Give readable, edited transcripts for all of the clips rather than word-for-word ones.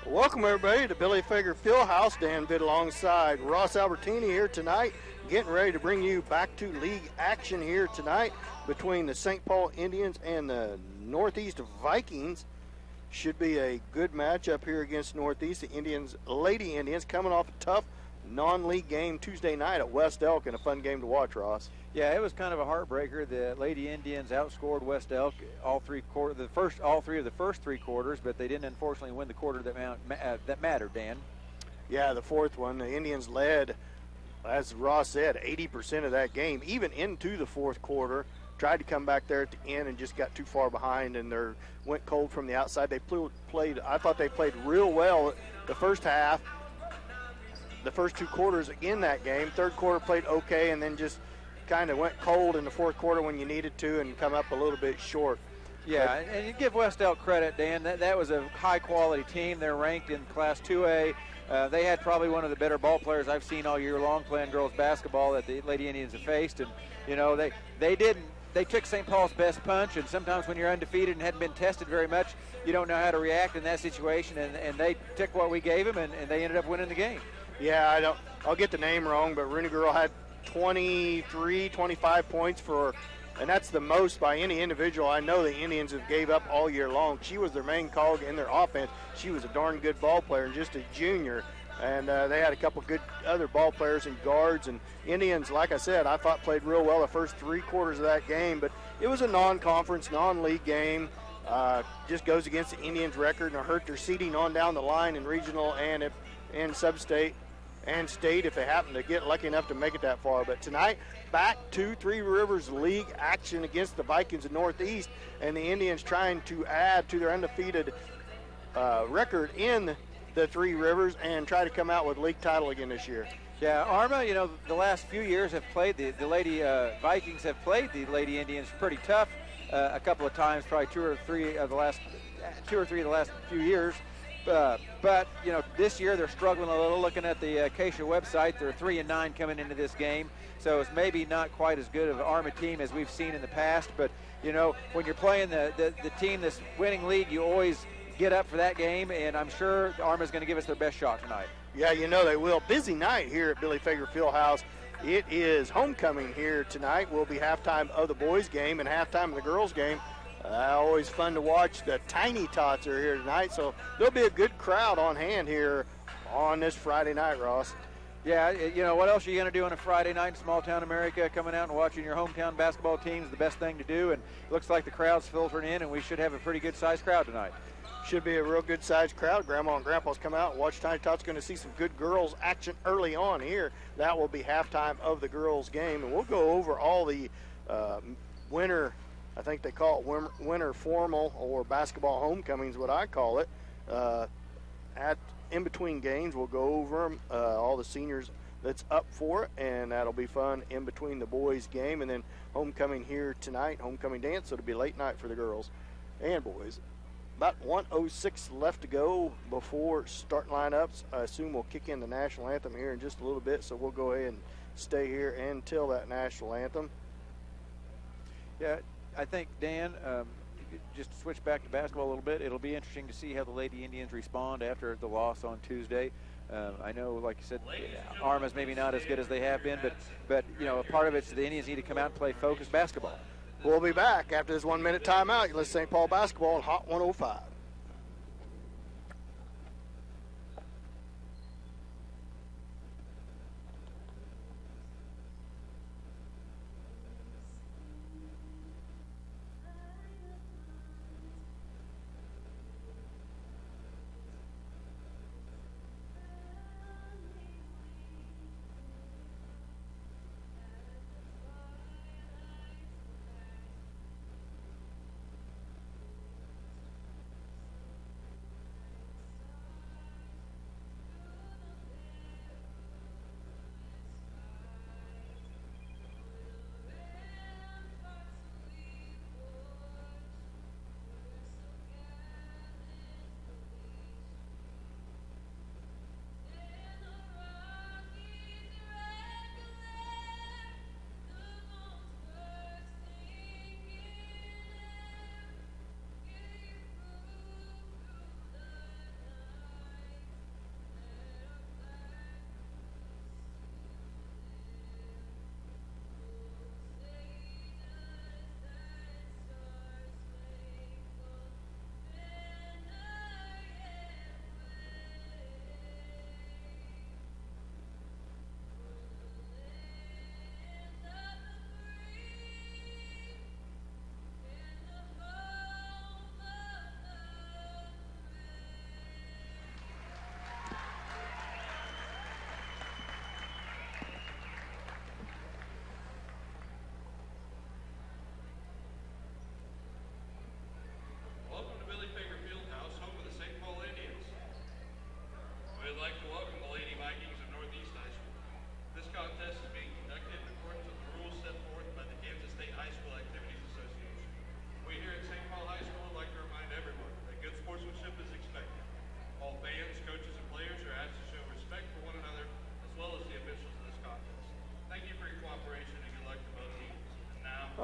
Welcome, everybody, to Billy Fager Fieldhouse. Dan Vitt alongside Ross Albertini here tonight, getting ready to bring you back to league action here tonight between the St. Paul Indians and the Northeast Vikings. Should be a good matchup here against Northeast. The Lady Indians, coming off a tough non-league game Tuesday night at West Elk, and a fun game to watch, Ross. Yeah, it was kind of a heartbreaker. The Lady Indians outscored West Elk all three of the first three quarters, but they didn't unfortunately win the quarter that mattered, Dan. Yeah, the fourth one, the Indians led, as Ross said, 80% of that game, even into the fourth quarter. Tried to come back there at the end and just got too far behind, and they went cold from the outside. They played. I thought they played real well the first half, the first two quarters in that game. Third quarter played okay, and then just kind of went cold in the fourth quarter when you needed to and come up a little bit short. Yeah, and you give West Elk credit, Dan. That was a high-quality team. They're ranked in Class 2A. They had probably one of the better ball players I've seen all year long playing girls basketball that the Lady Indians have faced. And, you know, they took St. Paul's best punch, and sometimes when you're undefeated and hadn't been tested very much, you don't know how to react in that situation, and they took what we gave them, and they ended up winning the game. Yeah, I'll get the name wrong, but Rooney Girl had 23, 25 points and that's the most by any individual I know the Indians have gave up all year long. She was their main cog in their offense. She was a darn good ball player and just a junior. And they had a couple good other ball players and guards. And Indians, like I said, I thought played real well the first three quarters of that game. But it was a non-conference, non-league game. Just goes against the Indians' record and hurt their seeding on down the line in regional and sub-state and state if they happen to get lucky enough to make it that far. But tonight, back to Three Rivers League action against the Vikings of Northeast, and the Indians trying to add to their undefeated record in the Three Rivers and try to come out with league title again this year. Yeah, Arma, you know, the last few years have played the Lady Vikings have played the Lady Indians pretty tough a couple of times, probably two or three of the last few years. But you know, this year they're struggling a little. Looking at the Acacia website, they're 3-9 coming into this game, so it's maybe not quite as good of an Arma team as we've seen in the past. But you know, when you're playing the team that's winning league, you always get up for that game, and I'm sure Arma's going to give us their best shot tonight. Yeah, you know they will. Busy night here at Billy Fager Fieldhouse. It is homecoming here tonight. Will be halftime of the boys' game and halftime of the girls' game. Always fun to watch. The Tiny Tots are here tonight, so there'll be a good crowd on hand here on this Friday night, Ross. Yeah, you know, what else are you going to do on a Friday night in small town America? Coming out and watching your hometown basketball team is the best thing to do, and it looks like the crowd's filtering in, and we should have a pretty good-sized crowd tonight. Should be a real good-sized crowd. Grandma and Grandpa's come out and watch Tiny Tots. Going to see some good girls action early on here. That will be halftime of the girls' game, and we'll go over all the winter, I think they call it winter formal or basketball homecomings, what I call it. In between games, we'll go over them, all the seniors that's up for it, and that'll be fun in between the boys' game. And then homecoming here tonight, homecoming dance, so it'll be late night for the girls and boys. About 1:06 left to go before starting lineups. I assume we'll kick in the national anthem here in just a little bit, so we'll go ahead and stay here until that national anthem. Yeah, I think, Dan, just to switch back to basketball a little bit, it'll be interesting to see how the Lady Indians respond after the loss on Tuesday. I know, like you said, Arma's maybe not as good as they have been, but you know, a part of it's the Indians need to come out and play focused basketball. We'll be back after this 1 minute timeout. You listen to St. Paul basketball on Hot 105.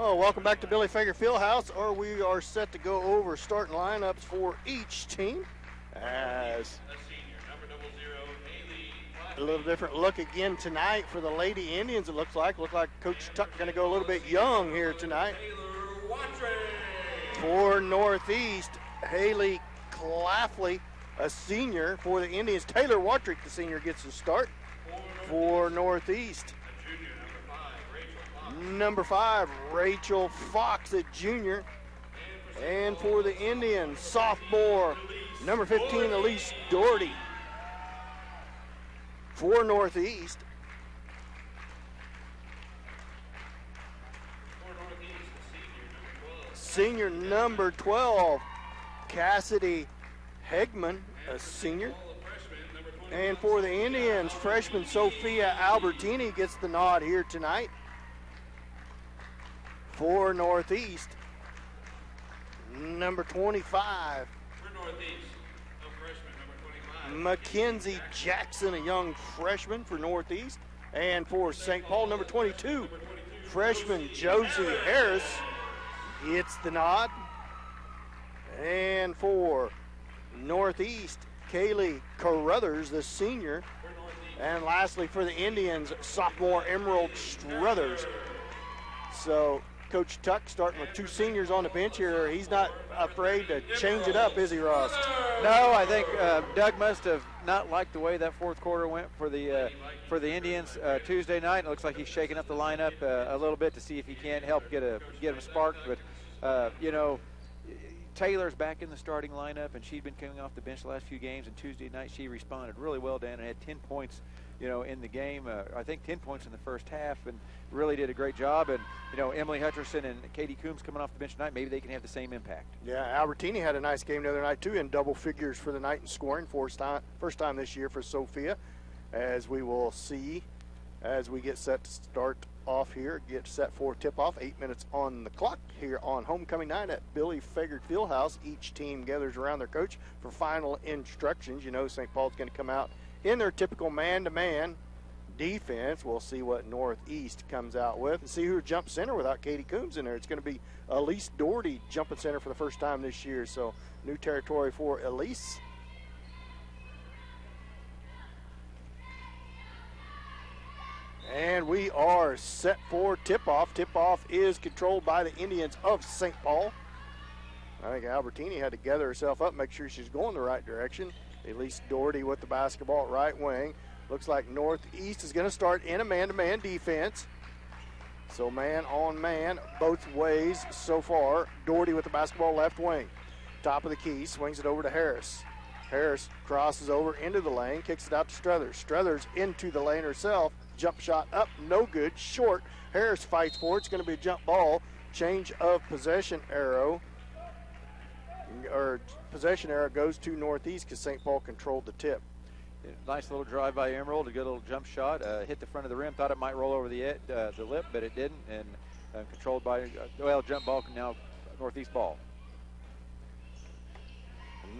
Oh, welcome back to Billy Fager Fieldhouse, or we are set to go over starting lineups for each team. As a little different look again tonight for the Lady Indians, it looks like. Look like Coach Tuck going to go a little bit young here tonight. For Northeast, Haley Clafley, a senior. For the Indians, Taylor Watrick, the senior, gets the start. For Northeast, number 5, Rachel Fox, a junior. And for the Indians, sophomore, number 15, Elise Doherty. For Northeast, senior number 12, Cassidy Hegman, a senior. And for the Indians, freshman Sophia Albertini gets the nod here tonight. For Northeast, number 25, Mackenzie Jackson, a young freshman for Northeast. And for St. Paul, number 22, freshman Josie Harris gets the nod. And for Northeast, Kaylee Carruthers, the senior. And lastly, for the Indians, sophomore Emerald Struthers. So Coach Tuck starting with 2 seniors on the bench here. He's not afraid to change it up, is he, Ross? No, I think Doug must have not liked the way that fourth quarter went for the Indians Tuesday night. It looks like he's shaking up the lineup a little bit to see if he can't help get them sparked. But Taylor's back in the starting lineup, and she'd been coming off the bench the last few games. And Tuesday night she responded really well, Dan, and had 10 points, in the game. I think 10 points in the first half, and really did a great job. And Emily Hutcherson and Katie Coombs coming off the bench tonight, maybe they can have the same impact. Yeah, Albertini had a nice game the other night too, in double figures for the night in scoring, first time this year for Sophia, as we will see as we get set to start off here, get set for tip-off. 8 minutes on the clock here on homecoming night at Billy Fager Fieldhouse. Each team gathers around their coach for final instructions. St. Paul's going to come out in their typical man-to-man defense. We'll see what Northeast comes out with and see who jumps center without Katie Coombs in there. It's going to be Elise Doherty jumping center for the first time this year, so new territory for Elise. And we are set for tip-off. Tip-off is controlled by the Indians of St. Paul. I think Albertini had to gather herself up, make sure she's going the right direction. Elise Doherty with the basketball at right wing. Looks like Northeast is going to start in a man-to-man defense. So man on man both ways so far. Doherty with the basketball left wing. Top of the key, swings it over to Harris. Harris crosses over into the lane, kicks it out to Struthers. Struthers into the lane herself. Jump shot up, no good, short. Harris fights for it. It's going to be a jump ball. Change of possession arrow. Or possession arrow goes to Northeast because St. Paul controlled the tip. Nice little drive by Emerald, a good little jump shot. Hit the front of the rim, thought it might roll over the lip, but it didn't. And controlled by, jump ball, now Northeast ball.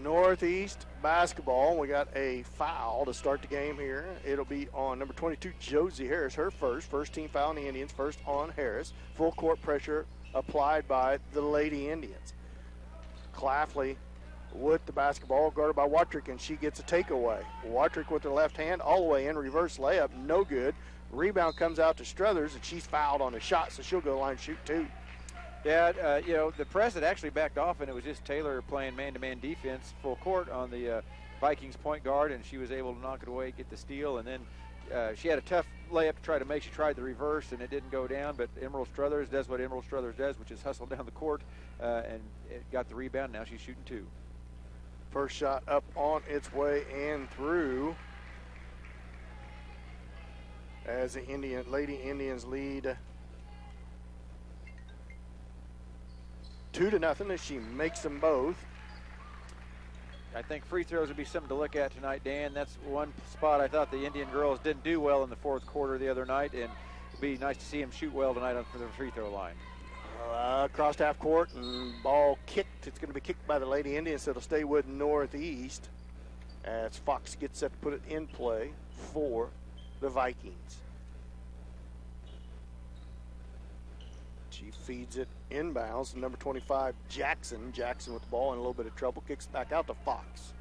Northeast basketball. We got a foul to start the game here. It'll be on number 22, Josie Harris, her first team foul on the Indians, first on Harris. Full court pressure applied by the Lady Indians. Clafley with the basketball, guarded by Watrick, and she gets a takeaway. Watrick with her left hand, all the way in, reverse layup, no good. Rebound comes out to Struthers, and she's fouled on a shot, so she'll go to the line and shoot 2. Yeah, the press had actually backed off, and it was just Taylor playing man-to-man defense full court on the Vikings point guard, and she was able to knock it away, get the steal, and then she had a tough layup to try to make. She tried the reverse, and it didn't go down, but Emerald Struthers does what Emerald Struthers does, which is hustle down the court, and it got the rebound. Now she's shooting 2. First shot up on its way and through as the Lady Indians lead 2-0 as she makes them both. I think free throws would be something to look at tonight, Dan. That's one spot I thought the Indian girls didn't do well in the fourth quarter the other night, and it'd be nice to see them shoot well tonight for the free throw line. Crossed half court and ball kicked. It's going to be kicked by the Lady Indians, so it'll stay with Northeast as Fox gets set to put it in play for the Vikings. She feeds it inbounds. Number 25, Jackson. Jackson with the ball in a little bit of trouble. Kicks it back out to Fox.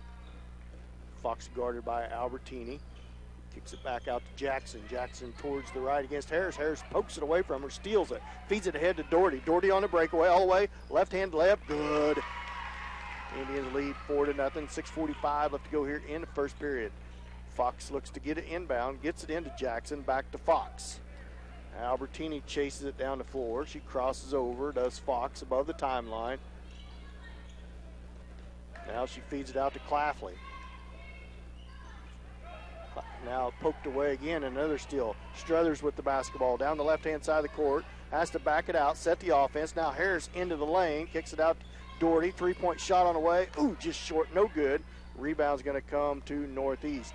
Fox guarded by Albertini. Kicks it back out to Jackson. Jackson towards the right against Harris. Harris pokes it away from her, steals it. Feeds it ahead to Doherty. Doherty on the breakaway all the way. Left-hand layup, good. Indians lead 4-0. 6:45 left to go here in the first period. Fox looks to get it inbound. Gets it into Jackson. Back to Fox. Albertini chases it down the floor. She crosses over, does Fox above the timeline. Now she feeds it out to Clafley. Now poked away again, another steal. Struthers with the basketball down the left-hand side of the court. Has to back it out, set the offense. Now Harris into the lane, kicks it out to Doherty. Three-point shot on the way. Ooh, just short, no good. Rebound's going to come to Northeast.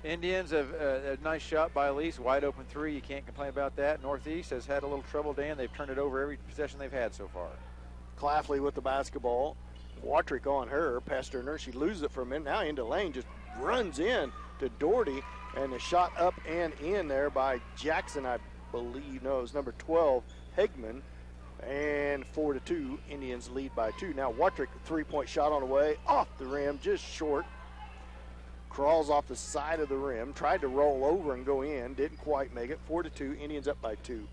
Indians have a nice shot by Elise. Wide open three. You can't complain about that. Northeast has had a little trouble, Dan. They've turned it over every possession they've had so far. Clafley with the basketball. Watrick on her, pestering her. She loses it for a minute. Now into lane, just runs in to Doherty. And the shot up and in there by Jackson, I believe. No, it was number 12, Hegman. And 4-2, Indians lead by 2. Now Watrick, three-point shot on the way. Off the rim, just short. Crawls off the side of the rim. Tried to roll over and go in. Didn't quite make it. 4-2, Indians up by 2.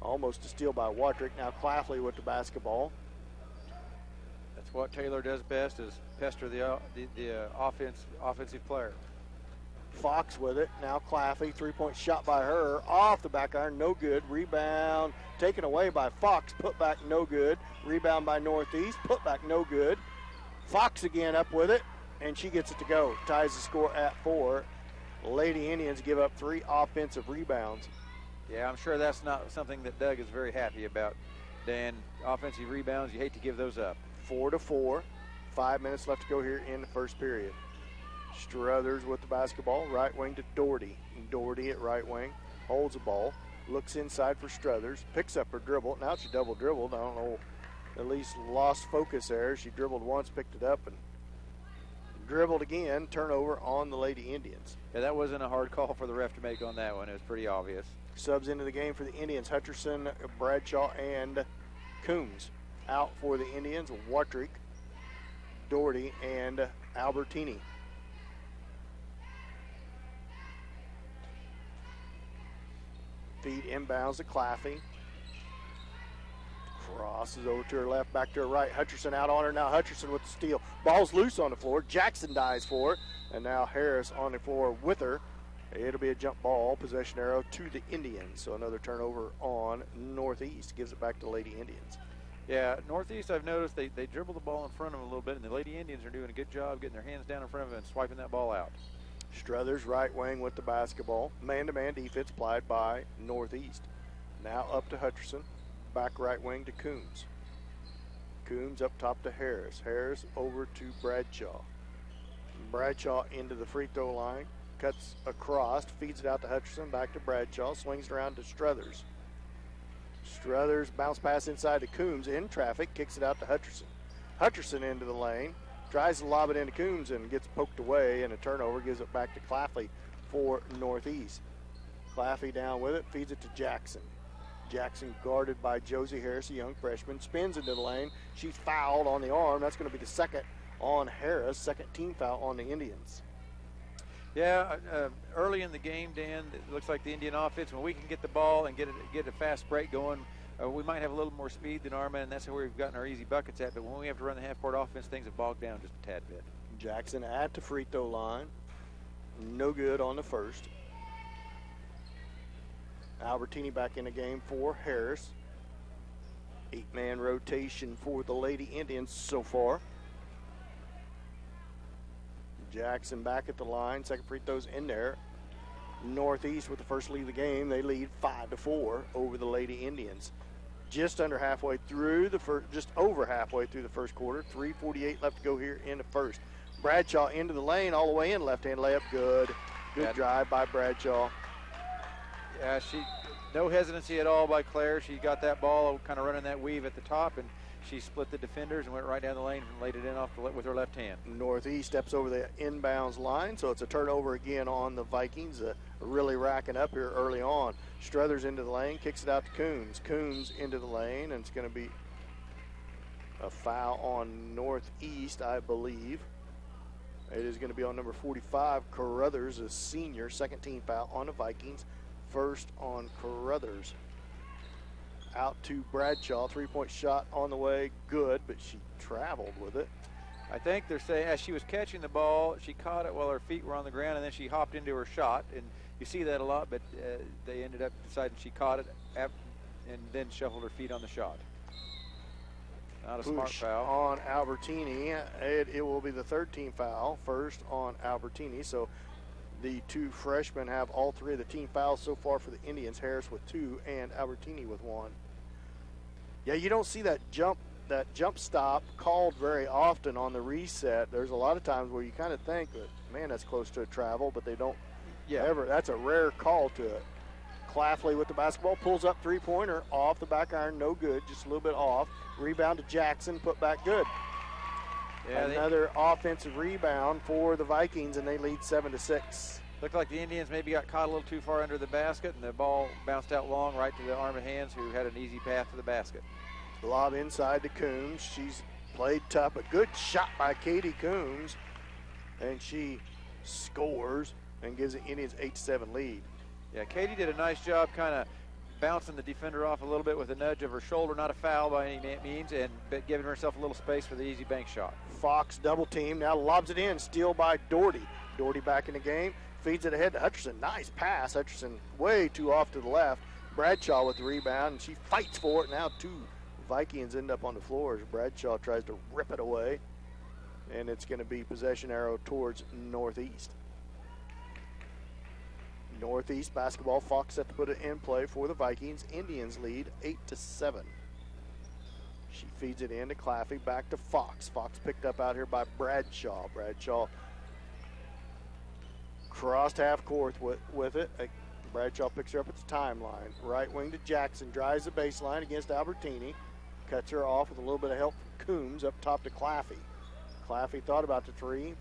Almost a steal by Watrick. Now Clafley with the basketball. That's what Taylor does best, is pester the offensive player. Fox with it. Now Clafley, three-point shot by her. Off the back iron, no good. Rebound taken away by Fox. Put back, no good. Rebound by Northeast. Put back, no good. Fox again up with it, and she gets it to go. Ties the score at 4. Lady Indians give up 3 offensive rebounds. Yeah, I'm sure that's not something that Doug is very happy about. Dan, offensive rebounds, you hate to give those up. 4-4. 5 minutes left to go here in the first period. Struthers with the basketball, right wing to Doherty. Doherty at right wing, holds the ball, looks inside for Struthers, picks up her dribble. Now she double dribbled. I don't know, at least lost focus there. She dribbled once, picked it up, and dribbled again. Turnover on the Lady Indians. Yeah, that wasn't a hard call for the ref to make on that one. It was pretty obvious. Subs into the game for the Indians, Hutcherson, Bradshaw, and Coombs. Out for the Indians, Watrick, Doherty, and Albertini. Feed inbounds to Claffey. Crosses over to her left, back to her right. Hutcherson out on her. Now Hutcherson with the steal. Ball's loose on the floor. Jackson dives for it. And now Harris on the floor with her. It'll be a jump ball, possession arrow to the Indians. So another turnover on Northeast. Gives it back to Lady Indians. Yeah, Northeast, I've noticed they dribble the ball in front of them a little bit, and the Lady Indians are doing a good job getting their hands down in front of them and swiping that ball out. Struthers right wing with the basketball. Man-to-man defense applied by Northeast. Now up to Hutcherson. Back right wing to Coombs. Coombs up top to Harris. Harris over to Bradshaw. Bradshaw into the free throw line. Cuts across. Feeds it out to Hutcherson. Back to Bradshaw. Swings it around to Struthers. Struthers bounce pass inside to Coombs in traffic. Kicks it out to Hutcherson. Hutcherson into the lane. Tries to lob it into Coombs and gets poked away, and a turnover. Gives it back to Claffey for Northeast. Claffey down with it. Feeds it to Jackson. Jackson guarded by Josie Harris, a young freshman. Spins into the lane. She's fouled on the arm. That's going to be the second on Harris. Second team foul on the Indians. Yeah, early in the game, Dan, it looks like the Indian offense, when we can get the ball and get a fast break going, we might have a little more speed than Arma, and that's where we've gotten our easy buckets at. But when we have to run the half-court offense, things have bogged down just a tad bit. Jackson at the free throw line. No good on the first. Albertini back in the game for Harris. 8-man rotation for the Lady Indians so far. Jackson back at the line. Second free throw's in there. Northeast with the first lead of the game. They lead 5-4 over the Lady Indians. Just under halfway through the first, just over halfway through the first quarter. 3:48 left to go here in the first. Bradshaw into the lane, all the way in. Left-hand layup, good. Good drive by Bradshaw. Yeah, no hesitancy at all by Claire. She got that ball kind of running that weave at the top, and she split the defenders and went right down the lane and laid it in with her left hand. Northeast steps over the inbounds line, so it's a turnover again on the Vikings. really racking up here early on. Struthers into the lane, kicks it out to Coombs. Coombs into the lane, and it's going to be a foul on Northeast, I believe. It is going to be on number 45, Carruthers, a senior. Second team foul on the Vikings. First on Carruthers. Out to Bradshaw. Three-point shot on the way. Good, but she traveled with it. I think they're saying as she was catching the ball, she caught it while her feet were on the ground, and then she hopped into her shot. And you see that a lot, but they ended up deciding she caught it and then shuffled her feet on the shot. Not a smart foul. On Albertini. It will be the third team foul. First on Albertini. So the two freshmen have all three of the team fouls so far for the Indians. Harris with 2 and Albertini with 1. Yeah, you don't see that jump stop called very often on the reset. There's a lot of times where you kind of think that, man, that's close to a travel, but they don't ever. That's a rare call to it. Clafley with the basketball, pulls up three-pointer, off the back iron, no good, just a little bit off. Rebound to Jackson, put back good. Yeah, another offensive rebound for the Vikings, and they lead 7-6. Looked like the Indians maybe got caught a little too far under the basket, and the ball bounced out long right to the arm and hands, who had an easy path to the basket. Lob inside to Coombs. She's played tough. A good shot by Katie Coombs, and she scores and gives the Indians 8-7 lead. Yeah, Katie did a nice job kind of bouncing the defender off a little bit with a nudge of her shoulder. Not a foul by any means, and giving herself a little space for the easy bank shot. Fox double team, now lobs it in, steal by Doherty. Doherty back in the game, feeds it ahead to Hutcherson. Nice pass. Hutcherson way too off to the left. Bradshaw with the rebound, and she fights for it. Now two Vikings end up on the floor as Bradshaw tries to rip it away, and it's going to be possession arrow towards Northeast. Northeast basketball. Fox set to put it in play for the Vikings. Indians lead 8-7. She feeds it in to Claffey, back to Fox. Fox picked up out here by Bradshaw. Bradshaw crossed half court with it. Bradshaw picks her up at the timeline. Right wing to Jackson, drives the baseline against Albertini. Cuts her off with a little bit of help from Coombs up top to Claffey. Claffey thought about the three,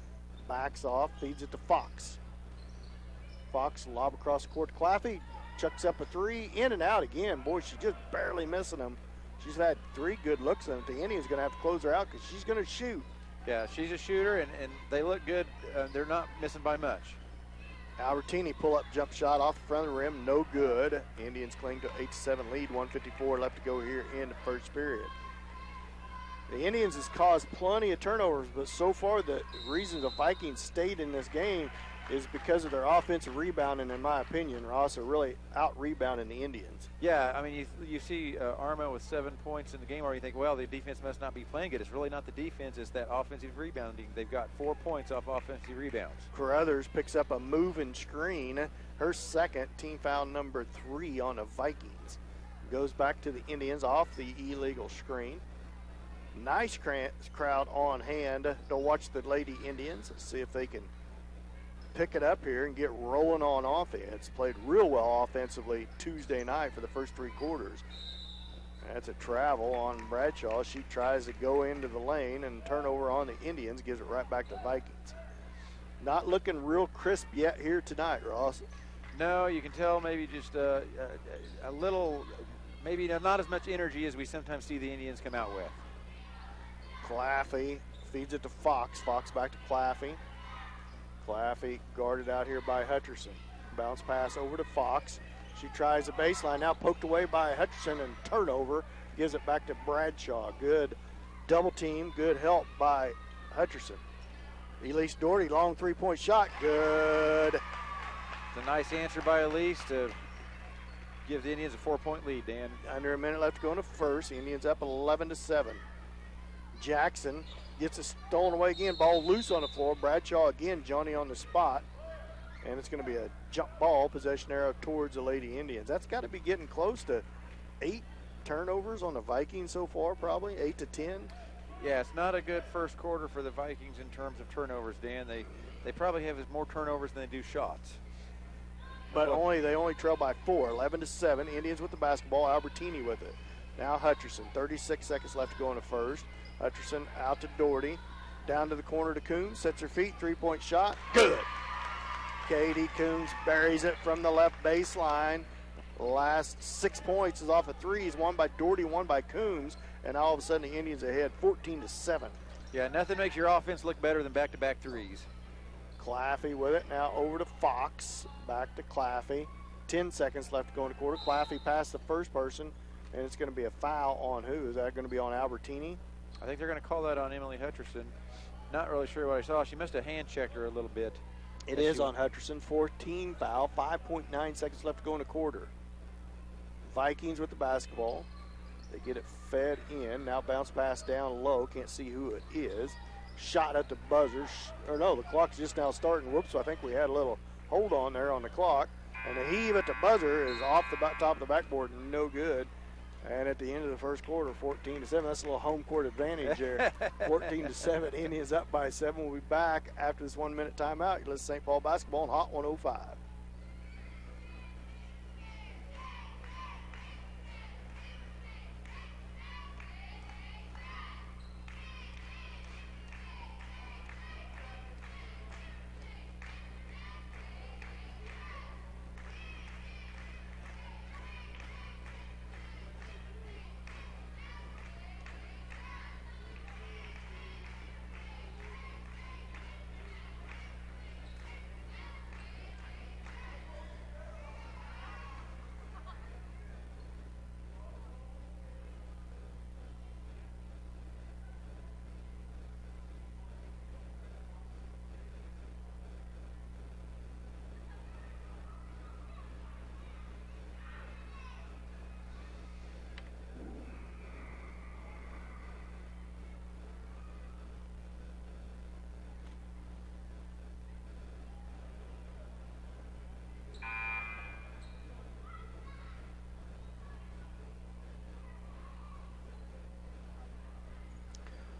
backs off, feeds it to Fox. Fox lob across the court to Claffey, chucks up a three, in and out again. Boy, she's just barely missing them. She's had 3 good looks at them. The Indians going to have to close her out because she's going to shoot. Yeah, she's a shooter, and they look good. They're not missing by much. Albertini pull-up jump shot off the front of the rim, no good. Indians cling to 8-7 lead, 1:54 left to go here in the first period. The Indians has caused plenty of turnovers, but so far the reason the Vikings stayed in this game is because of their offensive rebounding, in my opinion. Ross are really out-rebounding the Indians. Yeah, I mean, you see Arma with 7 points in the game, or you think, well, the defense must not be playing good. It's really not the defense, it's that offensive rebounding. They've got 4 points off offensive rebounds. Carruthers picks up a moving screen, her second, team foul number 3 on the Vikings. Goes back to the Indians off the illegal screen. Nice crowd on hand to watch the Lady Indians. Let's see if they can pick it up here and get rolling on offense. Played real well offensively Tuesday night for the first 3 quarters. That's a travel on Bradshaw. She tries to go into the lane, and turnover on the Indians gives it right back to Vikings. Not looking real crisp yet here tonight, Ross. No, you can tell maybe just a little, maybe not as much energy as we sometimes see the Indians come out with. Claffey feeds it to Fox. Fox back to Claffey. Claffey guarded out here by Hutcherson. Bounce pass over to Fox. She tries the baseline, now poked away by Hutcherson, and turnover. Gives it back to Bradshaw. Good double team, good help by Hutcherson. Elise Doherty, long 3-point shot, good. It's a nice answer by Elise to give the Indians a 4-point lead, Dan. Under a minute left to go in the first. The Indians up 11-7. Jackson gets it stolen away again. Ball loose on the floor. Bradshaw again, Johnny on the spot. And it's going to be a jump ball, possession arrow towards the Lady Indians. That's got to be getting close to 8 turnovers on the Vikings so far, probably 8 to 10. Yeah, it's not a good first quarter for the Vikings in terms of turnovers, Dan. They probably have more turnovers than they do shots. But they only trail by 4, 11-7. Indians with the basketball, Albertini with it. Now Hutcherson, 36 seconds left to go in the first. Hutcherson out to Doherty. Down to the corner to Coombs. Sets her feet. 3-point shot. Good. Katie Coombs buries it from the left baseline. Last 6 points is off of threes, one by Doherty, one by Coombs, and all of a sudden the Indians ahead 14-7. Yeah, nothing makes your offense look better than back-to-back threes. Claffey with it, now over to Fox, back to Claffey. 10 seconds left to go in the quarter. Claffey passed the first person, and it's going to be a foul on who? Is that going to be on Albertini? I think they're going to call that on Emily Hutcherson. Not really sure what I saw. She must have hand-checked her a little bit. It is on Hutcherson. 14 foul, 5.9 seconds left to go in the quarter. Vikings with the basketball. They get it fed in. Now bounce pass down low. Can't see who it is. Shot at the buzzer. Or no, the clock's just now starting. Whoops, I think we had a little hold on there on the clock. And the heave at the buzzer is off the top of the backboard. No good. And at the end of the first quarter, 14-7. That's a little home court advantage there. 14-7. Indians up by 7. We'll be back after this 1 minute timeout. You listen to St. Paul basketball on Hot 105.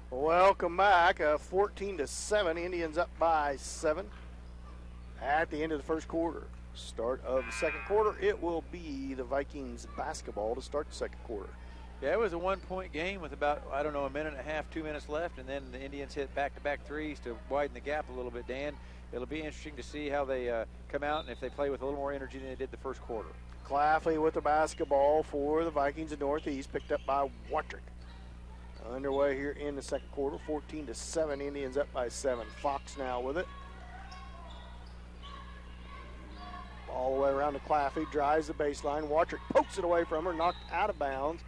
Welcome back. 14-7. Indians up by 7 at the end of the first quarter. Start of the second quarter, it will be the Vikings basketball to start the second quarter. Yeah, it was a 1 point game with about, I don't know, a minute and a half, 2 minutes left, and then the Indians hit back-to-back threes to widen the gap a little bit, Dan. It'll be interesting to see how they come out and if they play with a little more energy than they did the first quarter. Claffey with the basketball for the Vikings of Northeast, picked up by Watrick. Underway here in the second quarter, 14-7. Indians up by 7. Fox now with it. All the way around to Claffey, drives the baseline. Watrick pokes it away from her, knocked out of bounds.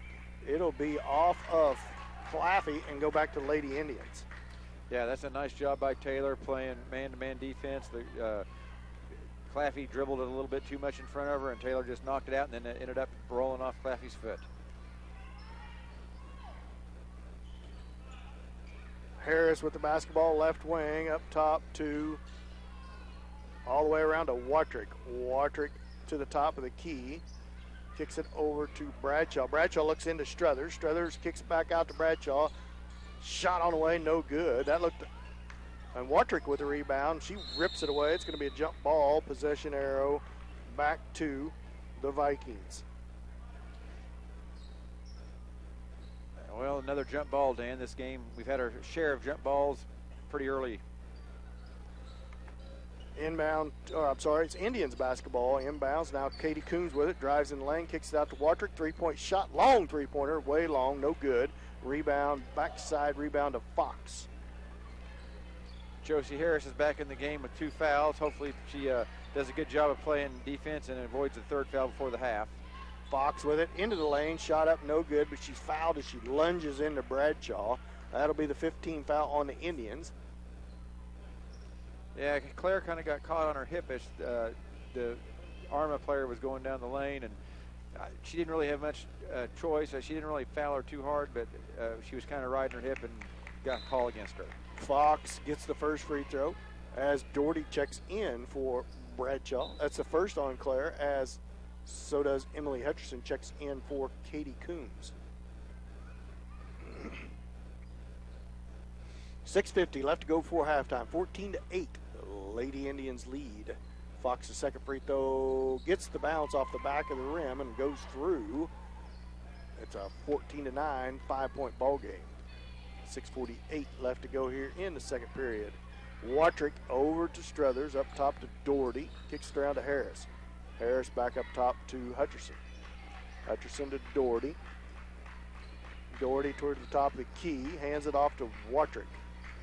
It'll be off of Claffey and go back to Lady Indians. Yeah, that's a nice job by Taylor playing man-to-man defense. Claffey dribbled it a little bit too much in front of her, and Taylor just knocked it out, and then it ended up rolling off Claffey's foot. Harris with the basketball, left wing, up top to all the way around to Watrick. Watrick to the top of the key. Kicks it over to Bradshaw. Bradshaw looks into Struthers. Struthers kicks it back out to Bradshaw. Shot on the way, no good. That looked, and Watrick with the rebound. She rips it away. It's going to be a jump ball. Possession arrow back to the Vikings. Well, another jump ball, Dan. This game, we've had our share of jump balls pretty early. Inbound, it's Indians basketball. Inbounds, now Katie Coombs with it. Drives in the lane, kicks it out to Watrick. Three-point shot, long three-pointer, way long, no good. Rebound, backside rebound to Fox. Josie Harris is back in the game with 2 fouls. Hopefully she does a good job of playing defense and avoids the third foul before the half. Fox with it into the lane, shot up, no good, but she's fouled as she lunges into Bradshaw. That'll be the 15th foul on the Indians. Yeah, Claire kind of got caught on her hip as the Arma player was going down the lane, and she didn't really have much choice. She didn't really foul her too hard, but she was kind of riding her hip and got a call against her. Fox gets the first free throw as Doherty checks in for Bradshaw. That's the first on Claire, as so does Emily Hutcherson, checks in for Katie Coombs. 6:50 left to go before halftime. 14-8, the Lady Indians lead. Fox's second free throw gets the bounce off the back of the rim and goes through. It's a 14-9, 5-point ball game. 6:48 left to go here in the second period. Watrick over to Struthers, up top to Doherty, kicks it around to Harris. Harris back up top to Hutcherson. Hutcherson to Doherty. Doherty towards the top of the key, hands it off to Watrick.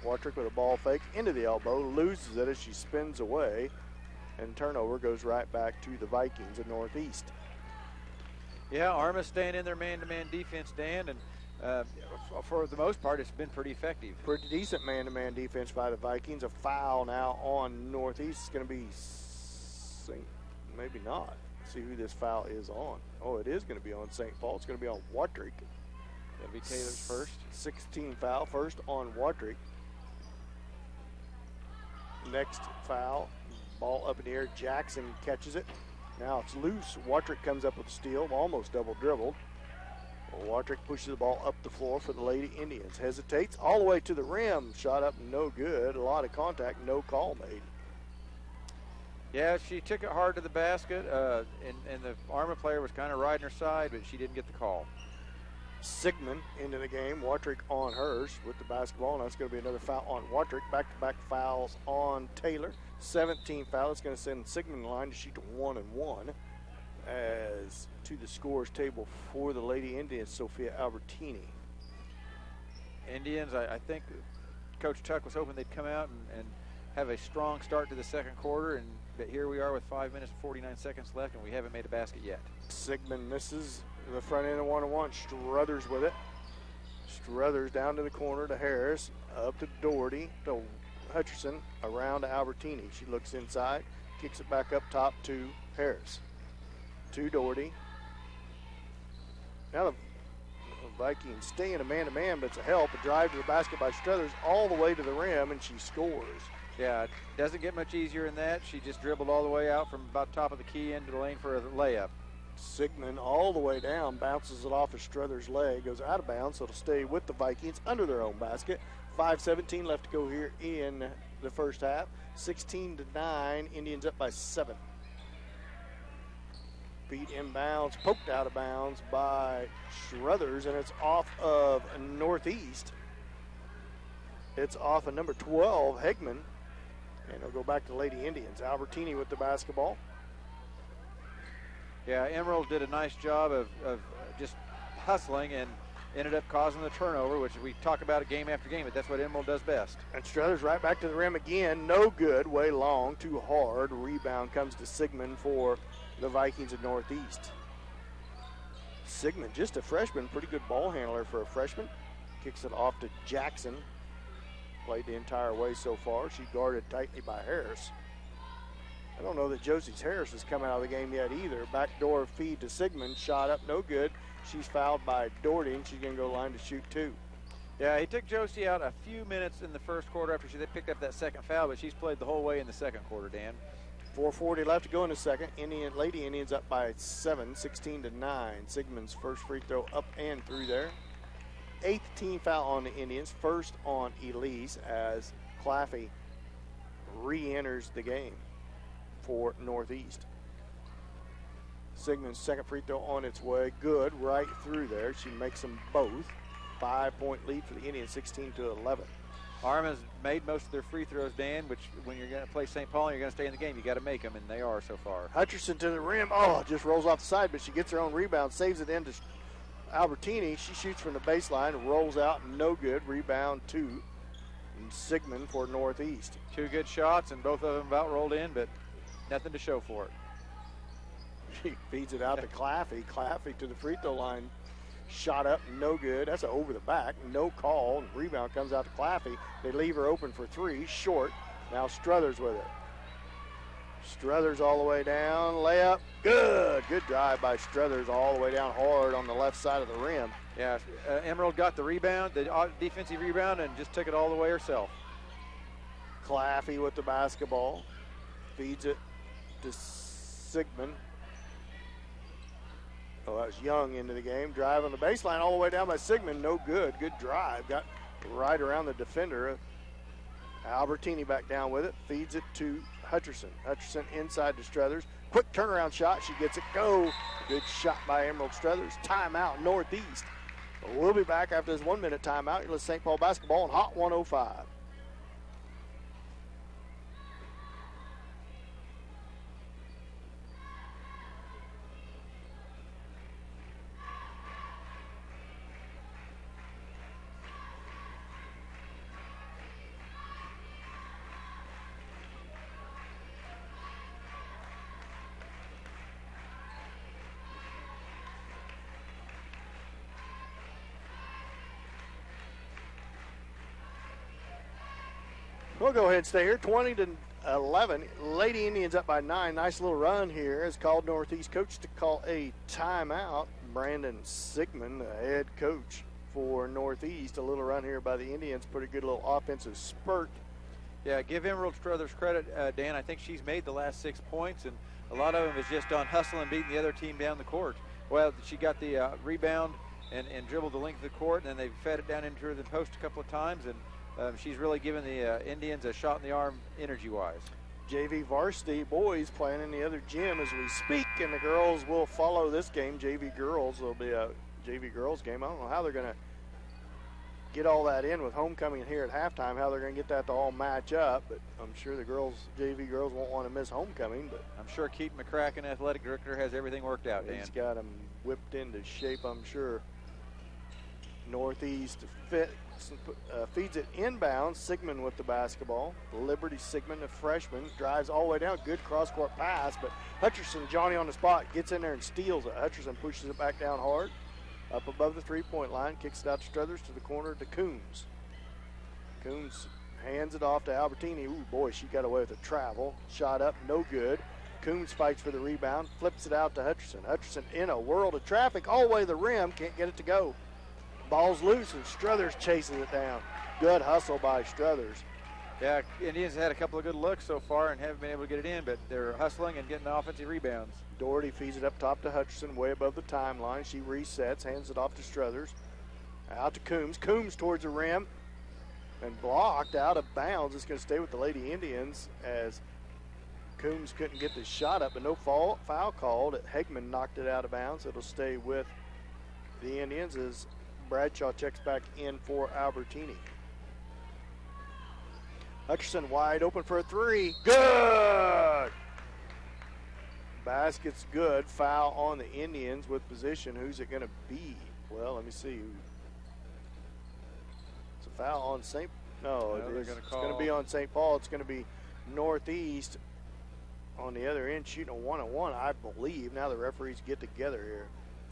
Watrick with a ball fake into the elbow, loses it as she spins away, and turnover goes right back to the Vikings of Northeast. Yeah, Arma staying in their man-to-man defense, Dan, and for the most part, it's been pretty effective. Pretty decent man-to-man defense by the Vikings. A foul now on Northeast. It's going to be, maybe not. Let's see who this foul is on. Oh, it is going to be on St. Paul. It's going to be on Watrick. That'll be Taylor's first. 16 foul, first on Watrick. Next foul, ball up in the air. Jackson catches it. Now it's loose. Watrick comes up with a steal, almost double dribbled. Watrick pushes the ball up the floor for the Lady Indians. Hesitates all the way to the rim. Shot up, no good. A lot of contact, no call made. Yeah, she took it hard to the basket, and the Arma player was kind of riding her side, but she didn't get the call. Sigmund into the game. Watrick on hers with the basketball, and that's going to be another foul on Watrick. Back-to-back fouls on Taylor. 17 foul. It's going to send Sigmund line to shoot to 1-1. As to the scores table for the Lady Indians, Sophia Albertini. Indians, I think Coach Tuck was hoping they'd come out and have a strong start to the second quarter, but here we are with 5 minutes and 49 seconds left, and we haven't made a basket yet. Sigmund misses the front end of 1-1. Struthers with it. Struthers down to the corner to Harris, up to Doherty, to Hutcherson, around to Albertini. She looks inside, kicks it back up top to Harris. To Doherty. Now the Vikings stay in a man-to-man, but it's a help. A drive to the basket by Struthers all the way to the rim, and she scores. Yeah, it doesn't get much easier than that. She just dribbled all the way out from about top of the key into the lane for a layup. Sigmund all the way down, bounces it off of Struthers' leg, goes out of bounds, so it'll stay with the Vikings under their own basket. 5:17 left to go here in the first half. 16-9, Indians up by 7. Feet inbounds, poked out of bounds by Struthers, and it's off of Northeast. It's off of number 12, Hegman, and it'll go back to Lady Indians. Albertini with the basketball. Yeah, Emerald did a nice job of just hustling and ended up causing the turnover, which we talk about it game after game, but that's what Emerald does best. And Struthers right back to the rim again. No good, way long, too hard. Rebound comes to Sigmund for the Vikings of Northeast. Sigmund, just a freshman, pretty good ball handler for a freshman. Kicks it off to Jackson. Played the entire way so far. She guarded tightly by Harris. I don't know that Josie's Harris has come out of the game yet either. Backdoor feed to Sigmund, shot up, no good. She's fouled by Doherty, and she's going to go line to shoot 2. Yeah, he took Josie out a few minutes in the first quarter after they picked up that second foul, but she's played the whole way in the second quarter, Dan. 4:40 left to go in the second. Lady Indians up by 7, 16-9. Sigmund's first free throw up and through there. 8th team foul on the Indians. First on Elise as Claffey re-enters the game for Northeast. Sigmund's second free throw on its way. Good, right through there. She makes them both. 5-point lead for the Indians, 16-11. Arma's made most of their free throws, Dan, which when you're going to play St. Paul and you're going to stay in the game, you got to make them, and they are so far. Hutcherson to the rim. Oh, just rolls off the side, but she gets her own rebound, saves it into Albertini. She shoots from the baseline, rolls out, no good. Rebound 2. And Sigmund for Northeast. 2 good shots, and both of them about rolled in, but nothing to show for it. She feeds it out to Claffey. Claffey to the free throw line. Shot up, no good. That's an over the back, no call. Rebound comes out to Claffey. They leave her open for 3, short. Now Struthers with it. Struthers all the way down, layup, good. Good drive by Struthers all the way down hard on the left side of the rim. Yeah, Emerald got the rebound, the defensive rebound, and just took it all the way herself. Claffey with the basketball. Feeds it to Sigmund. Oh, that was Young into the game. Drive on the baseline all the way down by Sigmund. No good. Good drive. Got right around the defender. Albertini back down with it. Feeds it to Hutcherson. Hutcherson inside to Struthers. Quick turnaround shot. She gets it. Go. Good shot by Emerald Struthers. Timeout Northeast. We'll be back after this 1-minute timeout. You're listening to St. Paul basketball on Hot 105. We'll go ahead and stay here. 20-11. Lady Indians up by 9. Nice little run here. Has called Northeast coach to call a timeout. Brandon Sigmund, the head coach for Northeast. A little run here by the Indians. Pretty good little offensive spurt. Yeah, give Emerald Struthers credit, Dan. I think she's made the last 6 points, and a lot of them is just on hustle and beating the other team down the court. Well, she got the rebound and dribbled the length of the court, and then they fed it down into the post a couple of times, and she's really given the Indians a shot in the arm energy-wise. JV varsity boys playing in the other gym as we speak, and the girls will follow this game. JV girls will be a JV girls game. I don't know how they're going to get all that in with homecoming here at halftime, how they're going to get that to all match up, but I'm sure the girls, JV girls, won't want to miss homecoming. But I'm sure Keaton McCracken, athletic director, has everything worked out, Dan. He's got them whipped into shape, I'm sure. Northeast feeds it inbound. Sigmund with the basketball. Liberty Sigmund, a freshman, drives all the way down. Good cross-court pass, but Hutcherson, Johnny on the spot, gets in there and steals it. Hutcherson pushes it back down hard. Up above the three-point line, kicks it out to Struthers to the corner to Coombs. Coombs hands it off to Albertini. Ooh, boy, she got away with a travel. Shot up, no good. Coombs fights for the rebound, flips it out to Hutcherson. Hutcherson in a world of traffic, all the way to the rim, can't get it to go. Ball's loose, and Struthers chases it down. Good hustle by Struthers. Yeah, Indians had a couple of good looks so far and haven't been able to get it in, but they're hustling and getting the offensive rebounds. Doherty feeds it up top to Hutcherson, way above the timeline. She resets, hands it off to Struthers. Out to Coombs. Coombs towards the rim and blocked out of bounds. It's going to stay with the Lady Indians as Coombs couldn't get the shot up, but no foul called. Hegman knocked it out of bounds. It'll stay with the Indians as Bradshaw checks back in for Albertini. Hutcherson wide open for a three. Good! Basket's good. Foul on the Indians with position. Who's it going to be? Well, let me see. It's a foul on St. No, it's going to be on St. Paul. It's going to be Northeast on the other end shooting a 1-on-1, I believe. Now the referees get together here.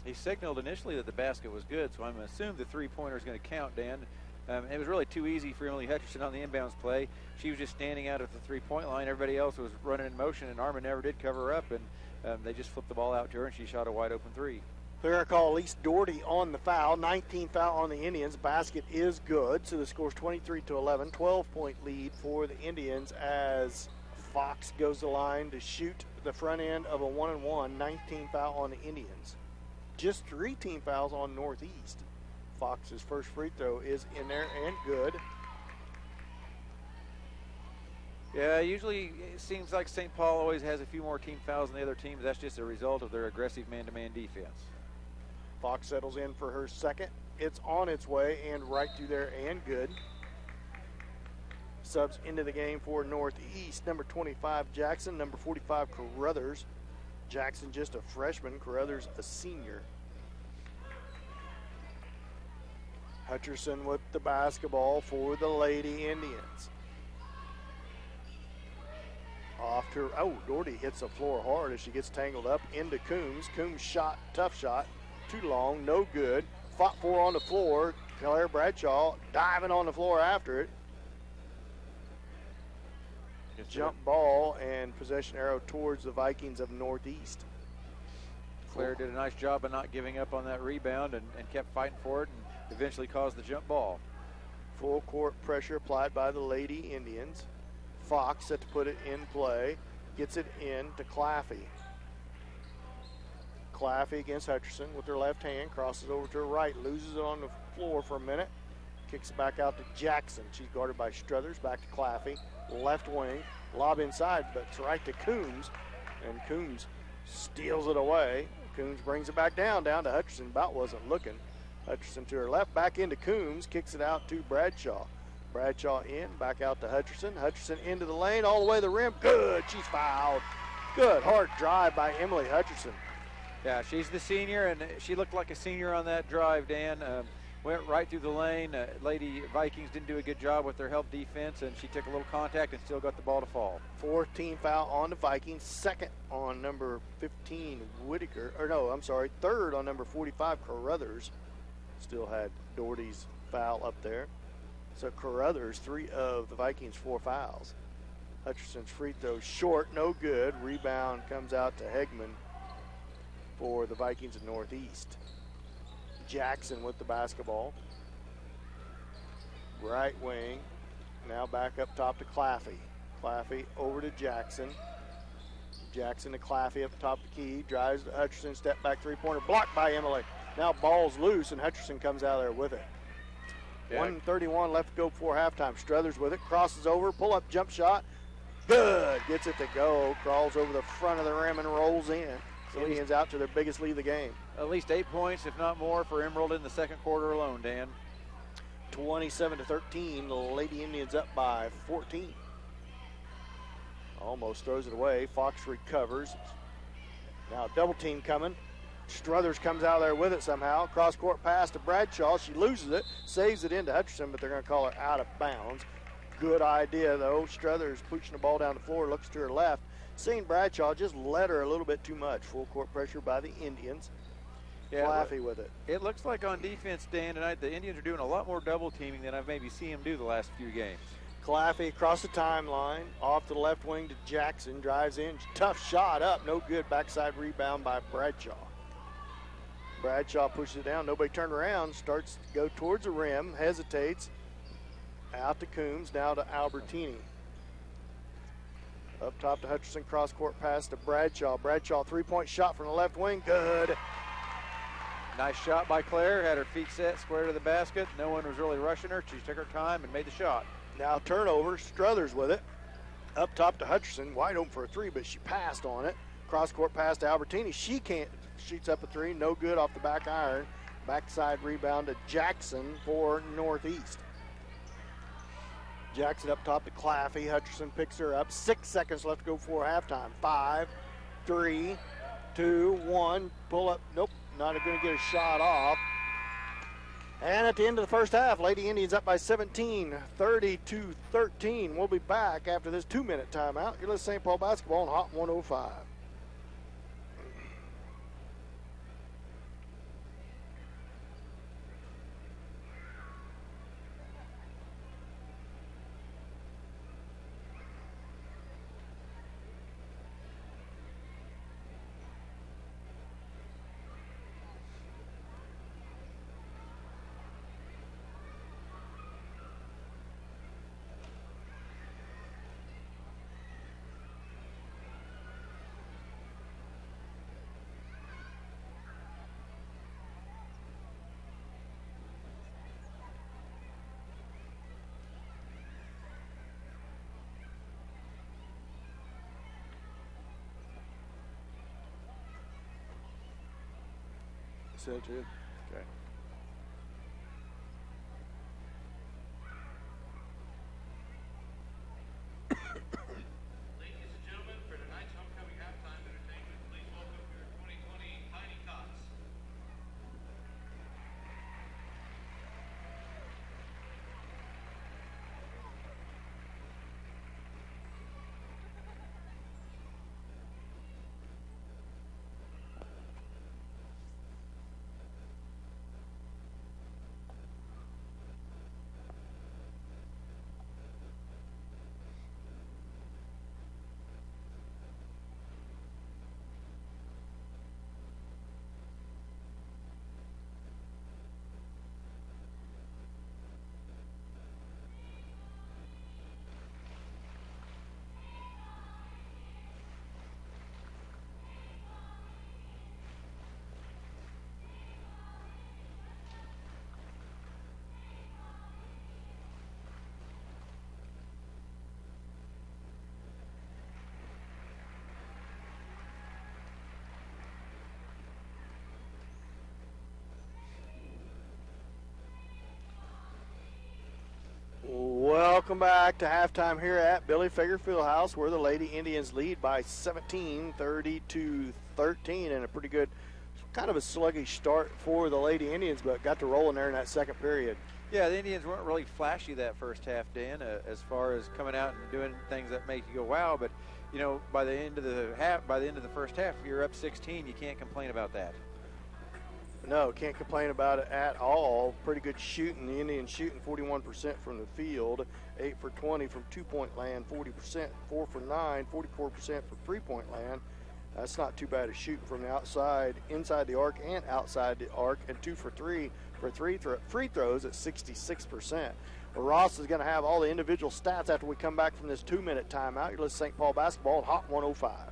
He signaled initially that the basket was good, so I'm going to assume the three-pointer is going to count, Dan. It was really too easy for Emily Hutcherson on the inbounds play. She was just standing out at the three-point line. Everybody else was running in motion, and Armin never did cover her up, and they just flipped the ball out to her, and she shot a wide-open three. They're going to call Elise Doherty on the foul. 19 foul on the Indians. Basket is good, so the score's 23-11. 12-point lead for the Indians as Fox goes the line to shoot the front end of a 1-on-1. 19 foul on the Indians. Just 3 team fouls on Northeast. Fox's first free throw is in there and good. Yeah, usually it seems like St. Paul always has a few more team fouls than the other team. That's just a result of their aggressive man-to-man defense. Fox settles in for her second. It's on its way and right through there and good. Subs into the game for Northeast. Number 25, Jackson. Number 45, Carruthers. Jackson just a freshman, Carruthers a senior. Hutcherson with the basketball for the Lady Indians. Off to, Doherty hits the floor hard as she gets tangled up into Coombs. Coombs shot, tough shot, too long, no good. Fought for on the floor. Claire Bradshaw diving on the floor after it. Jump ball and possession arrow towards the Vikings of Northeast. Claire did a nice job of not giving up on that rebound and kept fighting for it and eventually caused the jump ball. Full court pressure applied by the Lady Indians. Fox set to put it in play. Gets it in to Claffey. Claffey against Hutcherson with her left hand. Crosses over to her right. Loses it on the floor for a minute. Kicks it back out to Jackson. She's guarded by Struthers. Back to Claffey. Left wing. Lob inside, but it's right to Coombs. And Coombs steals it away. Coombs brings it back down to Hutcherson. About wasn't looking. Hutcherson to her left. Back into Coombs. Kicks it out to Bradshaw. Bradshaw in. Back out to Hutcherson. Hutcherson into the lane. All the way to the rim. Good. She's fouled. Good. Hard drive by Emily Hutcherson. Yeah, she's the senior, and she looked like a senior on that drive, Dan. Went right through the lane. Lady Vikings didn't do a good job with their help defense, and she took a little contact and still got the ball to fall. 14 foul on the Vikings. Second on number 15, Whitaker. Or no, I'm sorry. Third on number 45, Carruthers. Still had Doherty's foul up there. So Carruthers, 3 of the Vikings' 4 fouls. Hutcherson's free throw short, no good. Rebound comes out to Hegman for the Vikings of Northeast. Jackson with the basketball. Right wing. Now back up top to Claffey. Claffey over to Jackson. Jackson to Claffey up the top of the key. Drives to Hutcherson. Step back three-pointer. Blocked by Emily. Now ball's loose, and Hutcherson comes out there with it. Yeah. 1:31 left to go before halftime. Struthers with it. Crosses over. Pull-up jump shot. Good. Gets it to go. Crawls over the front of the rim and rolls in. Indians out to their biggest lead of the game. At least 8 points, if not more, for Emerald in the second quarter alone, Dan. 27-13. The Lady Indians up by 14. Almost throws it away. Fox recovers. Now double team coming. Struthers comes out there with it somehow. Cross court pass to Bradshaw. She loses it. Saves it into Hutcherson, but they're going to call her out of bounds. Good idea, though. Struthers pushing the ball down the floor. Looks to her left. Seeing Bradshaw just let her a little bit too much. Full court pressure by the Indians. Yeah, Claffey with it. It looks like on defense, Dan, tonight the Indians are doing a lot more double teaming than I've maybe seen them do the last few games. Claffey across the timeline, off to the left wing to Jackson, drives in, tough shot up, no good, backside rebound by Bradshaw. Bradshaw pushes it down, nobody turned around, starts to go towards the rim, hesitates, out to Coombs, now to Albertini. Up top to Hutcherson, cross-court pass to Bradshaw. Bradshaw, three-point shot from the left wing, good. Nice shot by Claire, had her feet set square to the basket. No one was really rushing her. She took her time and made the shot. Now turnover, Struthers with it. Up top to Hutcherson, wide open for a three, but she passed on it. Cross-court pass to Albertini. She can't, shoots up a three, no good off the back iron. Backside rebound to Jackson for Northeast. Jackson up top to Claffey. Hutcherson picks her up. 6 seconds left to go before halftime. 5, 3, 2, 1. Pull up. Nope, not going to get a shot off. And at the end of the first half, Lady Indians up by 17, 30-13. We'll be back after this 2-minute timeout. You're listening to St. Paul Basketball on Hot 105. Said you. Okay. Ladies and gentlemen, for tonight's homecoming halftime entertainment, please welcome your 2020 Tiny Tots. Welcome back to halftime here at Billy Fager Fieldhouse, where the Lady Indians lead by 17, 30-13, and a pretty good, kind of a sluggish start for the Lady Indians, but got to rolling there in that second period. Yeah, the Indians weren't really flashy that first half, Dan, as far as coming out and doing things that make you go wow. But you know, by the end of the first half, you're up 16. You can't complain about that. No, can't complain about it at all. Pretty good shooting. The Indians shooting 41% from the field, 8 for 20 from two-point land, 40%, 4 for 9, 44% from three-point land. That's not too bad of shooting from the outside, inside the arc, and outside the arc, and 2 for 3 for free throws at 66%. Well, Ross is going to have all the individual stats after we come back from this 2-minute timeout. You're listening to St. Paul basketball at Hot 105.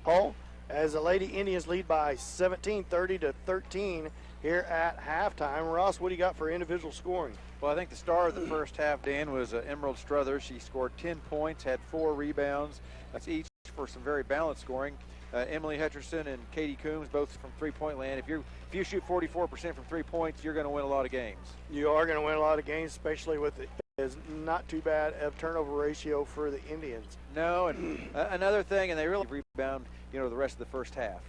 Paul, as the Lady Indians lead by 17, 30-13 here at halftime. Ross, what do you got for individual scoring? Well, I think the star of the first half, Dan, was Emerald Struthers. She scored 10 points, had 4 rebounds. That's each for some very balanced scoring. Emily Hutcherson and Katie Coombs, both from three-point land. If you shoot 44% from 3 points, you're going to win a lot of games. You are going to win a lot of games, especially with it is not too bad of turnover ratio for the Indians. No, and another thing, and they really rebound, the rest of the first half.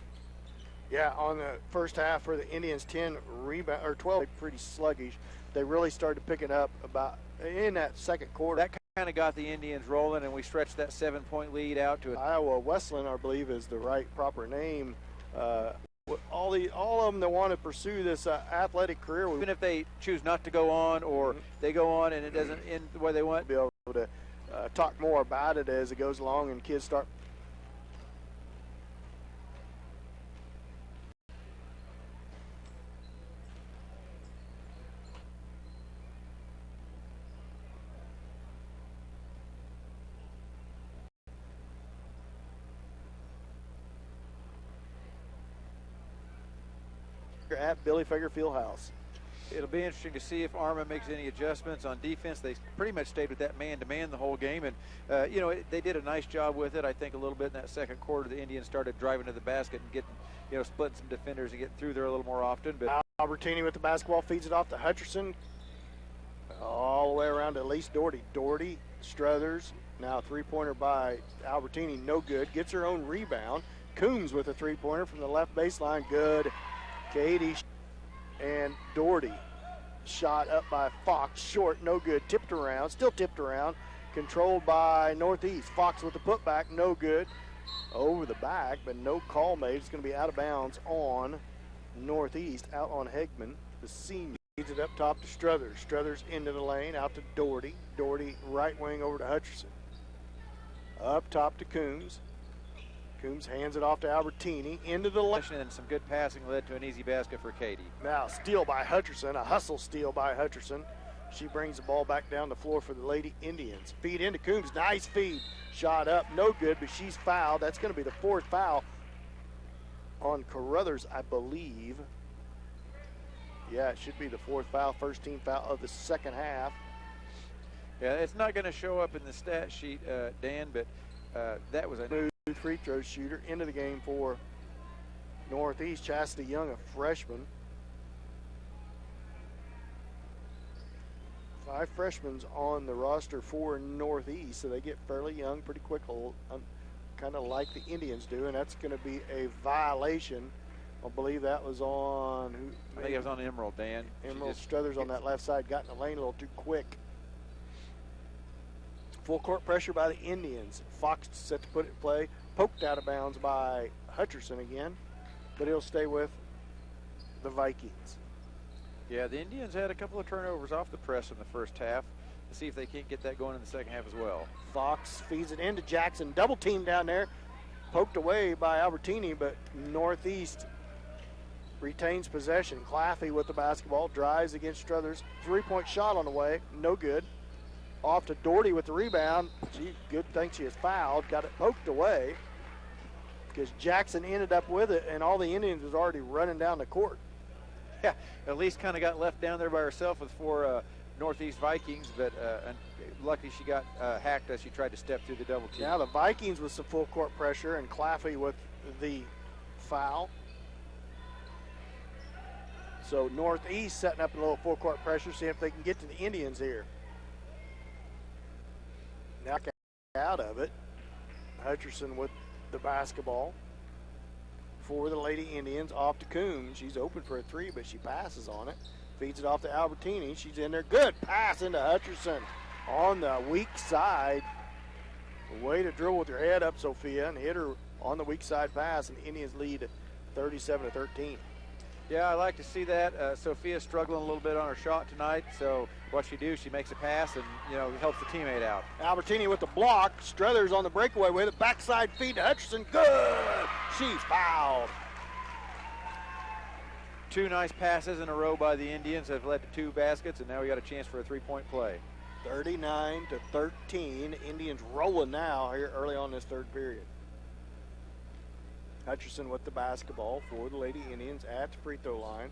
Yeah, on the first half for the Indians, 10 rebound or 12, pretty sluggish. They really started picking up about in that second quarter. That kind of got the Indians rolling, and we stretched that 7-point lead out to Iowa Westland, I believe, is the right proper name. All of them that want to pursue this athletic career, even if they choose not to go on, or they go on and it doesn't end the way they want, be able to talk more about it as it goes along and kids start. At Billy Fager Fieldhouse. It'll be interesting to see if Arma makes any adjustments on defense. They pretty much stayed with that man-to-man the whole game, and they did a nice job with it. I think a little bit in that second quarter, the Indians started driving to the basket and getting, splitting some defenders and getting through there a little more often. But Albertini with the basketball feeds it off to Hutcherson, all the way around to Elise Doherty. Doherty, Struthers, now three-pointer by Albertini, no good. Gets her own rebound. Coombs with a three-pointer from the left baseline, good. Katie and Doherty shot up by Fox, short, no good, tipped around, still tipped around, controlled by Northeast. Fox with the putback, no good, over the back, but no call made. It's going to be out of bounds on Northeast, out on Hegman, the senior. Leads it up top to Struthers. Struthers into the lane, out to Doherty. Doherty right wing over to Hutcherson. Up top to Coombs. Coombs hands it off to Albertini, into the lane. And some good passing led to an easy basket for Katie. Now steal by Hutcherson, a hustle steal by Hutcherson. She brings the ball back down the floor for the Lady Indians. Feed into Coombs, nice feed. Shot up, no good, but she's fouled. That's going to be the fourth foul on Carruthers, I believe. Yeah, it should be the fourth foul, first team foul of the second half. Yeah, it's not going to show up in the stat sheet, Dan, but that was a free throw shooter into the game for Northeast. Chastity Young, a freshman. 5 freshmen on the roster for Northeast, so they get fairly young pretty quick, kind of like the Indians do, and that's going to be a violation. I believe that was on I think it was on Emerald, Dan. Emerald Struthers on that left side, got in the lane a little too quick. Full court pressure by the Indians. Fox set to put it in play. Poked out of bounds by Hutcherson again, but he'll stay with the Vikings. Yeah, the Indians had a couple of turnovers off the press in the first half. Let's see if they can't get that going in the second half as well. Fox feeds it into Jackson. Double team down there. Poked away by Albertini, but Northeast retains possession. Claffey with the basketball. Drives against Struthers. 3-point shot on the way. No good. Off to Doherty with the rebound. Good thing she is fouled. Got it poked away because Jackson ended up with it, and all the Indians was already running down the court. Yeah, Elise kind of got left down there by herself with 4 Northeast Vikings, but luckily she got hacked as she tried to step through the double team. Now the Vikings with some full court pressure, and Claffey with the foul. So Northeast setting up a little full court pressure, see if they can get to the Indians here. Knock out of it. Hutcherson with the basketball for the Lady Indians, off to Coombs. She's open for a 3, but she passes on it. Feeds it off to Albertini. She's in there. Good pass into Hutcherson on the weak side. Way to drill with your head up, Sophia, and hit her on the weak side pass, and the Indians lead 37-13. Yeah, I like to see that. Sophia's struggling a little bit on her shot tonight, so what she do, she makes a pass and, helps the teammate out. Albertini with the block. Struthers on the breakaway with it. Backside feed to Hutcherson. Good. She's fouled. 2 nice passes in a row by the Indians have led to 2 baskets, and now we got a chance for a 3-point play. 39-13. Indians rolling now here early on this third period. Hutcherson with the basketball for the Lady Indians at the free throw line.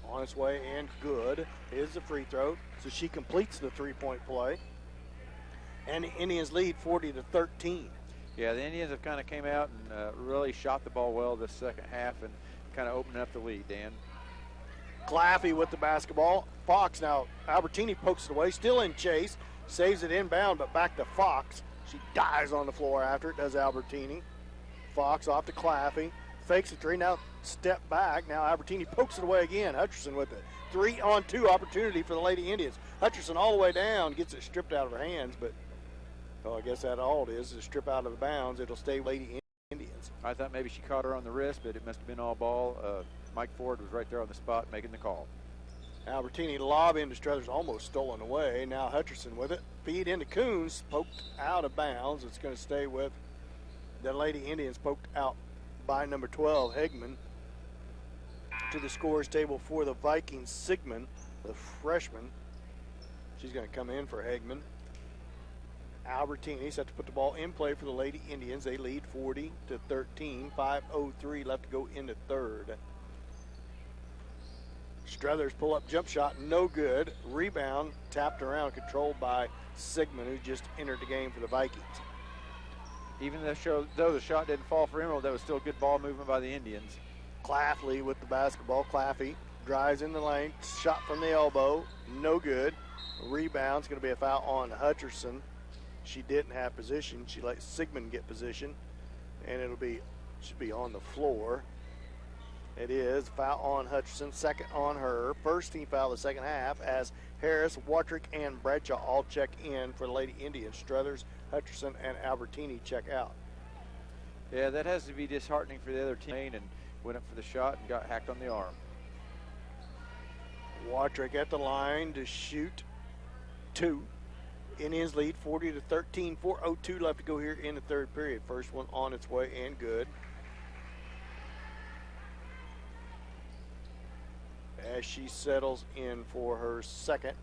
On its way and good is the free throw. So she completes the 3-point play. And the Indians lead 40-13. Yeah, the Indians have kind of came out and really shot the ball well this second half and kind of opening up the lead, Dan. Claffey with the basketball. Fox now, Albertini pokes it away, still in chase. Saves it inbound, but back to Fox. She dives on the floor after it, does Albertini. Fox off to Claffey. Fakes a 3, now step back. Now Albertini pokes it away again. Hutcherson with it. 3-on-2 opportunity for the Lady Indians. Hutcherson all the way down, gets it stripped out of her hands, but I guess that's all it is strip out of the bounds. It'll stay Lady Indians. I thought maybe she caught her on the wrist, but it must have been all ball. Mike Ford was right there on the spot making the call. Albertini lob into Struthers, almost stolen away. Now Hutcherson with it. Feed into Coons, poked out of bounds. It's going to stay with the Lady Indians, poked out by number 12, Hegman. To the scores table for the Vikings, Sigmund, the freshman. She's going to come in for Hegman. Albertini set to put the ball in play for the Lady Indians. They lead 40-13. 5:03 left to go into third. Struthers pull up jump shot, no good. Rebound tapped around, controlled by Sigmund, who just entered the game for the Vikings. Even though the shot didn't fall for Emerald, that was still good ball movement by the Indians. Claffey with the basketball. Claffey drives in the lane, shot from the elbow, no good. Rebound's going to be a foul on Hutcherson. She didn't have position. She let Sigmund get position, and should be on the floor. It is foul on Hutcherson, second on her. First team foul of the second half as Harris, Watrick, and Bradshaw all check in for the Lady Indians. Struthers, Hutcherson, and Albertini check out. Yeah, that has to be disheartening for the other team, and went up for the shot and got hacked on the arm. Watrick at the line to shoot 2. Indians lead 40-13. 4:02 left to go here in the third period. First one on its way and good. As she settles in for her second.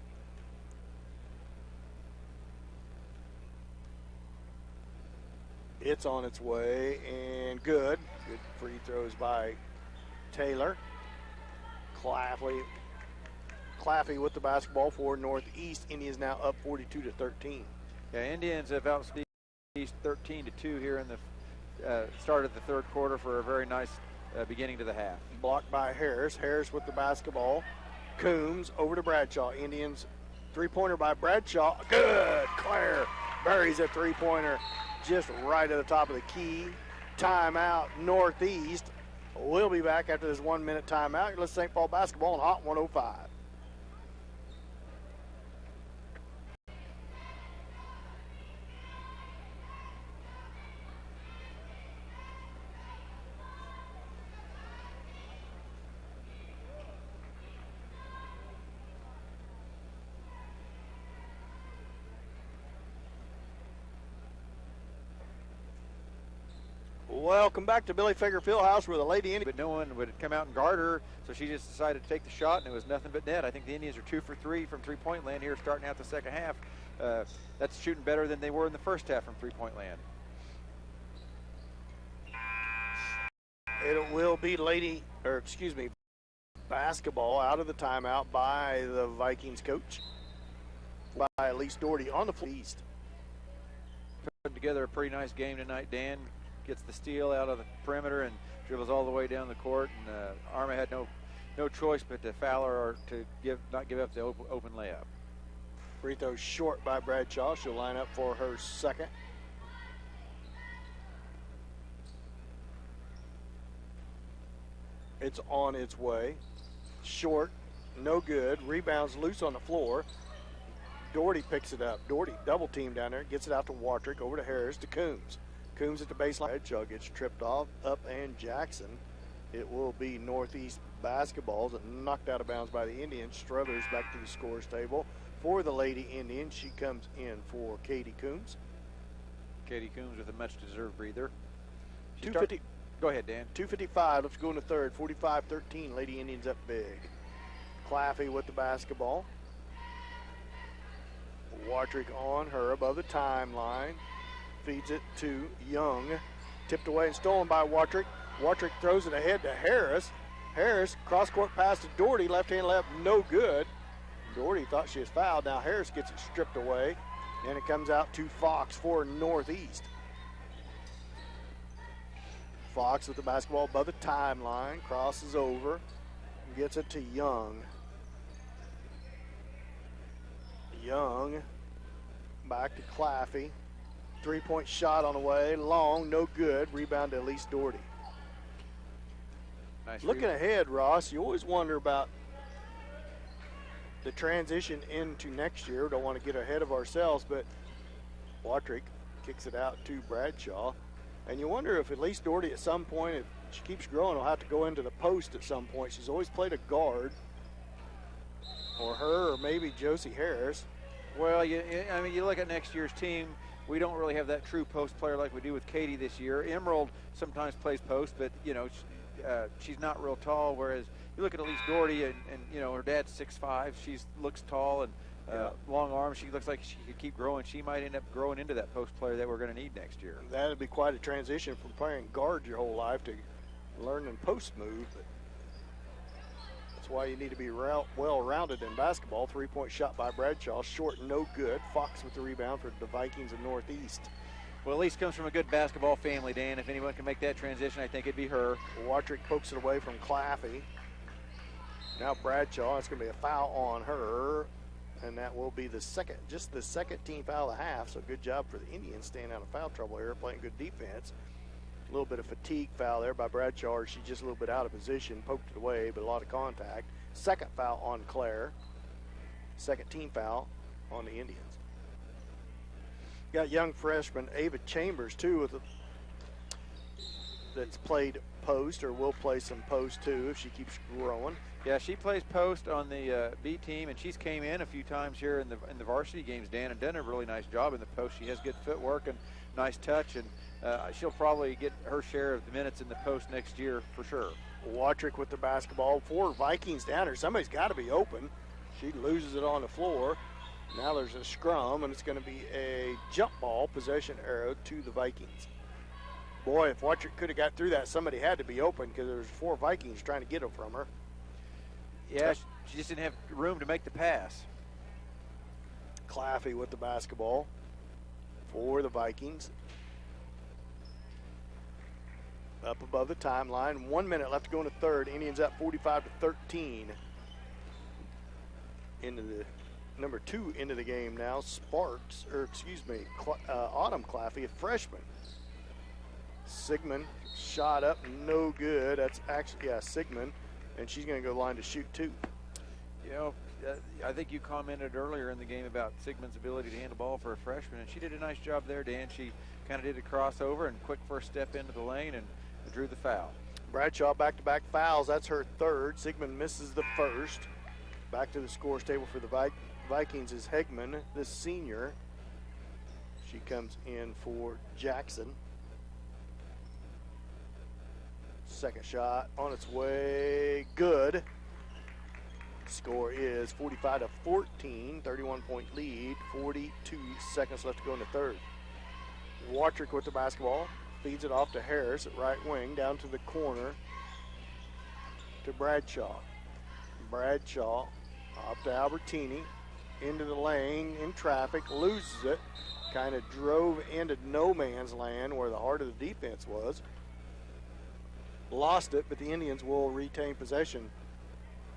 It's on its way and good. Good free throws by Taylor. Claffey with the basketball for Northeast. Indians now up 42-13. Yeah, Indians have outspeed East 13-2 here in the start of the third quarter for a very nice beginning to the half. Blocked by Harris. Harris with the basketball. Coombs over to Bradshaw. Indians three-pointer by Bradshaw. Good. Claire buries a three-pointer just right at the top of the key. Timeout Northeast. We'll be back after this 1-minute timeout. Let's St. Paul basketball on Hot 105. Welcome back to Billy Fager Fieldhouse where the Lady Indians. But no one would come out and guard her, so she just decided to take the shot, and it was nothing but net. I think the Indians are 2 for 3 from three-point land here starting out the second half. That's shooting better than they were in the first half from three-point land. It will be basketball out of the timeout by the Vikings coach, by Elise Doherty on the east. Putting together a pretty nice game tonight. Dan gets the steal out of the perimeter and dribbles all the way down the court, and Arma had no choice but to foul her or to not give up the open layup. Free throw short by Bradshaw. She'll line up for her second. It's on its way. Short, no good. Rebounds loose on the floor. Doherty picks it up. Doherty double team down there. Gets it out to Watrick, over to Harris, to Coombs. Coombs at the baseline. Bradshaw gets tripped off. Up and Jackson. It will be Northeast basketballs and knocked out of bounds by the Indians. Struthers back to the scores table for the Lady Indians. She comes in for Katie Coombs. Katie Coombs with a much-deserved breather. 250. Go ahead, Dan. 2:55. Let's go in the third. 45-13. Lady Indians up big. Claffey with the basketball. Watrick on her above the timeline. Feeds it to Young. Tipped away and stolen by Watrick. Watrick throws it ahead to Harris. Harris, cross-court pass to Doherty. Left-hand left, no good. Doherty thought she was fouled. Now Harris gets it stripped away. And it comes out to Fox for Northeast. Fox with the basketball above the timeline. Crosses over. And gets it to Young. Young back to Claffey. Three-point shot on the way. Long, no good. Rebound to Elise Doherty. Nice. Looking ahead, Ross, you always wonder about the transition into next year. Don't want to get ahead of ourselves, but Watrick kicks it out to Bradshaw. And you wonder if Elise Doherty at some point, if she keeps growing, will have to go into the post at some point. She's always played a guard. Or her, or maybe Josie Harris. Well, you look at next year's team, we don't really have that true post player like we do with Katie this year. Emerald sometimes plays post, but, she's not real tall, whereas you look at Elise Doherty and her dad's 6'5". She looks tall and long arms. She looks like she could keep growing. She might end up growing into that post player that we're going to need next year. That would be quite a transition from playing guard your whole life to learning post move. But that's why you need to be well-rounded in basketball. Three-point shot by Bradshaw. Short, no good. Fox with the rebound for the Vikings of Northeast. Well, Elise comes from a good basketball family, Dan. If anyone can make that transition, I think it'd be her. Watrick pokes it away from Claffey. Now Bradshaw, it's going to be a foul on her. And that will be the second team foul of the half. So good job for the Indians staying out of foul trouble here, playing good defense. A little bit of fatigue foul there by Bradshaw. She's just a little bit out of position, poked it away, but a lot of contact. Second foul on Claire. Second team foul on the Indians. Got young freshman Ava Chambers too, that's played post or will play some post too if she keeps growing. Yeah, she plays post on the B team, and she's came in a few times here in the varsity games, Dan, and done a really nice job in the post. She has good footwork and nice touch, and she'll probably get her share of the minutes in the post next year for sure. Watrick with the basketball. 4 Vikings down there. Somebody's got to be open. She loses it on the floor. Now there's a scrum, and it's going to be a jump ball possession arrow to the Vikings. Boy, if Watrick could have got through that, somebody had to be open because there's 4 Vikings trying to get it from her. Yeah, she just didn't have room to make the pass. Claffey with the basketball for the Vikings. Up above the timeline. 1 minute left to go in the third. Indians up 45-13. Into the number 2 into the game now. Autumn Claffey, a freshman. Sigmund shot up, no good. That's actually, Sigmund. And she's going to go line to shoot 2. I think you commented earlier in the game about Sigmund's ability to handle the ball for a freshman, and she did a nice job there, Dan. She kind of did a crossover and quick first step into the lane and drew the foul. Bradshaw back-to-back fouls. That's her third. Sigmund misses the first. Back to the scores table for the Vikings is Hegman, the senior. She comes in for Jackson. Second shot on its way, good. Score is 45-14, 31-point lead, 42 seconds left to go in the third. Watrick with the basketball, feeds it off to Harris at right wing, down to the corner to Bradshaw. Bradshaw up to Albertini, into the lane, in traffic, loses it, kind of drove into no man's land where the heart of the defense was. Lost it, but the Indians will retain possession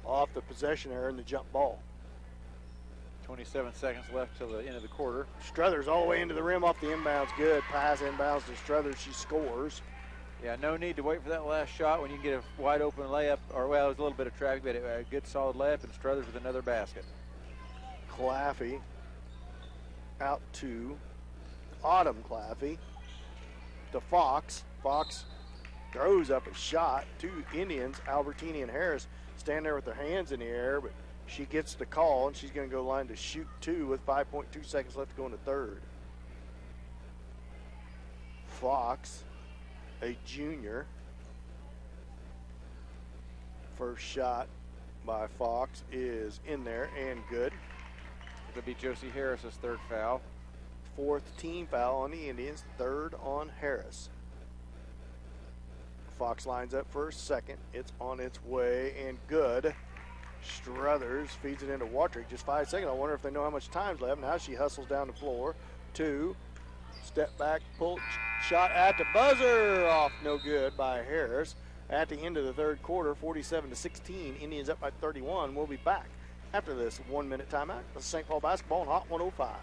off the possession error in the jump ball. 27 seconds left till the end of the quarter. Struthers all the way into the rim off the inbounds. Good pass inbounds to Struthers. She scores. Yeah, no need to wait for that last shot when you can get a wide open layup, or well, it was a little bit of traffic, but a good solid layup, and Struthers with another basket. Claffey out to Autumn Claffey to Fox. Fox throws up a shot. Two Indians, Albertini and Harris, stand there with their hands in the air, but she gets the call, and she's going to go line to shoot two with 5.2 seconds left to go in the third. Fox, a junior. First shot by Fox is in there and good. It'll be Josie Harris's third foul. Fourth team foul on the Indians, third on Harris. Fox lines up for a second. It's on its way and good. Struthers feeds it into Watrick. Just 5 seconds. I wonder if they know how much time's left. Now she hustles down the floor. Two. Step back, pull shot at the buzzer. Off no good by Harris. At the end of the third quarter, 47-16. Indians up by 31. We'll be back after this 1 minute timeout. This is St. Paul basketball on Hot 105.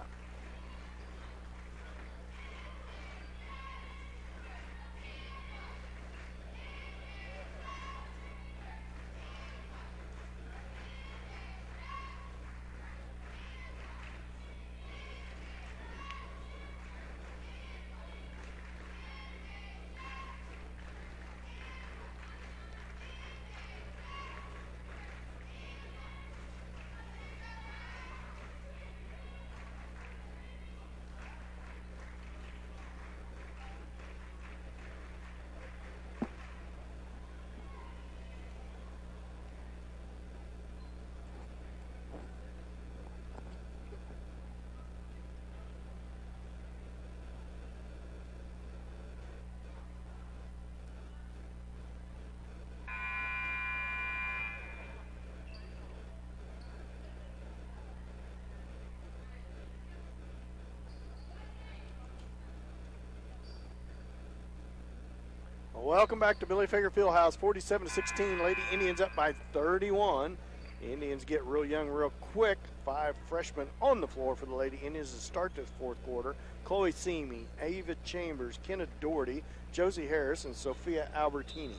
Welcome back to Billy Fager Fieldhouse. 47-16. Lady Indians up by 31. Indians get real young real quick. 5 freshmen on the floor for the Lady Indians to start this fourth quarter. Chloe Seamy, Ava Chambers, Kenna Doherty, Josie Harris, and Sophia Albertini.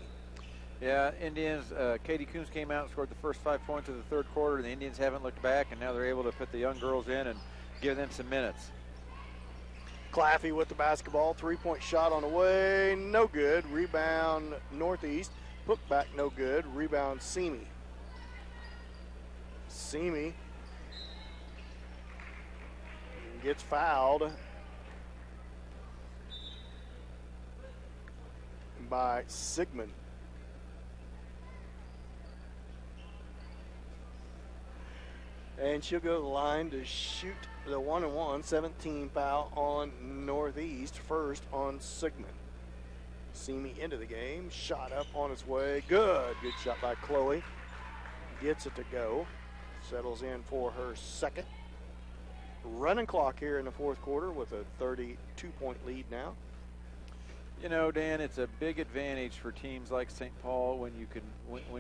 Yeah, Indians, Katie Coombs came out and scored the first 5 points of the third quarter. The Indians haven't looked back, and now they're able to put the young girls in and give them some minutes. Claffey with the basketball. 3-point shot on the way. No good. Rebound Northeast. Put back no good. Rebound Seamy. Seamy gets fouled by Sigmund. And she'll go to the line to shoot the 1-and-1, 17 foul on Northeast, first on Sigmund. Seamy into the game, shot up on its way, good shot by Chloe. Gets it to go, settles in for her second. Running clock here in the fourth quarter with a 32-point lead now. You know, Dan, it's a big advantage for teams like St. Paul when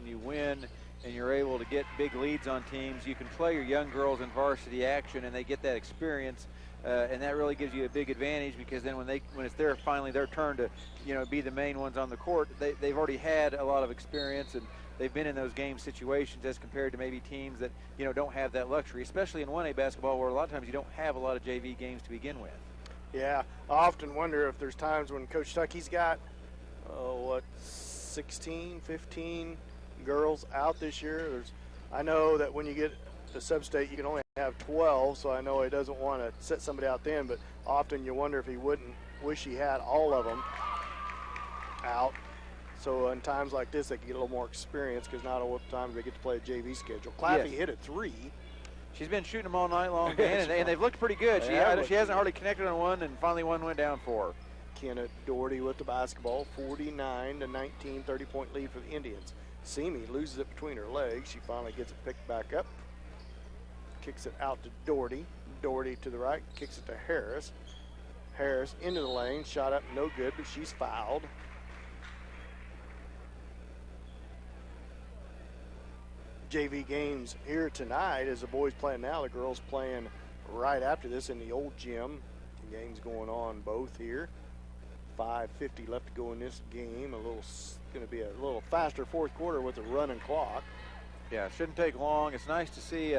you win and you're able to get big leads on teams. You can play your young girls in varsity action, and they get that experience, and that really gives you a big advantage because then when it's finally their turn to be the main ones on the court, they've already had a lot of experience and they've been in those game situations as compared to maybe teams that don't have that luxury, especially in 1A basketball where a lot of times you don't have a lot of JV games to begin with. Yeah, I often wonder if there's times when Coach Stuckey's got 16, 15 girls out this year. I know that when you get to sub-state, you can only have 12, so I know he doesn't want to set somebody out then, but often you wonder if he wouldn't wish he had all of them out. So in times like this, they can get a little more experience because not all the time they get to play a JV schedule. Claffey Yes. hit a 3. She's been shooting them all night long, Dan, and they've looked pretty good. They She have looked hasn't good. hardly connected on one, and finally one went down for her. Kenna Doherty with the basketball, 49-19, 30-point lead for the Indians. Simi loses it between her legs. She finally gets it picked back up. Kicks it out to Doherty. Doherty to the right, kicks it to Harris. Harris into the lane, shot up, no good, but she's fouled. JV games here tonight as the boys playing now. The girls playing right after this in the old gym. The game's going on both here. 5:50 left to go in this game. Going to be a little faster fourth quarter with a running clock. Yeah, it shouldn't take long. It's nice to see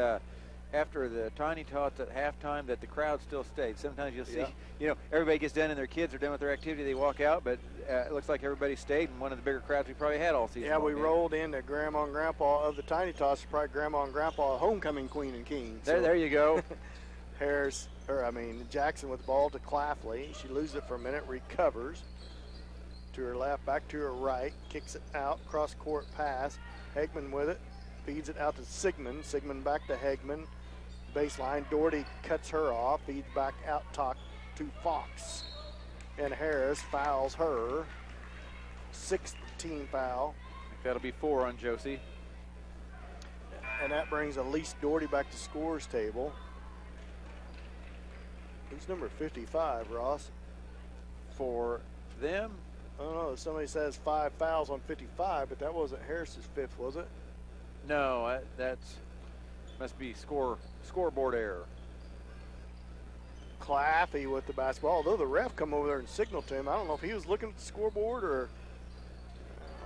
after the Tiny Tots at halftime that the crowd still stayed. Sometimes you'll see, Yeah. everybody gets done and their kids are done with their activity. They walk out, but it looks like everybody stayed, and one of the bigger crowds we probably had all season Yeah, long, we Dan. rolled into Grandma and Grandpa of the Tiny Tots, probably Grandma and Grandpa homecoming queen and king. There you go. Jackson with the ball to Claffley. She loses it for a minute, recovers. To her left, back to her right, kicks it out, cross-court pass. Hegman with it, feeds it out to Sigmund. Sigmund back to Hegman. Baseline, Doherty cuts her off, feeds back out top to Fox. And Harris fouls her. 6th team foul. That'll be 4 on Josie. And that brings Elise Doherty back to scores table. Who's number 55, Ross? For them, I don't know. Somebody says 5 fouls on 55, but that wasn't Harris's 5th, was it? no, that's must be scoreboard error. Claffey with the basketball. Although the ref come over there and signaled to him, I don't know if he was looking at the scoreboard or.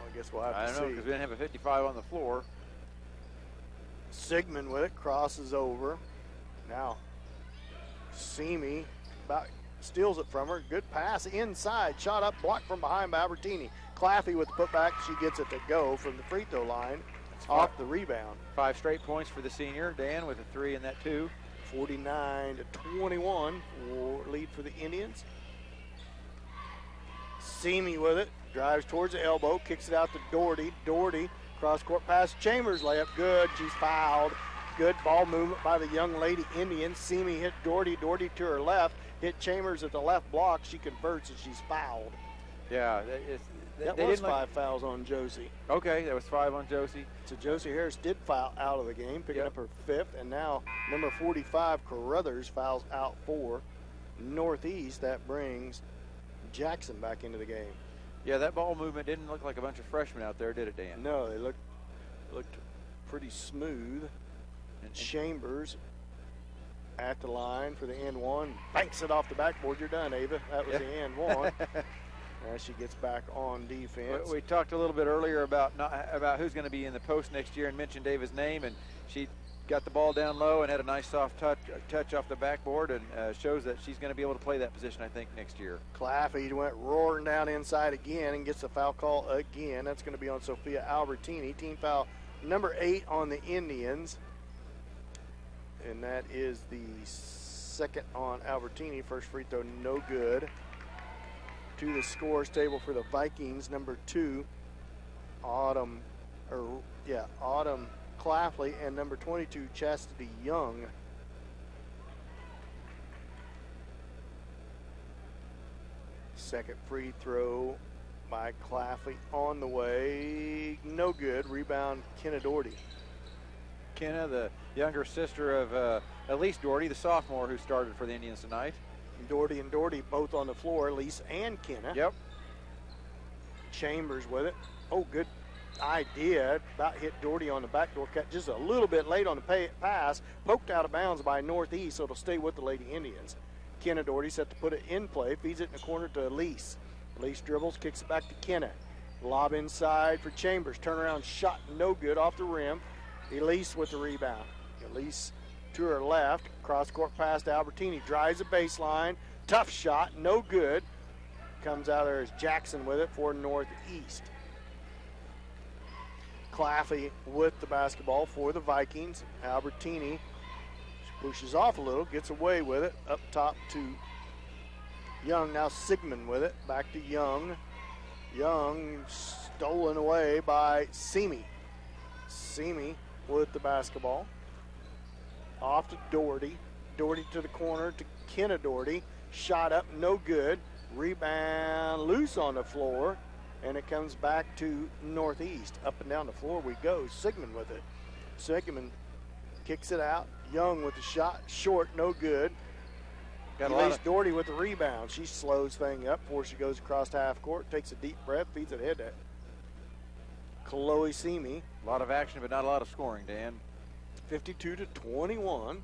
I guess we'll have I to don't know see. because we didn't have a 55 on the floor. Sigmund with it, crosses over. Now, Simi about steals it from her. Good pass inside, shot up, blocked from behind by Albertini. Claffey with the putback, she gets it to go from the free throw line off the rebound. 5 straight points for the senior, Dan, with a 3 and that 2. 49-21, lead for the Indians. Simi with it, drives towards the elbow, kicks it out to Doherty. Doherty, cross-court pass, Chambers layup, good, she's fouled. Good ball movement by the young lady Indians. Simi hit Doherty, Doherty to her left, hit Chambers at the left block. She converts and she's fouled. Yeah, That they was didn't 5 fouls on Josie. Okay, that was 5 on Josie. So Josie Harris did foul out of the game, picking Yep. up her 5th, and now number 45, Carruthers, fouls out for Northeast. That brings Jackson back into the game. Yeah, that ball movement didn't look like a bunch of freshmen out there, did it, Dan? No, they looked pretty smooth. And Chambers at the line for the and one, banks it off the backboard. You're done, Ava. That was the and one. As she gets back on defense. we talked a little bit earlier about who's going to be in the post next year and mentioned Ava's name, and she got the ball down low and had a nice soft touch off the backboard, and shows that she's going to be able to play that position, I think, next year. Claffey went roaring down inside again and gets the foul call again. That's going to be on Sophia Albertini. Team foul number 8 on the Indians. And that is the 2nd on Albertini. First free throw, no good. To the scores table for the Vikings, number 2, Autumn Claffley, and number 22, Chastity Young. Second free throw by Claffley on the way, no good. Rebound, Kenna Doherty. Kenna, the younger sister of Elise Doherty, the sophomore who started for the Indians tonight. Doherty and Doherty both on the floor, Elise and Kenna. Yep. Chambers with it. Oh, good idea. About hit Doherty on the backdoor cut just a little bit late on the pass. Poked out of bounds by Northeast, so it'll stay with the Lady Indians. Kenna Doherty set to put it in play. Feeds it in the corner to Elise. Elise dribbles, kicks it back to Kenna. Lob inside for Chambers. Turnaround shot, no good, off the rim. Elise with the rebound. Elise to her left. Cross-court pass to Albertini. Drives the baseline. Tough shot, no good. Comes out there as Jackson with it for Northeast. Claffey with the basketball for the Vikings. Albertini pushes off a little, gets away with it. Up top to Young. Now Sigmund with it. Back to Young. Young stolen away by Simi. Simi with the basketball. Off to Doherty. Doherty to the corner to Kenna Doherty. Shot up, no good. Rebound loose on the floor. And it comes back to Northeast. Up and down the floor we go. Sigmund with it. Sigmund kicks it out. Young with the shot. Short, no good. Doherty with the rebound. She slows thing up before she goes across half court. Takes a deep breath. Feeds it ahead to Chloe Simi. A lot of action, but not a lot of scoring, Dan. 52-21.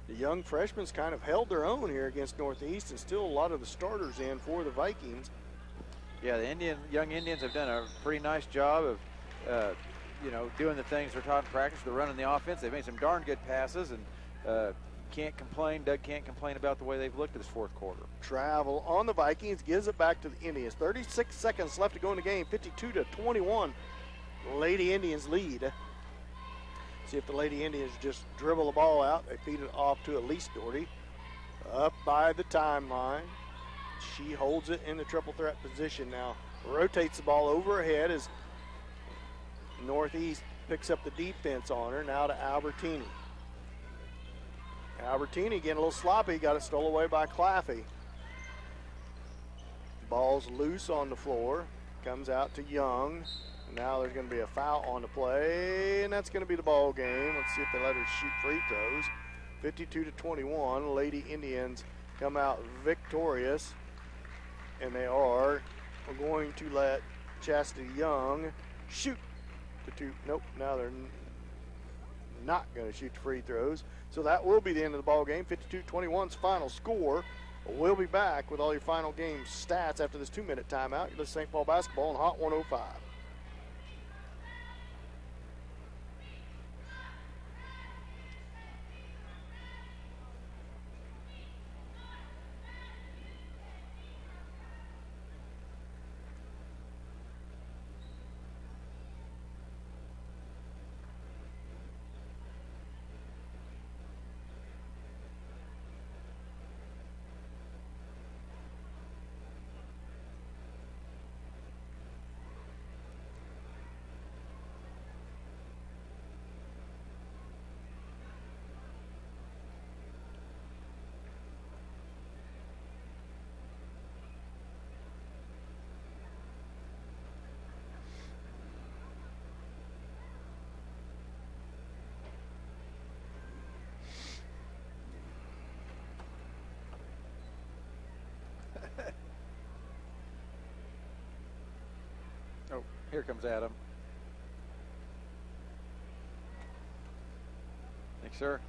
The young freshmen kind of held their own here against Northeast, and still a lot of the starters in for the Vikings. Yeah, the young Indians have done a pretty nice job of, doing the things they're taught in practice. They're running the offense. They've made some darn good passes, and can't complain. Doug can't complain about the way they've looked at this fourth quarter. Travel on the Vikings, gives it back to the Indians. 36 seconds left to go in the game. 52-21. Lady Indians lead. See if the Lady Indians just dribble the ball out. They feed it off to Elise Doherty. Up by the timeline. She holds it in the triple threat position now. Rotates the ball over her head as Northeast picks up the defense on her. Now to Albertini. Albertini getting a little sloppy. Got it stole away by Claffey. Ball's loose on the floor. Comes out to Young. Now there's going to be a foul on the play, and that's going to be the ball game. Let's see if they let her shoot free throws. 52-21. Lady Indians come out victorious, and they are going to let Chastity Young shoot the two. Nope, now they're not going to shoot the free throws. So that will be the end of the ball game. 52-21's final score. We'll be back with all your final game stats after this 2-minute timeout. You're listening to St. Paul basketball on Hot 105. Oh, here comes Adam. Thanks, sir.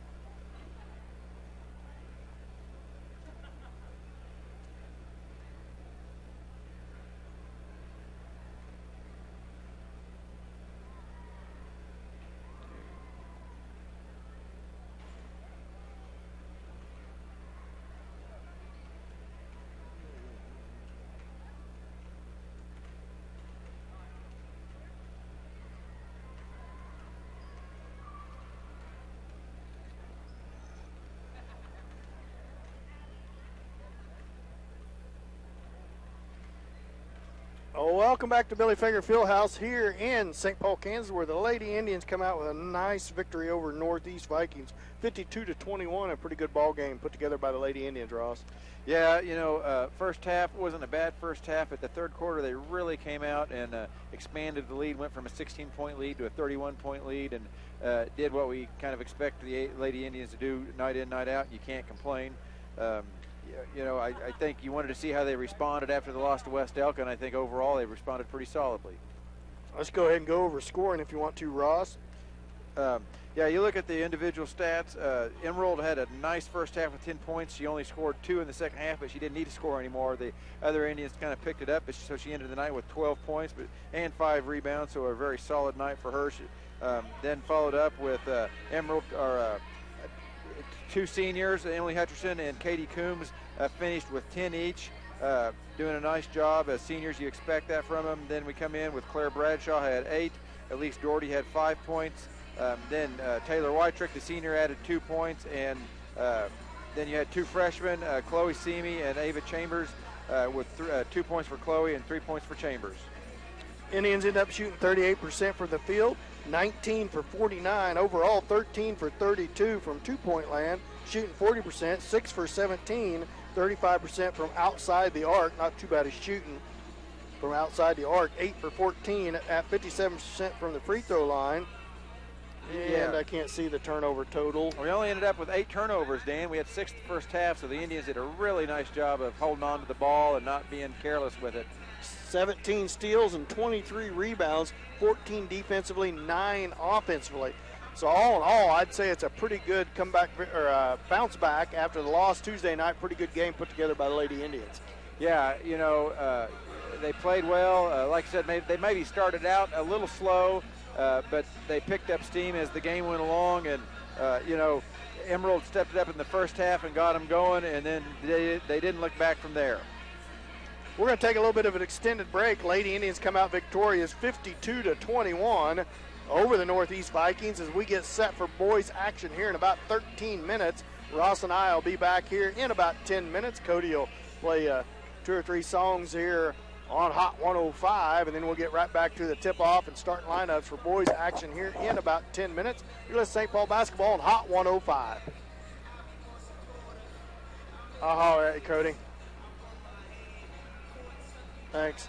Oh, welcome back to Billy Fager Fieldhouse here in St. Paul, Kansas, where the Lady Indians come out with a nice victory over Northeast Vikings, 52-21. A pretty good ball game put together by the Lady Indians, Ross. Yeah, first half wasn't a bad first half. At the third quarter, they really came out and expanded the lead, went from a 16-point lead to a 31-point lead, and did what we kind of expect the Lady Indians to do night in, night out. You can't complain. I think you wanted to see how they responded after the loss to West Elk, and I think overall they responded pretty solidly. Let's go ahead and go over scoring if you want to, Ross. You look at the individual stats. Emerald had a nice first half with 10 points. She only scored 2 in the second half, but she didn't need to score anymore. The other Indians kind of picked it up, so she ended the night with 12 points and 5 rebounds, so a very solid night for her. She then followed up with Emerald, two seniors, Emily Hutcherson and Katie Coombs, finished with 10 each, doing a nice job. As seniors, you expect that from them. Then we come in with Claire Bradshaw, had 8. Elise Doherty had 5 points. Then Taylor Whitrick, the senior, added 2 points. And then you had 2 freshmen, Chloe Simi and Ava Chambers, with 2 points for Chloe and 3 points for Chambers. Indians end up shooting 38% from the field, 19 for 49 overall, 13 for 32 from two-point land, shooting 40%, 6 for 17, 35% from outside the arc. Not too bad at shooting from outside the arc. 8 for 14 at 57% from the free throw line. And I can't see the turnover total. We only ended up with 8 turnovers, Dan. We had 6 the first half, so the Indians did a really nice job of holding on to the ball and not being careless with it. 17 steals and 23 rebounds, 14 defensively, 9 offensively. So all in all, I'd say it's a pretty good comeback or bounce back after the loss Tuesday night. Pretty good game put together by the Lady Indians. Yeah, you know, they played well. Like I said, they maybe started out a little slow, but they picked up steam as the game went along. And, you know, Emerald stepped it up in the first half and got them going, and then they didn't look back from there. We're going to take a little bit of an extended break. Lady Indians come out victorious 52-21 over the Northeast Vikings as we get set for boys action here in about 13 minutes. Ross and I will be back here in about 10 minutes. Cody will play 2 or 3 songs here on Hot 105, and then we'll get right back to the tip-off and starting lineups for boys action here in about 10 minutes. You're listening to St. Paul basketball on Hot 105. I'll holler at you, Cody. Thanks.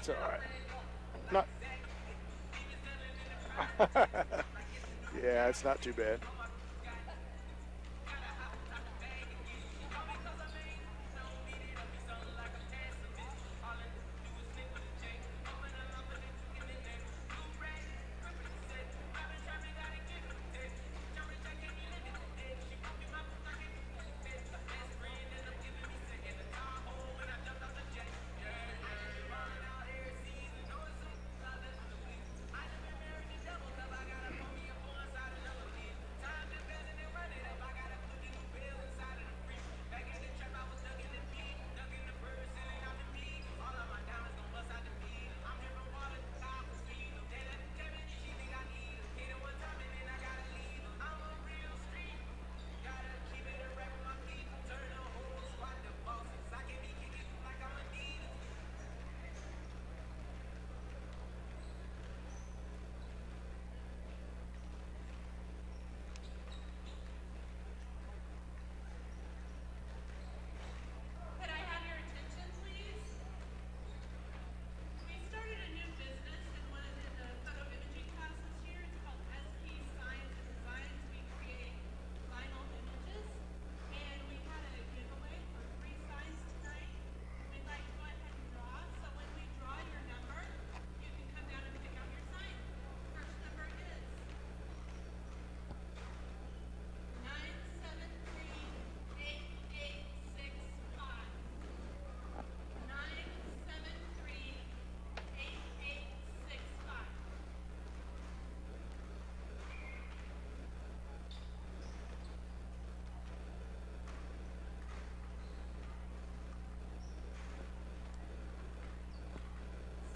It's all right. Not. Yeah, it's not too bad. Could I have your attention, please? We started a new business in one of the photo imaging classes here. It's called SP Science and Designs. We create final images, and we had a giveaway for 3 signs tonight. We'd like to go ahead and draw. So when we draw your number, you can come down and pick out your sign. First number is 9738865. 9738865.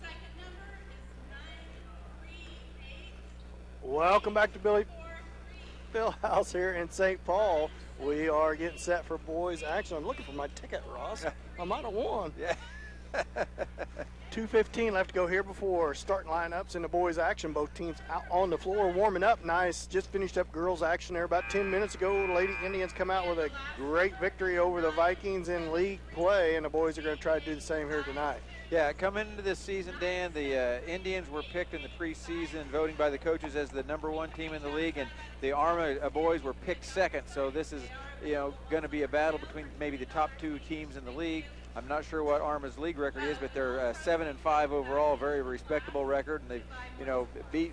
Second number is 93843. Welcome back to Billy Fieldhouse here in St. Paul. We are getting set for boys action. I'm looking for my ticket, Ross. I might have won. Yeah. 2:15 left to go here before starting lineups in the boys action. Both teams out on the floor warming up. Nice. Just finished up girls action there about 10 minutes ago. The Lady Indians come out with a great victory over the Vikings in league play, and the boys are going to try to do the same here tonight. Yeah, coming into this season, Dan, the Indians were picked in the preseason, voting by the coaches as the #1 team in the league, and the Arma boys were picked second. So this is, going to be a battle between maybe the top 2 teams in the league. I'm not sure what Arma's league record is, but they're 7-5 overall, very respectable record, and they've,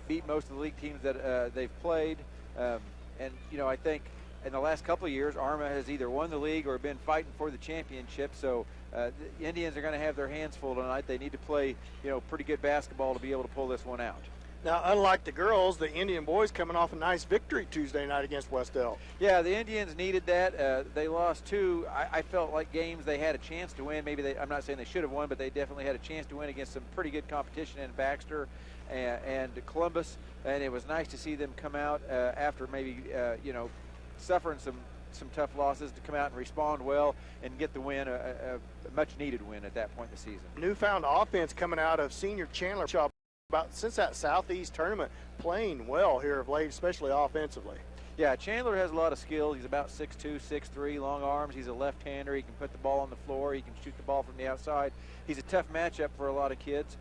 beat most of the league teams that they've played. And I think in the last couple of years, Arma has either won the league or been fighting for the championship. So the Indians are going to have their hands full tonight. They need to play, pretty good basketball to be able to pull this one out. Now, unlike the girls, the Indian boys coming off a nice victory Tuesday night against West Elk. Yeah, the Indians needed that. They lost 2. I felt like games they had a chance to win. Maybe I'm not saying they should have won, but they definitely had a chance to win against some pretty good competition in Baxter and Columbus. And it was nice to see them come out after maybe, suffering some tough losses, to come out and respond well and get the win, a much-needed win at that point in the season. Newfound offense coming out of senior Chandler Shaw since that Southeast tournament, playing well here of late, especially offensively. Yeah, Chandler has a lot of skill. He's about 6'2", 6'3", long arms. He's a left-hander. He can put the ball on the floor. He can shoot the ball from the outside. He's a tough matchup for a lot of kids,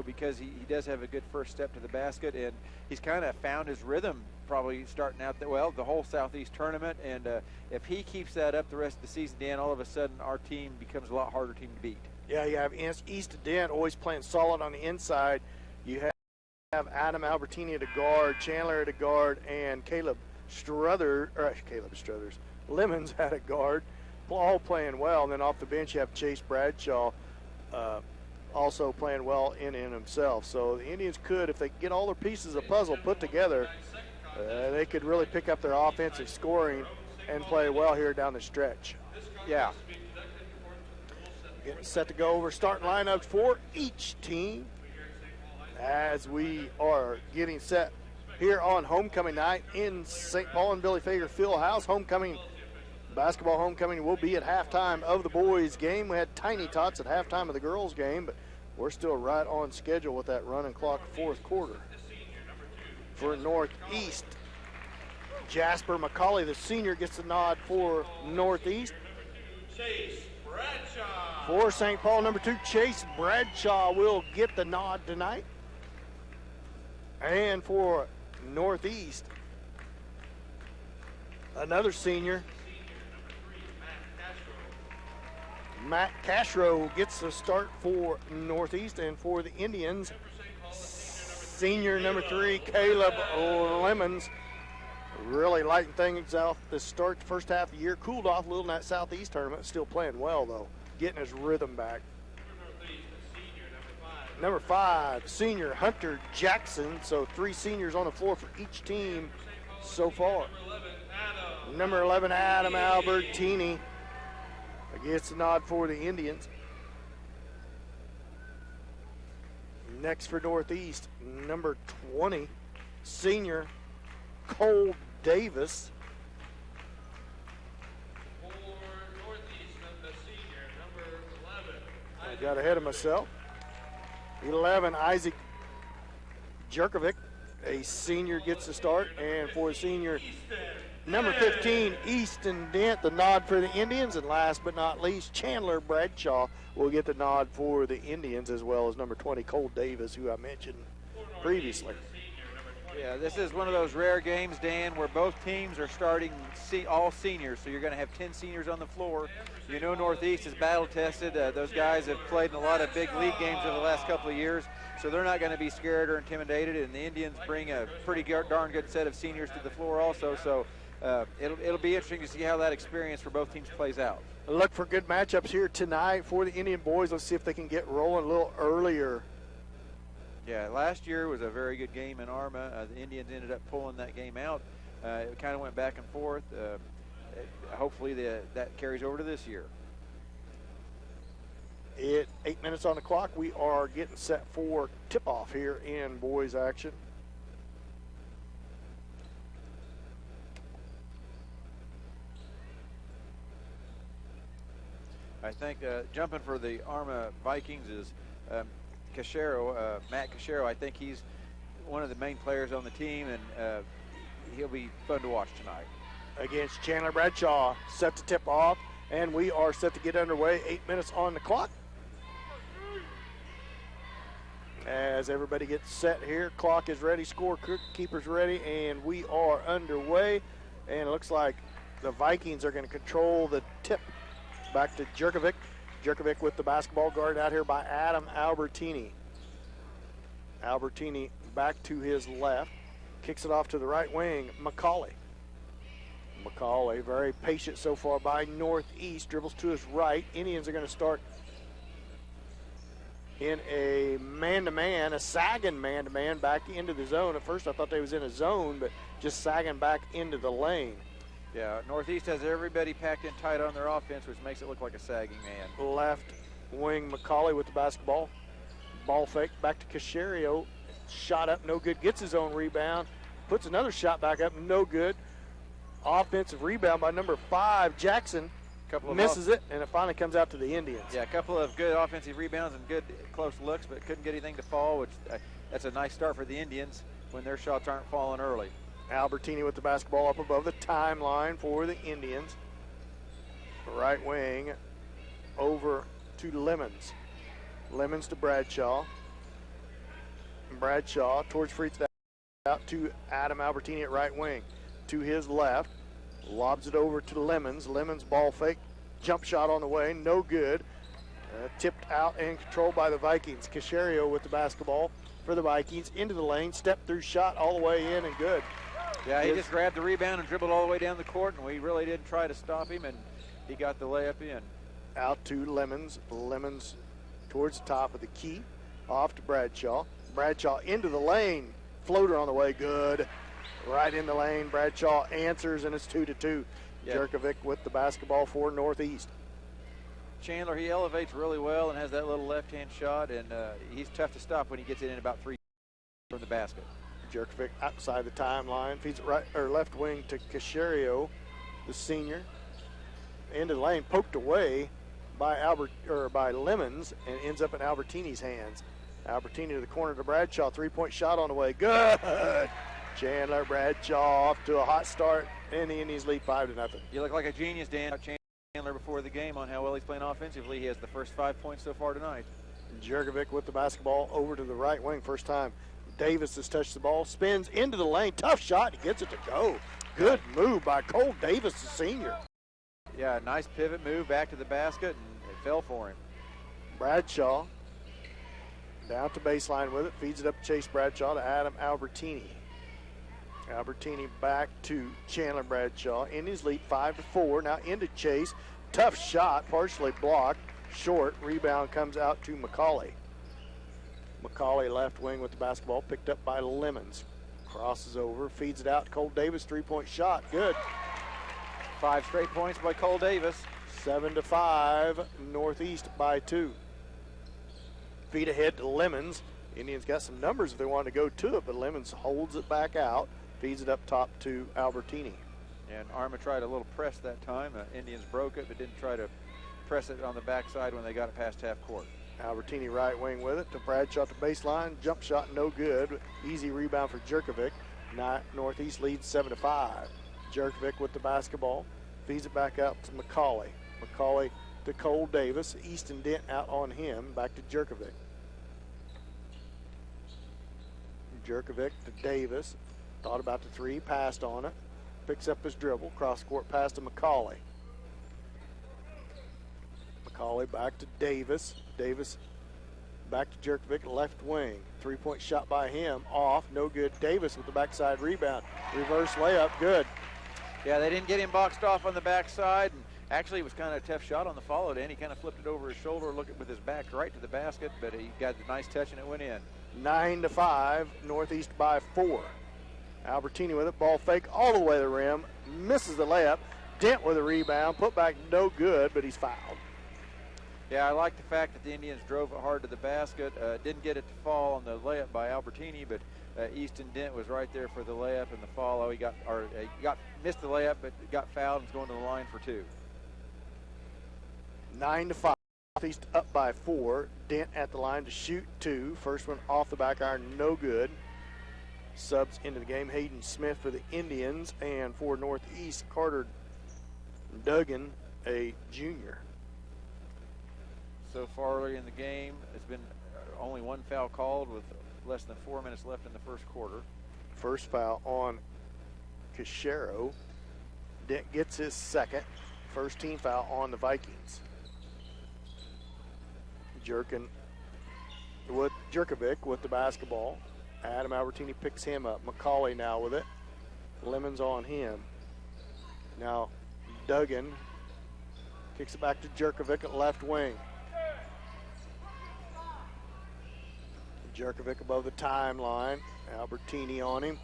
because he does have a good first step to the basket, and he's kind of found his rhythm probably starting out the whole Southeast tournament. And if he keeps that up the rest of the season, Dan, all of a sudden our team becomes a lot harder team to beat. Yeah, you have East Dent always playing solid on the inside. You have Adam Albertini at a guard, Chandler at a guard, and Caleb Struthers, Lemons at a guard, all playing well. And then off the bench you have Chase Bradshaw also playing well in himself. So the Indians could, if they get all their pieces of the puzzle put together, they could really pick up their offensive scoring and play well here down the stretch. Yeah. Getting set to go over starting lineups for each team as we are getting set here on homecoming night in St. Paul and Billy Fager Fieldhouse. Basketball homecoming will be at halftime of the boys' game. We had Tiny Tots at halftime of the girls' game, but we're still right on schedule with that running clock fourth quarter. For Northeast, Jasper McCauley, the senior, gets the nod for Northeast. Bradshaw. For St. Paul, number 2, Chase Bradshaw will get the nod tonight. And for Northeast, another senior, Matt Castro gets the start for Northeast. And for the Indians, senior number 3, Caleb Lemons, really lighting things out this start, the first half of the year. Cooled off a little in that Southeast tournament, still playing well though, getting his rhythm back. Number 5, senior Hunter Jackson. So 3 seniors on the floor for each team so far. Number 11, Adam Albertini gets the nod for the Indians. Next for Northeast, number 20, senior Cole Davis. For Northeast, the senior, number 11. I got ahead of myself. 11, Isaac Jerkovic, a senior, gets the start. And for the senior, number 15, Easton Dent, the nod for the Indians. And last but not least, Chandler Bradshaw will get the nod for the Indians, as well as number 20, Cole Davis, who I mentioned previously. Yeah, this is one of those rare games, Dan, where both teams are starting all seniors. So you're going to have 10 seniors on the floor. You know Northeast is battle-tested. Those guys have played in a lot of big league games over the last couple of years, so they're not going to be scared or intimidated. And the Indians bring a pretty darn good set of seniors to the floor also. So it'll be interesting to see how that experience for both teams plays out. Look for good matchups here tonight for the Indian boys. Let's see if they can get rolling a little earlier. Yeah, last year was a very good game in Arma. The Indians ended up pulling that game out. It kind of went back and forth. Hopefully that carries over to this year. 8 minutes on the clock. We are getting set for tip-off here in boys action. I think jumping for the Arma Vikings is Cachero, Matt Cachero. I think he's one of the main players on the team, and he'll be fun to watch tonight. Against Chandler Bradshaw, set to tip off, and we are set to get underway. 8 minutes on the clock. As everybody gets set here, clock is ready, scorekeeper's ready, and we are underway. And it looks like the Vikings are going to control the tip. Back to Jerkovic. Jerkovic with the basketball, guarded out here by Adam Albertini. Albertini back to his left. Kicks it off to the right wing, McCauley. McCauley, very patient so far by Northeast. Dribbles to his right. Indians are going to start in a man-to-man, a sagging man-to-man back into the zone. At first I thought they was in a zone, but just sagging back into the lane. Yeah, Northeast has everybody packed in tight on their offense, which makes it look like a sagging man. Left wing, McCauley with the basketball. Ball fake back to Cachero. Shot up, no good. Gets his own rebound. Puts another shot back up, no good. Offensive rebound by number 5, Jackson. Misses it, and it finally comes out to the Indians. Yeah, a couple of good offensive rebounds and good close looks, but couldn't get anything to fall, which that's a nice start for the Indians when their shots aren't falling early. Albertini with the basketball up above the timeline for the Indians. Right wing over to Lemons. Lemons to Bradshaw. Bradshaw towards free throw out to Adam Albertini at right wing. To his left, lobs it over to Lemons. Lemons ball fake, jump shot on the way, no good. Tipped out and controlled by the Vikings. Cachero with the basketball for the Vikings into the lane, step through shot all the way in and good. Yeah, he just grabbed the rebound and dribbled all the way down the court, and we really didn't try to stop him, and he got the layup in. Out to Lemons. Lemons towards the top of the key. Off to Bradshaw. Bradshaw into the lane. Floater on the way, good. Right in the lane. Bradshaw answers, and it's 2-2. Yeah. Jerkovic with the basketball for Northeast. Chandler, he elevates really well and has that little left-hand shot, and he's tough to stop when he gets it in about 3 from the basket. Jerkovic outside the timeline, feeds it right or left wing to Cachero, the senior. Into the lane, poked away by Lemons, and ends up in Albertini's hands. Albertini to the corner to Bradshaw, 3-point shot on the way, good. Chandler Bradshaw off to a hot start, and the Indians lead 5-0. You look like a genius, Dan. Chandler before the game on how well he's playing offensively. He has the first 5 points so far tonight. Jurkovic with the basketball over to the right wing. First time Davis has touched the ball. Spins into the lane. Tough shot. He gets it to go. Good move by Cole Davis, the senior. Yeah, nice pivot move back to the basket, and it fell for him. Bradshaw down to baseline with it. Feeds it up to Chase Bradshaw to Adam Albertini. Albertini back to Chandler Bradshaw. Indians lead 5-4. Now into Chase. Tough shot, partially blocked. Short. Rebound comes out to McCauley. McCauley left wing with the basketball, picked up by Lemons. Crosses over, feeds it out to Cole Davis. 3-point shot. Good. 5 straight points by Cole Davis. 7-5. Northeast by 2. Feed ahead to Lemons. Indians got some numbers if they wanted to go to it, but Lemons holds it back out. Feeds it up top to Albertini. And Arma tried a little press that time. Indians broke it, but didn't try to press it on the backside when they got it past half court. Albertini right wing with it to Bradshaw to baseline. Jump shot no good. Easy rebound for Jurkovic. Northeast leads 7-5. Jurkovic with the basketball. Feeds it back out to McCauley. McCauley to Cole Davis. Easton Dent out on him. Back to Jurkovic. Jurkovic to Davis. Thought about the three. Passed on it. Picks up his dribble. Cross court pass to McCauley. McCauley back to Davis. Davis back to Jurkovic, left wing. 3-point shot by him. Off. No good. Davis with the backside rebound. Reverse layup. Good. Yeah, they didn't get him boxed off on the backside. And actually, it was kind of a tough shot on the follow in. He kind of flipped it over his shoulder, looking with his back right to the basket, but he got a nice touch and it went in. 9-5. Northeast by 4. Albertini with it. Ball fake all the way to the rim. Misses the layup. Dent with a rebound. Put back no good, but he's fouled. Yeah, I like the fact that the Indians drove it hard to the basket. Didn't get it to fall on the layup by Albertini, but Easton Dent was right there for the layup and the follow. He missed the layup, but got fouled and is going to the line for 2. 9-5. Northeast up by 4. Dent at the line to shoot 2. First one off the back iron, no good. Subs into the game. Hayden Smith for the Indians, and for Northeast, Carter Duggan, a junior. So far early in the game, it's been only one foul called with less than 4 minutes left in the first quarter. First foul on Cachero. Dent gets his second. First team foul on the Vikings. Jurkovic with the basketball. Adam Albertini picks him up. McCauley now with it. Lemons on him. Now Duggan kicks it back to Jurkovic at left wing. Jurkovic above the timeline. Albertini on him.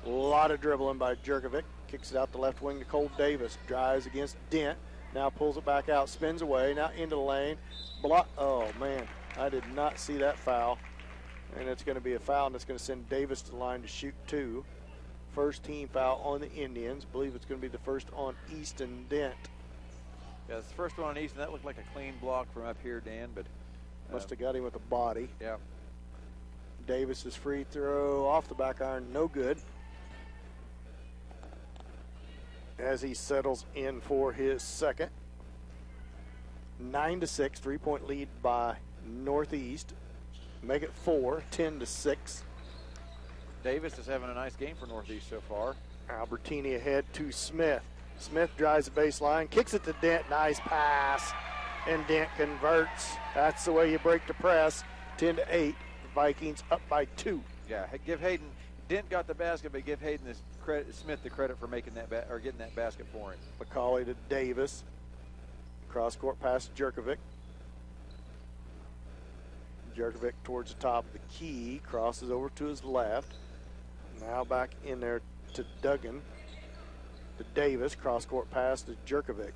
A lot of dribbling by Jurkovic. Kicks it out the left wing to Cole Davis. Drives against Dent. Now pulls it back out. Spins away. Now into the lane. Block. Oh, man. I did not see that foul. And it's going to be a foul, and it's going to send Davis to the line to shoot 2. First team foul on the Indians. I believe it's going to be the first on Easton Dent. Yeah, it's the first one on Easton. That looked like a clean block from up here, Dan, but Must have got him with a body. Yeah. Davis's free throw off the back iron, no good. As he settles in for his second. 9-6, 3-point lead by Northeast. Make it 4, 10-6. Davis is having a nice game for Northeast so far. Albertini ahead to Smith. Smith drives the baseline, kicks it to Dent. Nice pass, and Dent converts. That's the way you break the press. 10-8. Vikings up by 2. Yeah, give Hayden. Dent got the basket, but give Hayden Smith the credit for making that getting that basket for him. McCauley to Davis. Cross court pass to Jurkovic. Jurkovic towards the top of the key, crosses over to his left. Now back in there to Duggan. To Davis, cross court pass to Jurkovic.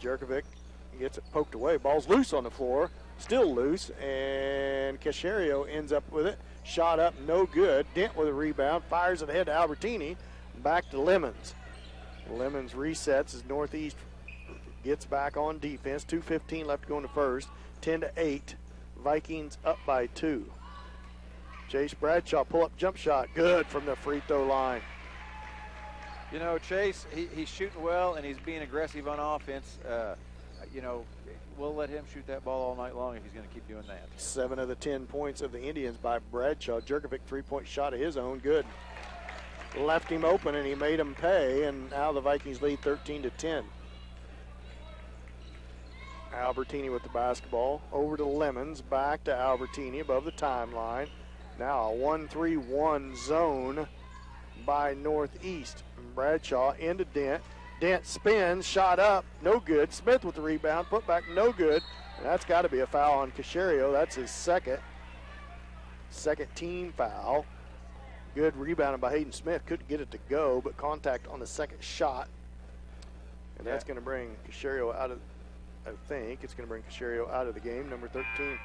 Jurkovic gets it poked away. Ball's loose on the floor, still loose, and Cachero ends up with it. Shot up, no good. Dent with a rebound, fires it ahead to Albertini. Back to Lemons. Lemons resets as Northeast gets back on defense. 2:15 left to go in the first. 10-8. Vikings up by 2. Chase Bradshaw pull-up jump shot. Good from the free throw line. You know, Chase, he's shooting well and he's being aggressive on offense. You know, we'll let him shoot that ball all night long if he's going to keep doing that. 7 of the 10 points of the Indians by Bradshaw. Jerkovic, 3-point shot of his own, good. Left him open and he made him pay, and now the Vikings lead 13-10. Albertini with the basketball, over to Lemons, back to Albertini above the timeline. Now a 1-3-1 zone by Northeast. Bradshaw into Dent. Dent spins, shot up, no good. Smith with the rebound, put back, no good. And that's got to be a foul on Caserio. That's his second team foul. Good rebounding by Hayden Smith. Couldn't get it to go, but contact on the second shot. And that's going to bring Caserio out of, I think it's going to bring Caserio out of the game. Number 13,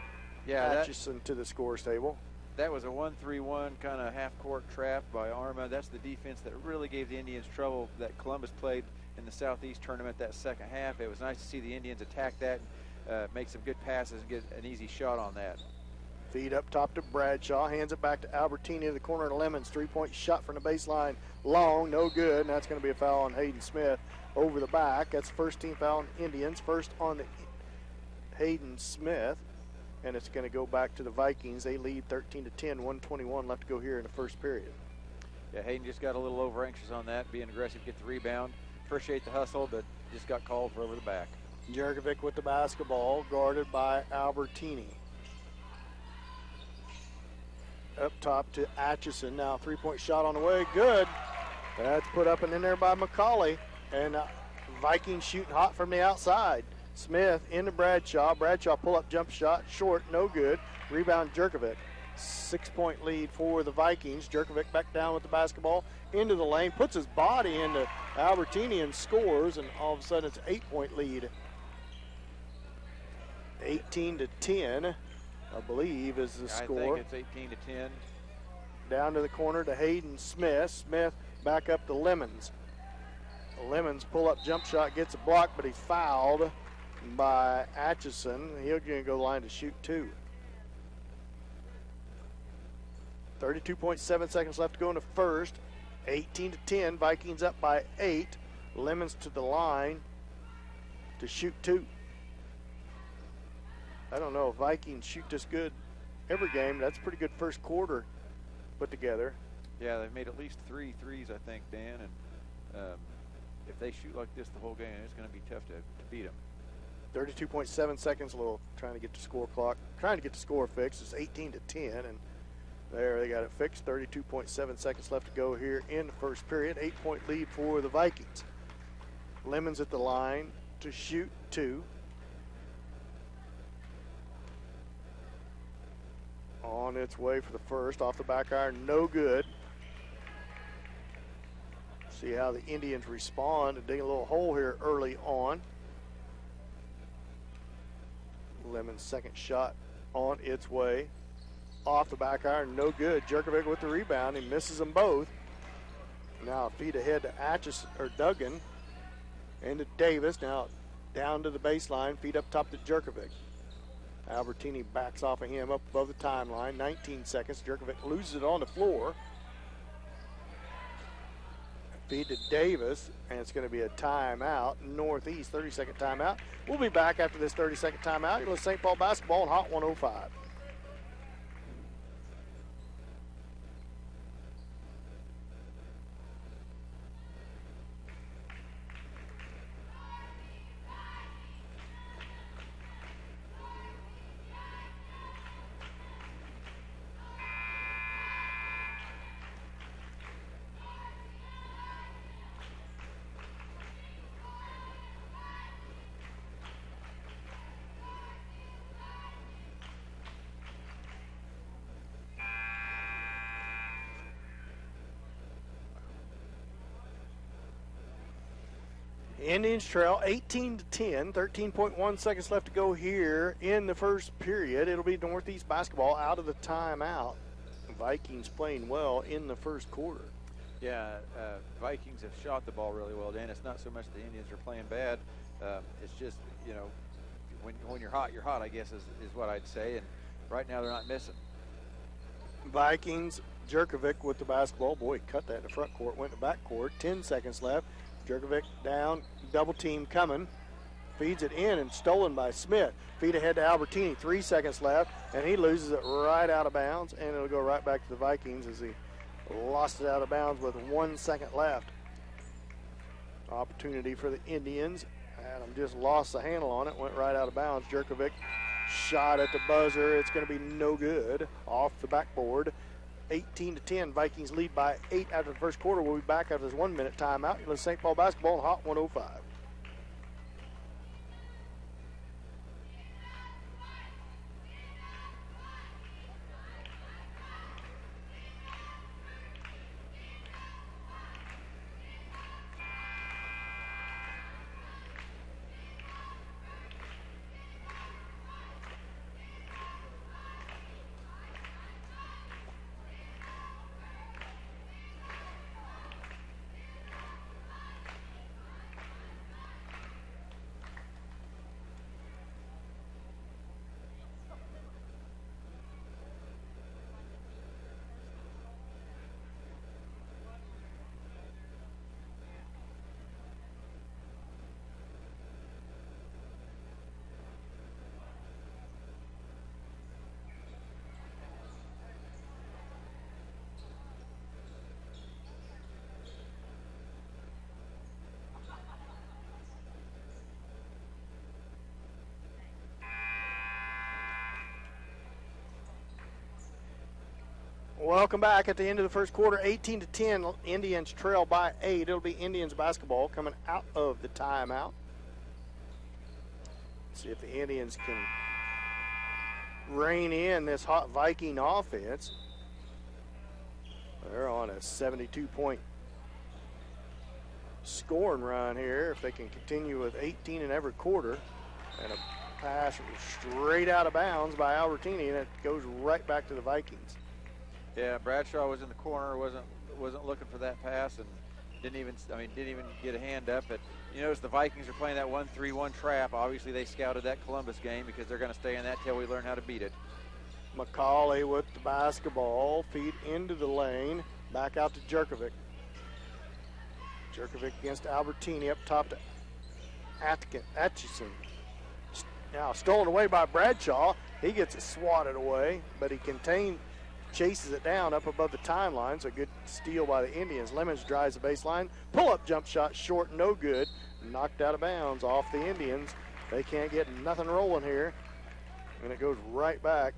Atchison to the scores table. That was a 1-3-1 kind of half-court trap by Arma. That's the defense that really gave the Indians trouble that Columbus played in the Southeast tournament that second half. It was nice to see the Indians attack that and make some good passes and get an easy shot on that. Feed up top to Bradshaw, hands it back to Albertini to the corner of Lemons. 3-point shot from the baseline, long, no good, and that's going to be a foul on Hayden Smith over the back. That's first team foul on Indians, first on the Hayden Smith, and it's going to go back to the Vikings. They lead 13-10, 1:21 left to go here in the first period. Yeah, Hayden just got a little over anxious on that, being aggressive, get the rebound. Appreciate the hustle, but just got called for over the back. Jerkovic with the basketball, guarded by Albertini. Up top to Atchison. Now 3-point shot on the way, good. That's put up and in there by McCauley. And Vikings shooting hot from the outside. Smith into Bradshaw. Bradshaw pull-up jump shot, short, no good. Rebound Jerkovic. 6-point lead for the Vikings. Jerkovic back down with the basketball into the lane, puts his body into Albertini and scores, and all of a sudden it's an 8-point lead. 18-10, I believe, is the score. I think it's 18-10. Down to the corner to Hayden Smith. Smith back up to Lemons. Lemons pull-up jump shot, gets a block, but he's fouled by Atchison. He'll going to go line to shoot two. 32.7 seconds left to go in the first. 18-10, Vikings up by 8. Lemons to the line to shoot two. I don't know if Vikings shoot this good every game. That's a pretty good first quarter put together. Yeah, they've made at least 3 threes, I think, Dan. And if they shoot like this the whole game, it's going to be tough to beat them. 32.7 seconds, a little trying to get the score clock, trying to get the score fixed. It's 18-10, and there they got it fixed. 32.7 seconds left to go here in the first period. 8-point lead for the Vikings. Lemons at the line to shoot two. On its way for the first, off the back iron, no good. See how the Indians respond and dig a little hole here early on. Lemon's second shot on its way. Off the back iron, no good. Jerkovic with the rebound. He misses them both. Now a feed ahead to Atchison, or Duggan. And to Davis. Now down to the baseline. Feed up top to Jerkovic. Albertini backs off of him up above the timeline. 19 seconds. Jerkovic loses it on the floor. Feed to Davis, and it's going to be a timeout. Northeast, 30-second timeout. We'll be back after this 30-second timeout. You're with St. Paul basketball on Hot 105. Indians trail 18-10, 13.1 seconds left to go here in the first period. It'll be Northeast basketball out of the timeout. Vikings playing well in the first quarter. Yeah, Vikings have shot the ball really well, Dan. It's not so much the Indians are playing bad. It's just, you know, when you're hot, I guess is what I'd say. And right now they're not missing. Vikings Jerkovic with the basketball. Boy, he cut that in the front court, went to back court. 10 seconds left. Jerkovic down, double team coming. Feeds it in and stolen by Smith. Feed ahead to Albertini. 3 seconds left, and he loses it right out of bounds, and it'll go right back to the Vikings as he lost it out of bounds with 1 second left. Opportunity for the Indians. Adam just lost the handle on it, went right out of bounds. Jerkovic shot at the buzzer. It's going to be no good. Off the backboard. 18-10. Vikings lead by 8 after the first quarter. We'll be back after this 1 minute timeout. You're listening to St. Paul basketball on Hot 105. Welcome back at the end of the first quarter. 18-10. Indians trail by 8. It'll be Indians basketball coming out of the timeout. See if the Indians can rein in this hot Viking offense. They're on a 72-point scoring run here. If they can continue with 18 in every quarter, and a pass straight out of bounds by Albertini, and it goes right back to the Vikings. Yeah, Bradshaw was in the corner, wasn't looking for that pass, and didn't even get a hand up. But you notice the Vikings are playing that 1-3-1 trap. Obviously, they scouted that Columbus game because they're going to stay in that till we learn how to beat it. McCauley with the basketball, feed into the lane, back out to Jerkovic. Jerkovic against Albertini, up top to Atchison. Now stolen away by Bradshaw. He gets it swatted away, but he chases it down up above the timeline. So good steal by the Indians. Lemons drives the baseline. Pull-up jump shot short, no good. Knocked out of bounds off the Indians. They can't get nothing rolling here. And it goes right back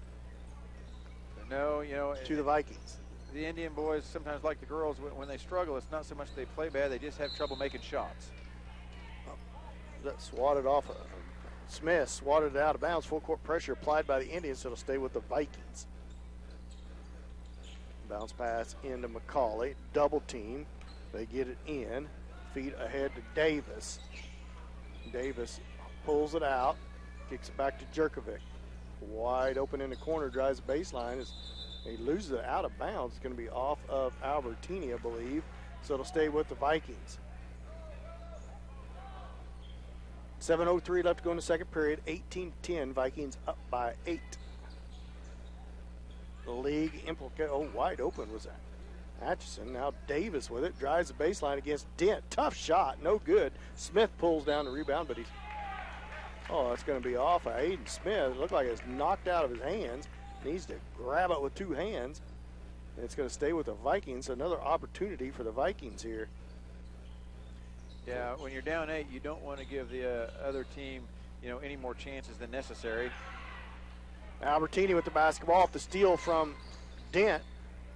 to the Vikings. The Indian boys, sometimes like the girls, when they struggle, it's not so much they play bad, they just have trouble making shots. That swatted off. Smith swatted it out of bounds. Full court pressure applied by the Indians, so it'll stay with the Vikings. Bounce pass into McCauley. Double team. They get it in. Feed ahead to Davis. Davis pulls it out. Kicks it back to Jerkovic. Wide open in the corner. Drives the baseline. He loses it out of bounds. It's going to be off of Albertini, I believe. So it'll stay with the Vikings. 7:03 left to go in the second period. 18-10. Vikings up by 8. The league wide open was that. Atchison, now Davis with it, drives the baseline against Dent. Tough shot, no good. Smith pulls down the rebound, but that's going to be off of Aiden Smith. It looked like it's knocked out of his hands. Needs to grab it with 2 hands. And it's going to stay with the Vikings. Another opportunity for the Vikings here. Yeah, when you're down 8, you don't want to give the other team, any more chances than necessary. Albertini with the basketball off the steal from Dent.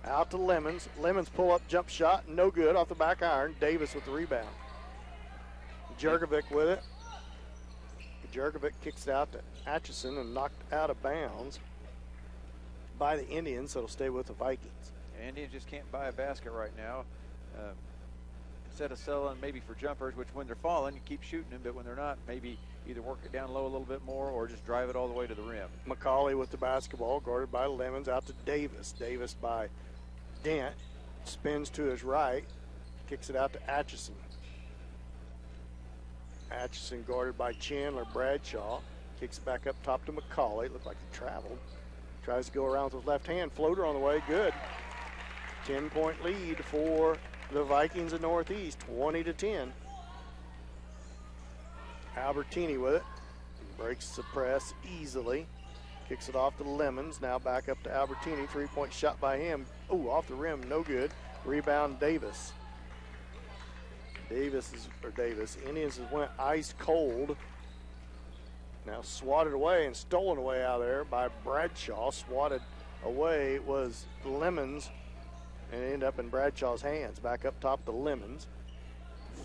Out to Lemons. Lemons pull-up jump shot, no good, off the back iron. Davis with the rebound. Jerkovic with it. Jerkovic kicks it out to Atchison and knocked out of bounds by the Indians, so it'll stay with the Vikings. Indians just can't buy a basket right now. Instead of selling maybe for jumpers, which when they're falling, you keep shooting them, but when they're not, maybe either work it down low a little bit more or just drive it all the way to the rim. McCauley with the basketball, guarded by Lemons, out to Davis. Davis by Dent, spins to his right, kicks it out to Atchison. Atchison guarded by Chandler. Bradshaw kicks it back up top to McCauley. Looked like he traveled. Tries to go around with his left hand. Floater on the way, good. 10-point lead for the Vikings of Northeast, 20-10. Albertini with it. Breaks the press easily. Kicks it off to Lemons. Now back up to Albertini. 3-point shot by him. Ooh, off the rim, no good. Rebound Davis. Davis. Indians has went ice cold. Now swatted away and stolen away out of there by Bradshaw. Swatted away was Lemons, and it ended up in Bradshaw's hands. Back up top to Lemons.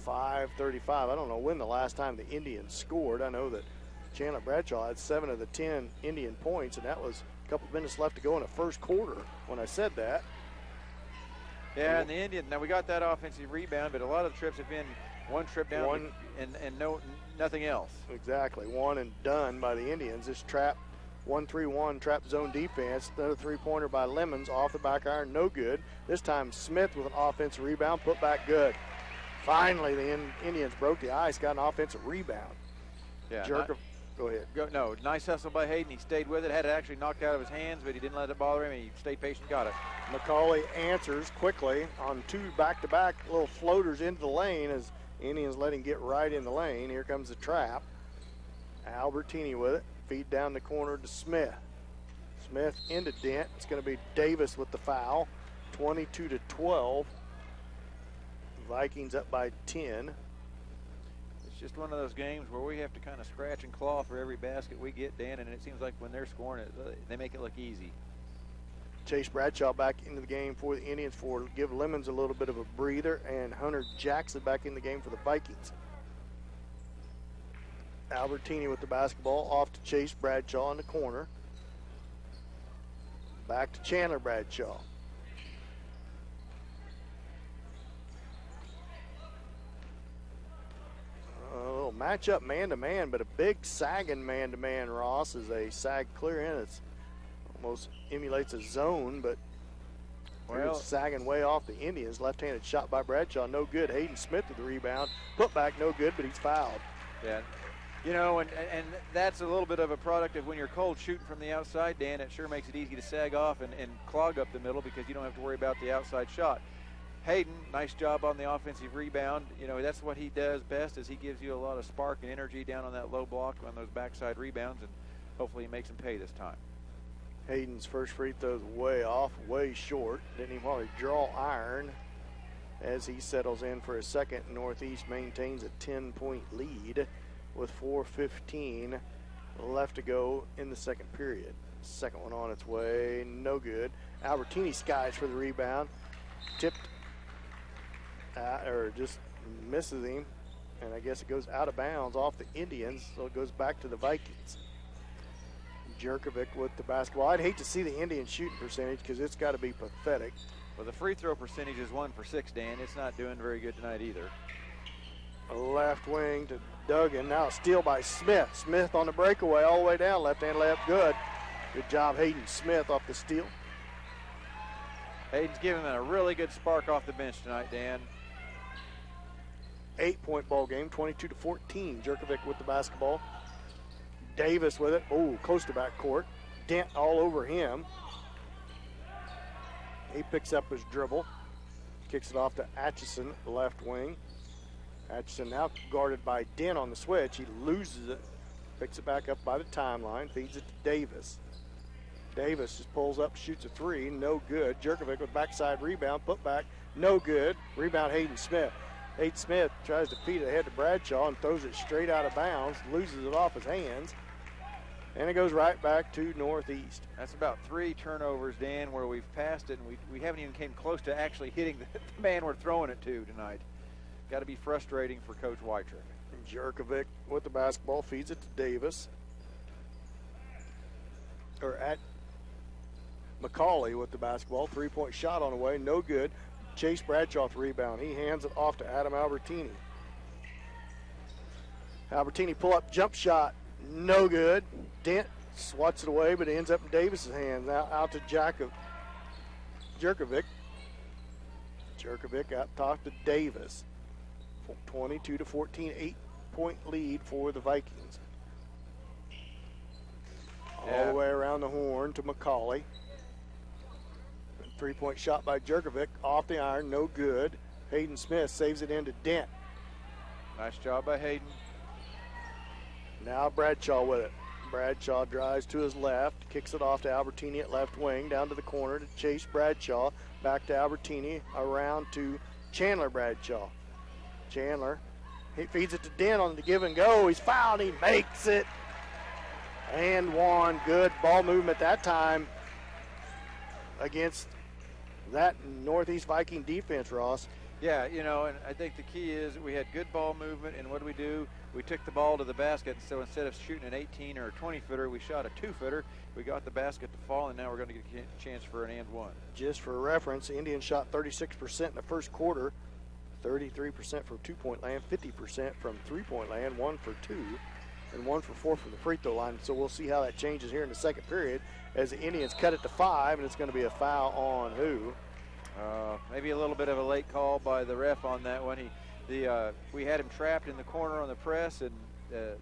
5:35. I don't know when the last time the Indians scored. I know that Chandler Bradshaw had 7 of the 10 Indian points, and that was a couple minutes left to go in the first quarter when I said that. Yeah, and the Indians, now we got that offensive rebound, but a lot of the trips have been one trip down and nothing else. Exactly, one and done by the Indians. This trap, 1-3-1 trap zone defense. Another three-pointer by Lemons off the back iron, no good. This time Smith with an offensive rebound, put back good. Finally, the Indians broke the ice, got an offensive rebound. Yeah, go ahead. No, nice hustle by Hayden. He stayed with it, had it actually knocked out of his hands, but he didn't let it bother him, and he stayed patient, got it. McCauley answers quickly on 2 back-to-back little floaters into the lane as Indians let him get right in the lane. Here comes the trap. Albertini with it. Feed down the corner to Smith. Smith into Dent. It's going to be Davis with the foul. 22-12. Vikings up by 10. It's just one of those games where we have to kind of scratch and claw for every basket we get, Dan, and it seems like when they're scoring it, they make it look easy. Chase Bradshaw back into the game for the Indians for give Lemons a little bit of a breather, and Hunter Jackson back in the game for the Vikings. Albertini with the basketball off to Chase Bradshaw in the corner. Back to Chandler Bradshaw. A little matchup man-to-man, but a big sagging man-to-man, Ross, is a sag clear in. It's almost emulates a zone, but it's sagging way off the Indians. Left-handed shot by Bradshaw, no good. Hayden Smith with the rebound. Put back, no good, but he's fouled. Yeah. You know, and that's a little bit of a product of when you're cold shooting from the outside, Dan. It sure makes it easy to sag off and clog up the middle because you don't have to worry about the outside shot. Hayden, nice job on the offensive rebound. You know, that's what he does best is he gives you a lot of spark and energy down on that low block on those backside rebounds, and hopefully he makes them pay this time. Hayden's first free throw's way off, way short. Didn't even want to draw iron as he settles in for a second. Northeast maintains a 10-point lead with 4:15 left to go in the second period. Second one on its way, no good. Albertini skies for the rebound. Tipped, or just misses him, and I guess it goes out of bounds off the Indians, so it goes back to the Vikings. Jerkovic with the basketball. I'd hate to see the Indian shooting percentage because it's got to be pathetic. Well, the free throw percentage is 1 for 6, Dan. It's not doing very good tonight either. A left wing to Duggan. Now a steal by Smith. Smith on the breakaway all the way down. Left-hand layup good. Good job, Hayden Smith off the steal. Hayden's giving them a really good spark off the bench tonight, Dan. 8-point ball game, 22-14. Jerkovic with the basketball. Davis with it. Oh, close to back court. Dent all over him. He picks up his dribble. Kicks it off to Atchison, left wing. Atchison now guarded by Dent on the switch. He loses it. Picks it back up by the timeline. Feeds it to Davis. Davis just pulls up, shoots a three. No good. Jerkovic with backside rebound. Put back. No good. Rebound Hayden Smith. Hayden Smith tries to feed it ahead to Bradshaw and throws it straight out of bounds. Loses it off his hands. And it goes right back to Northeast. That's about 3 turnovers, Dan, where we've passed it, and we haven't even came close to actually hitting the man we're throwing it to tonight. Got to be frustrating for Coach Weitrick. Jerkovic with the basketball, feeds it to Davis. Or at McCauley with the basketball. 3-point shot on the way, no good. Chase Bradshaw with the rebound. He hands it off to Adam Albertini. Albertini pull-up jump shot, no good. Dent swats it away, but it ends up in Davis's hands. Now out to Jerkovic. Jerkovic out top to Davis. 22-14, 8-point lead for the Vikings. All the way around the horn to McCauley. 3-point shot by Jerkovic off the iron, no good. Hayden Smith saves it into Dent. Nice job by Hayden. Now Bradshaw with it. Bradshaw drives to his left, kicks it off to Albertini at left wing, down to the corner to Chase Bradshaw, back to Albertini, around to Chandler Bradshaw. Chandler, he feeds it to Dent on the give and go. He's fouled, he makes it. And one. Good ball movement that time against that Northeast Viking defense, Ross. Yeah, you know, and I think the key is we had good ball movement, and what do? We took the ball to the basket, so instead of shooting an 18 or a 20-footer, we shot a 2-footer. We got the basket to fall, and now we're going to get a chance for an and one. Just for reference, the Indians shot 36% in the first quarter, 33% from two-point land, 50% from three-point land, 1 for 2, and 1 for 4 from the free throw line. So we'll see how that changes here in the second period as the Indians cut it to 5, and it's going to be a foul on who? Maybe a little bit of a late call by the ref on that one. We had him trapped in the corner on the press, and the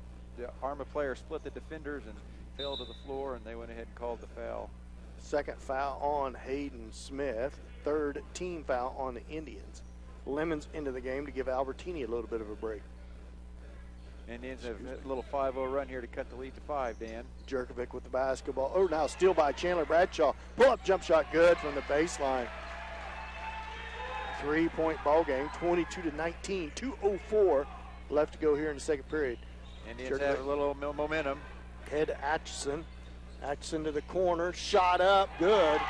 Arma player split the defenders and fell to the floor, and they went ahead and called the foul. Second foul on Hayden Smith. Third team foul on the Indians. Lemons into the game to give Albertini a little bit of a break. Indians have a little 5-0 run here to cut the lead to 5, Dan. Jerkovic with the basketball. Oh, now steal by Chandler Bradshaw. Pull-up jump shot good from the baseline. 3-point ball game, 22-19, 2:04 left to go here in the second period. Indians have a little momentum. Head to Atchison. Atchison to the corner, shot up, good,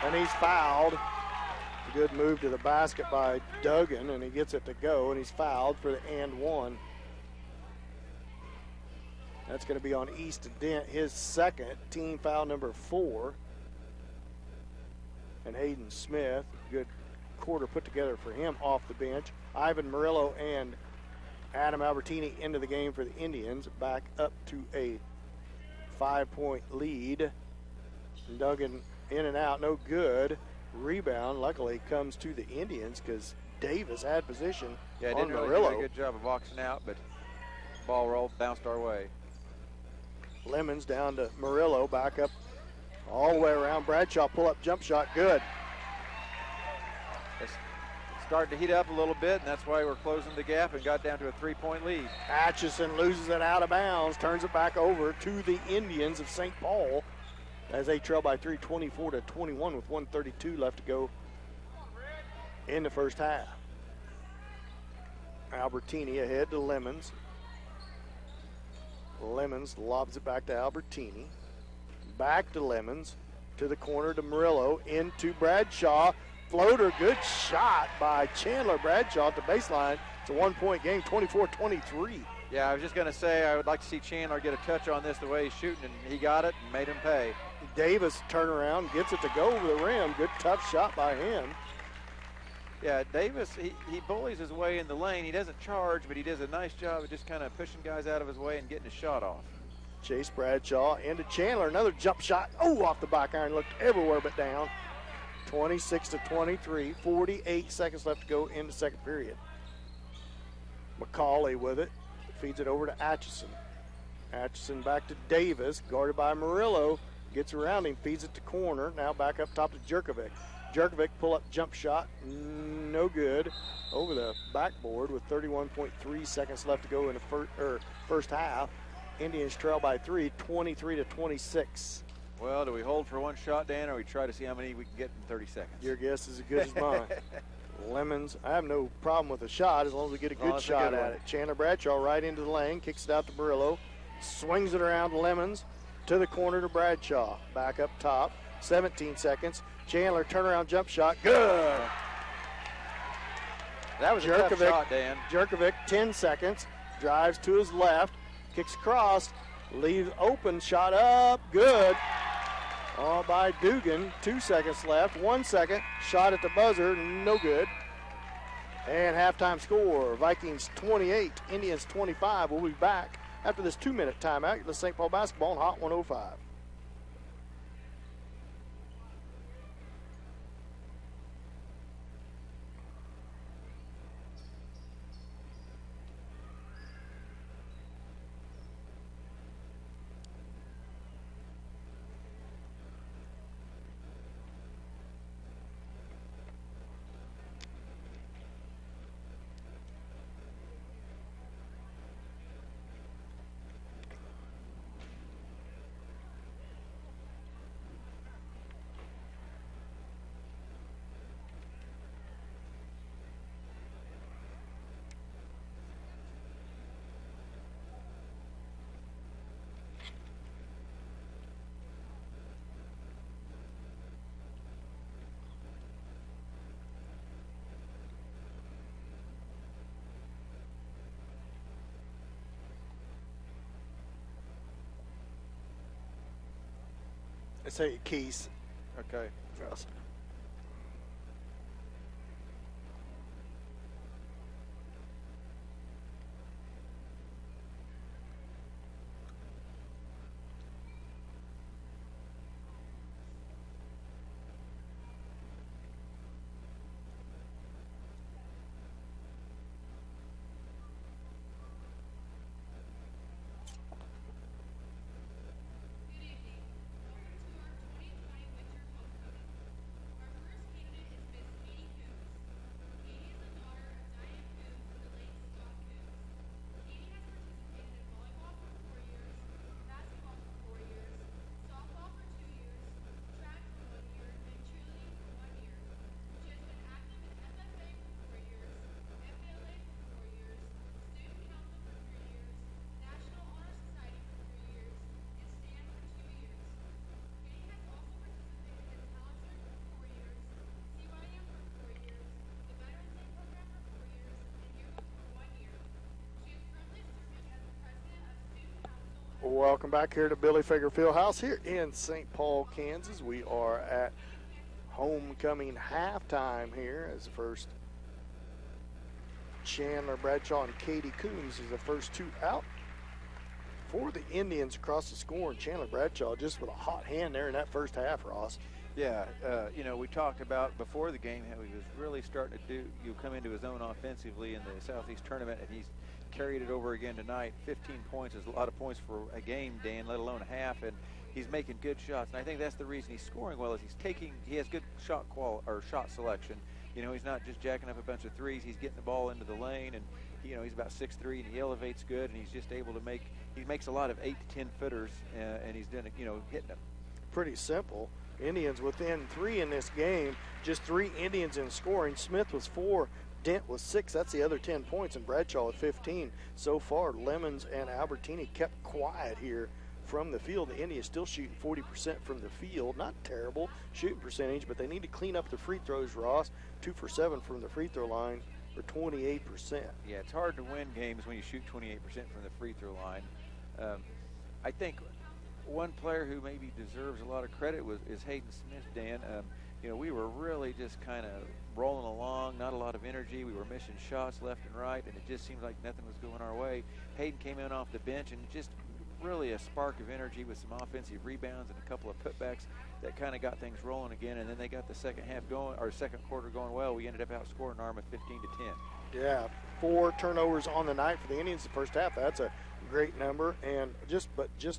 and he's fouled. A good move to the basket by Duggan, and he gets it to go, and he's fouled for the and one. That's going to be on East Dent, his second, team foul number 4. And Hayden Smith, good quarter put together for him off the bench. Ivan Murillo and Adam Albertini into the game for the Indians, back up to a 5-point lead. Duggan in and out, no good. Rebound, luckily, comes to the Indians because Davis had position Yeah, on didn't really Murillo. do a good job of boxing out, but ball rolled, bounced our way. Lemons down to Murillo, back up all the way around. Bradshaw pull-up jump shot, good. It's starting to heat up a little bit, and that's why we're closing the gap and got down to a 3-point lead. Atchison loses it out of bounds, turns it back over to the Indians of St. Paul as they trail by 3, 24-21 with 1:32 left to go in the first half. Albertini ahead to Lemons. Lemons lobs it back to Albertini. Back to Lemons, to the corner to Murillo, into Bradshaw. Floater, good shot by Chandler Bradshaw at the baseline. It's a 1-point game, 24-23. Yeah, I was just going to say I would like to see Chandler get a touch on this the way he's shooting, and he got it and made him pay. Davis turnaround, gets it to go over the rim. Good tough shot by him. Yeah, Davis, he bullies his way in the lane. He doesn't charge, but he does a nice job of just kind of pushing guys out of his way and getting his shot off. Chase Bradshaw into Chandler, another jump shot. Oh, off the back iron, looked everywhere but down. 26-23, 48 seconds left to go in the second period. McCauley with it, feeds it over to Atchison. Atchison back to Davis, guarded by Murillo, gets around him, feeds it to corner, now back up top to Jerkovic. Jerkovic pull-up jump shot, no good, over the backboard with 31.3 seconds left to go in the first half. Indians trail by 3, 23-26. Well, do we hold for one shot, Dan, or we try to see how many we can get in 30 seconds? Your guess is as good as mine. Lemons, I have no problem with a shot as long as we get a good shot at it. Chandler Bradshaw right into the lane, kicks it out to Murillo, swings it around to Lemons, to the corner to Bradshaw. Back up top, 17 seconds. Chandler turnaround jump shot, good. That was a tough shot, Dan. Jerkovic, 10 seconds, drives to his left, kicks across, leaves open, shot up, good. All by Dugan, 2 seconds left, 1 second, shot at the buzzer, no good. And halftime score, Vikings 28, Indians 25. We'll be back after this 2-minute timeout. You're the St. Paul basketball on Hot 105. I say Keys. Okay. Yes. Good evening. Welcome to our 2020 winter homecoming. Our first candidate is Miss Katie Coombs. Katie is the daughter of Diane Coombs and the late Scott Coombs. Katie has participated in volleyball for 4 years, basketball for 4 years, softball for 2 years, track for 1 year, and cheerleading for 1 year. She has been active in FFA for 4 years, FBLA for 4 years, student council for 3 years, National Honor Society for 3 years, and STAND for 2 years. Katie has also participated in Talent Search for 4 years, CYM for 4 years, the Veterans Day Program for 4 years, and Yearbook for 1 year. She is currently serving as the president of Student Council. Welcome back here to Billy Fager Fieldhouse here in St. Paul, Kansas. We are at homecoming halftime here as the first Chandler Bradshaw and Katie Coombs is the first two out for the Indians across the score. And Chandler Bradshaw just with a hot hand there in that first half, Ross. Yeah, you know, we talked about before the game how he was really starting to come into his own offensively in the Southeast tournament, and he's carried it over again tonight. 15 points is a lot of points for a game, Dan, let alone a half, and he's making good shots. And I think that's the reason he's scoring well is he has good shot shot selection. You know, he's not just jacking up a bunch of threes. He's getting the ball into the lane, and you know, he's about 6'3", and he elevates good, and he's just able to he makes a lot of 8 to 10 footers, and he's doing it, you know, hitting them. Pretty simple. Indians within 3 in this game. Just 3 Indians in scoring. Smith was 4. Dent was 6. That's the other 10 points. And Bradshaw with 15. So far, Lemons and Albertini kept quiet here from the field. The Indians still shooting 40% from the field. Not terrible shooting percentage, but they need to clean up the free throws, Ross. 2 for 7 from the free throw line for 28%. Yeah, it's hard to win games when you shoot 28% from the free throw line. I think one player who maybe deserves a lot of credit is Hayden Smith, Dan. You know, we were really just kind of rolling along, not a lot of energy. We were missing shots left and right, and it just seemed like nothing was going our way. Hayden came in off the bench and just really a spark of energy with some offensive rebounds and a couple of putbacks that kind of got things rolling again. And then they got the second quarter going well. We ended up outscoring Arma 15 to 10. Yeah, 4 turnovers on the night for the Indians the first half. That's a great number, and just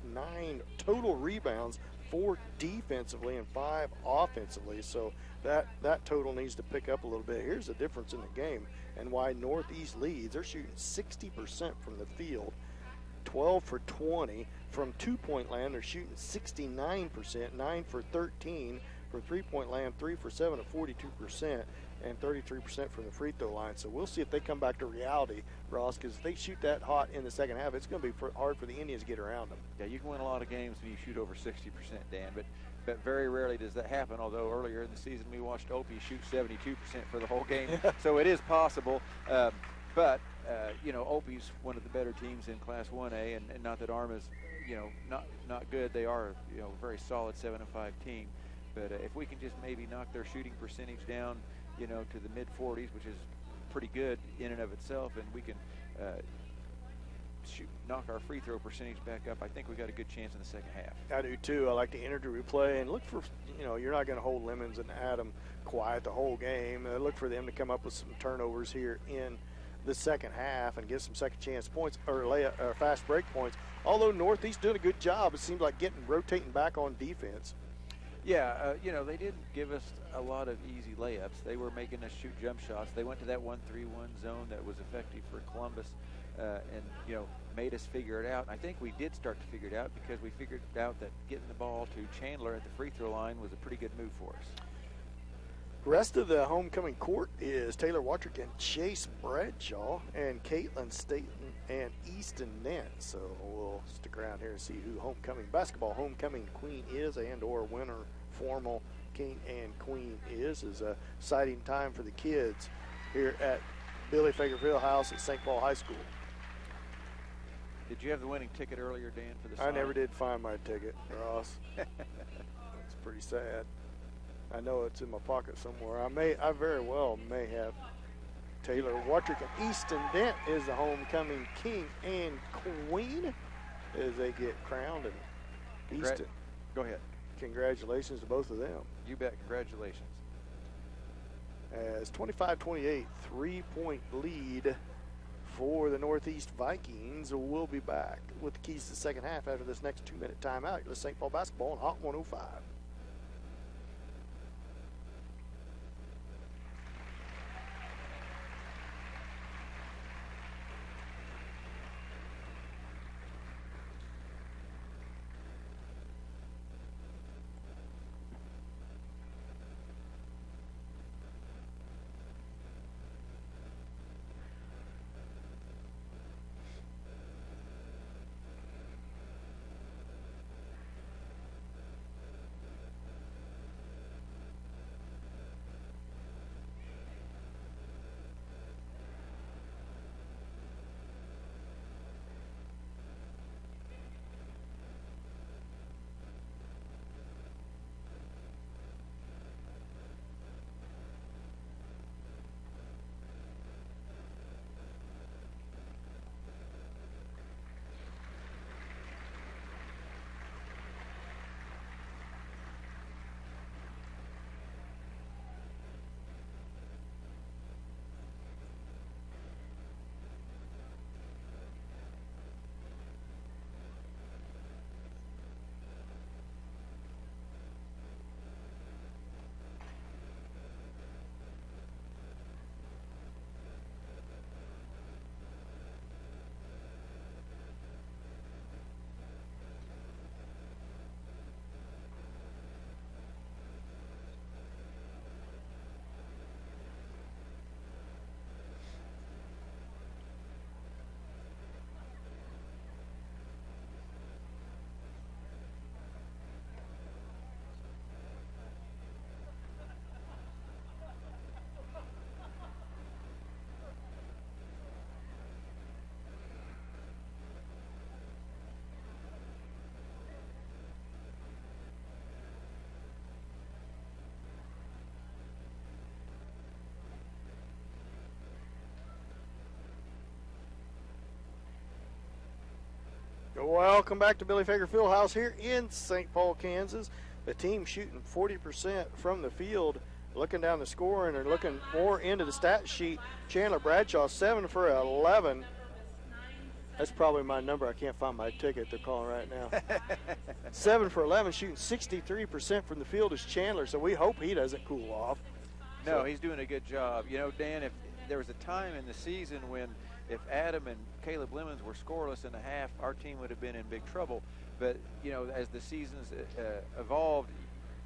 9 total rebounds, 4 defensively and 5 offensively. So that total needs to pick up a little bit. Here's the difference in the game and why Northeast leads. They're shooting 60% from the field, 12 for 20 from 2-point land. They're shooting 69%, 9 for 13 for 3-point land, 3 for 7 at 42%. And 33% from the free throw line. So we'll see if they come back to reality, Ross, because if they shoot that hot in the second half, it's going to be hard for the Indians to get around them. Yeah, you can win a lot of games when you shoot over 60%, Dan, but very rarely does that happen, although earlier in the season we watched Opie shoot 72% for the whole game. So it is possible. But you know, Opie's one of the better teams in Class 1A, and not that Arma's, you know, not good. They are, you know, a very solid 7-5 team. But if we can just maybe knock their shooting percentage down, you know, to the mid-40s, which is pretty good in and of itself, and we can knock our free throw percentage back up, I think we got a good chance in the second half. I do too. I like the energy we play, and look for, you know, you're not going to hold Lemons and Adam quiet the whole game. Look for them to come up with some turnovers here in the second half and get some second chance points or fast break points. Although Northeast doing a good job, it seems like rotating back on defense. Yeah, you know, they didn't give us a lot of easy layups. They were making us shoot jump shots. They went to that 1-3-1 zone that was effective for Columbus and, you know, made us figure it out. And I think we did start to figure it out because we figured out that getting the ball to Chandler at the free throw line was a pretty good move for us. Rest of the homecoming court is Taylor Watrick and Chase Bradshaw and Caitlin Staten and Easton Nent. So we'll stick around here and see who basketball homecoming queen is and or winner formal king and queen is a exciting time for the kids here at Billy Fager Fieldhouse at St. Paul High School. Did you have the winning ticket earlier, Dan, for the I never did find my ticket, Ross. pretty sad. I know it's in my pocket somewhere. I very well may have Taylor Watrick. Easton Dent is the homecoming king and queen as they get crowned. And Easton, Go ahead. congratulations to both of them. You bet. Congratulations. As 25-28, 3-point lead for the Northeast Vikings. We'll be back with the keys to the second half after this next 2-minute timeout. You're St. Paul basketball on Hot 105. Welcome back to Billy Fager Fieldhouse here in St. Paul, Kansas. The team shooting 40% from the field. Looking down the scoring and looking more into the stat sheet. Chandler Bradshaw, 7 for 11. That's probably my number. I can't find my ticket they're calling right now. 7 for 11, shooting 63% from the field is Chandler, so we hope he doesn't cool off. No, he's doing a good job. You know, Dan, if there was a time in the season when if Adam and Caleb Lemons were scoreless in the half, our team would have been in big trouble. But, you know, as the seasons evolved,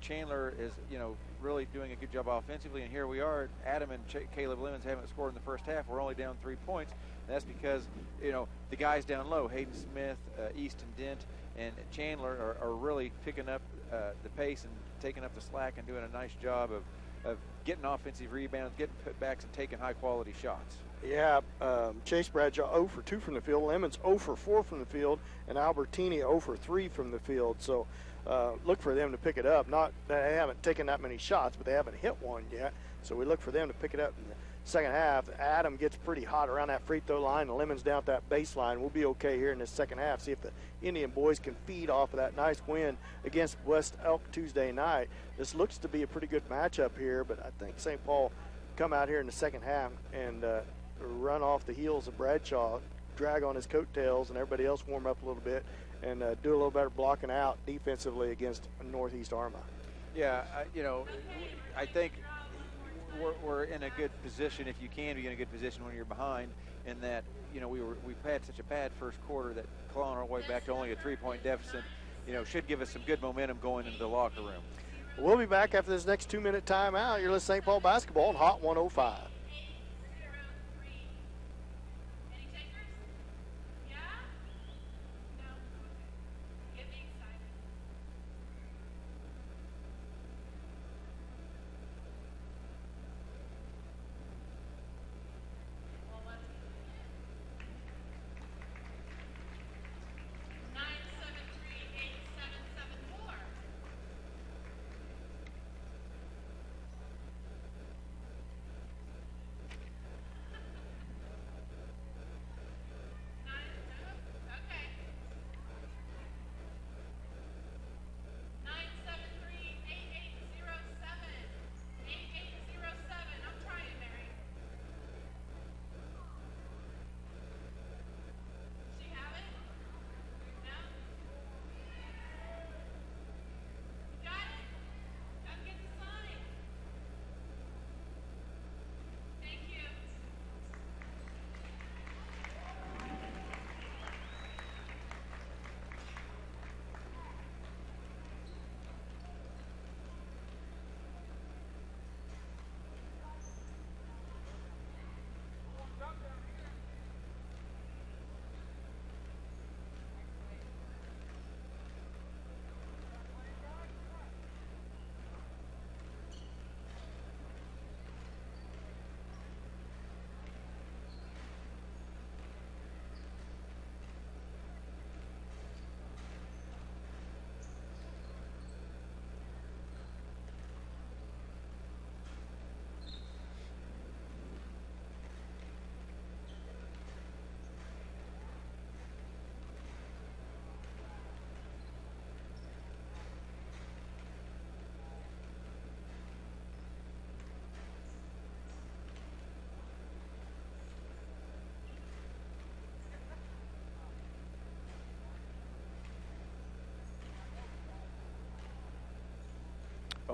Chandler is, you know, really doing a good job offensively. And here we are, Adam and Caleb Lemons haven't scored in the first half. We're only down 3 points. And that's because, you know, the guys down low, Hayden Smith, Easton Dent, and Chandler are really picking up the pace and taking up the slack and doing a nice job of getting offensive rebounds, getting putbacks, and taking high-quality shots. Yeah, Chase Bradshaw 0 for 2 from the field, Lemons 0 for 4 from the field, and Albertini 0 for 3 from the field. So look for them to pick it up. Not that they haven't taken that many shots, but they haven't hit one yet. So we look for them to pick it up in the second half. Adam gets pretty hot around that free throw line, and Lemons down at that baseline. We'll be okay here in the second half. See if the Indian boys can feed off of that nice win against West Elk Tuesday night. This looks to be a pretty good matchup here, but I think St. Paul come out here in the second half and run off the heels of Bradshaw, drag on his coattails, and everybody else warm up a little bit and do a little better blocking out defensively against Northeast Arma. Yeah, I think we're in a good position, if you can be in a good position when you're behind, in that, you know, we've had such a bad first quarter that clawing our way back to only a 3-point deficit, you know, should give us some good momentum going into the locker room. We'll be back after this next 2-minute timeout. You're listening to St. Paul basketball on Hot 105.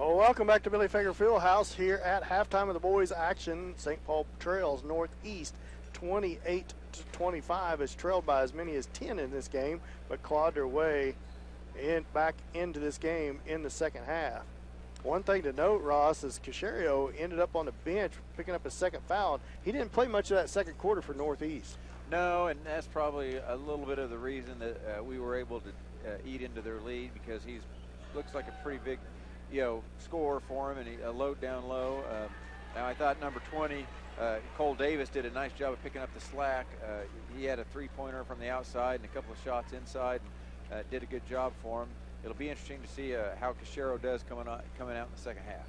Well, welcome back to Billy Fager Fieldhouse here at halftime of the boys' action. St. Paul trails Northeast 28-25, is trailed by as many as 10 in this game, but clawed their way back into this game in the second half. One thing to note, Ross, is Casario ended up on the bench picking up his second foul. He didn't play much of that second quarter for Northeast. No, and that's probably a little bit of the reason that we were able to eat into their lead, because he's looks like a pretty big, scorer for him, and a load down low. Now I thought number 20, Cole Davis, did a nice job of picking up the slack. He had a three-pointer from the outside and a couple of shots inside, and did a good job for him. It'll be interesting to see how Casario does coming out in the second half.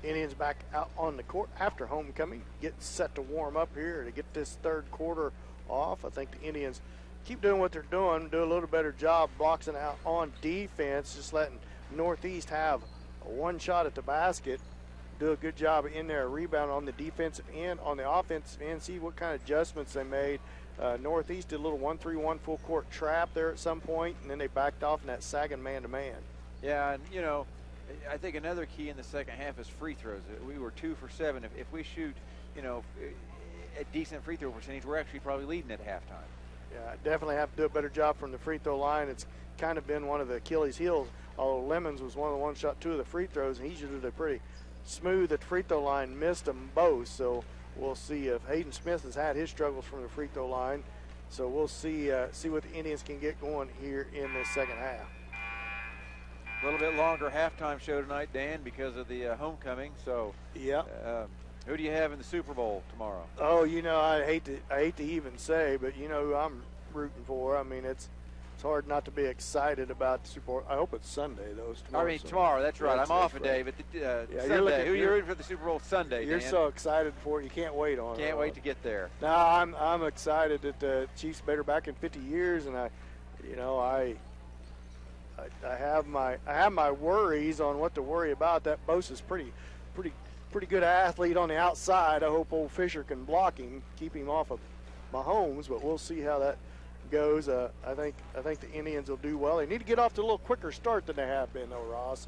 Indians back out on the court after homecoming, getting set to warm up here to get this third quarter off. I think the Indians keep doing what they're doing, do a little better job boxing out on defense, just letting Northeast have one shot at the basket, do a good job in there, rebound on the defensive end, on the offensive end, see what kind of adjustments they made. Northeast did a little 1-3-1 full court trap there at some point, and then they backed off in that sagging man-to-man. Yeah, and I think another key in the second half is free throws. We were 2 for 7. If we shoot, a decent free throw percentage, we're actually probably leading at halftime. Yeah, definitely have to do a better job from the free throw line. It's kind of been one of the Achilles' heels, although Lemons was one of the ones shot 2 of the free throws, and he did a pretty smooth at the free throw line, missed them both. So we'll see if Hayden Smith has had his struggles from the free throw line. So we'll see what the Indians can get going here in the second half. A little bit longer halftime show tonight, Dan, because of the homecoming. So yeah. Who do you have in the Super Bowl tomorrow? Oh, I hate to even say, but who I'm rooting for. I mean, it's hard not to be excited about the Super Bowl. I hope it's Sunday, though. It's tomorrow. Tomorrow. That's right. I'm off a day, but Sunday. Who are you rooting for the Super Bowl Sunday, You're Dan? so excited for it. You can't wait on it. Can't wait to get there. No, I'm excited that the Chiefs better back in 50 years, and I have my worries on what to worry about. That Bosa is pretty good athlete on the outside. I hope old Fisher can block him, keep him off of Mahomes, but we'll see how that goes. I think the Indians will do well. They need to get off to a little quicker start than they have been, though, Ross.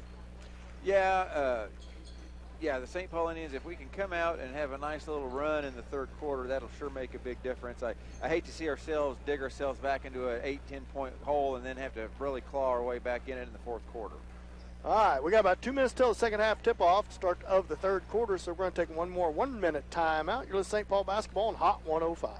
Yeah, the St. Paul Indians, if we can come out and have a nice little run in the third quarter, that'll sure make a big difference. I hate to see ourselves dig ourselves back into an 8-10 point hole and then have to really claw our way back in it in the fourth quarter. All right, we got about 2 minutes till the second half tip-off, start of the third quarter, so we're going to take one more 1-minute timeout. You're listening to St. Paul basketball on Hot 105.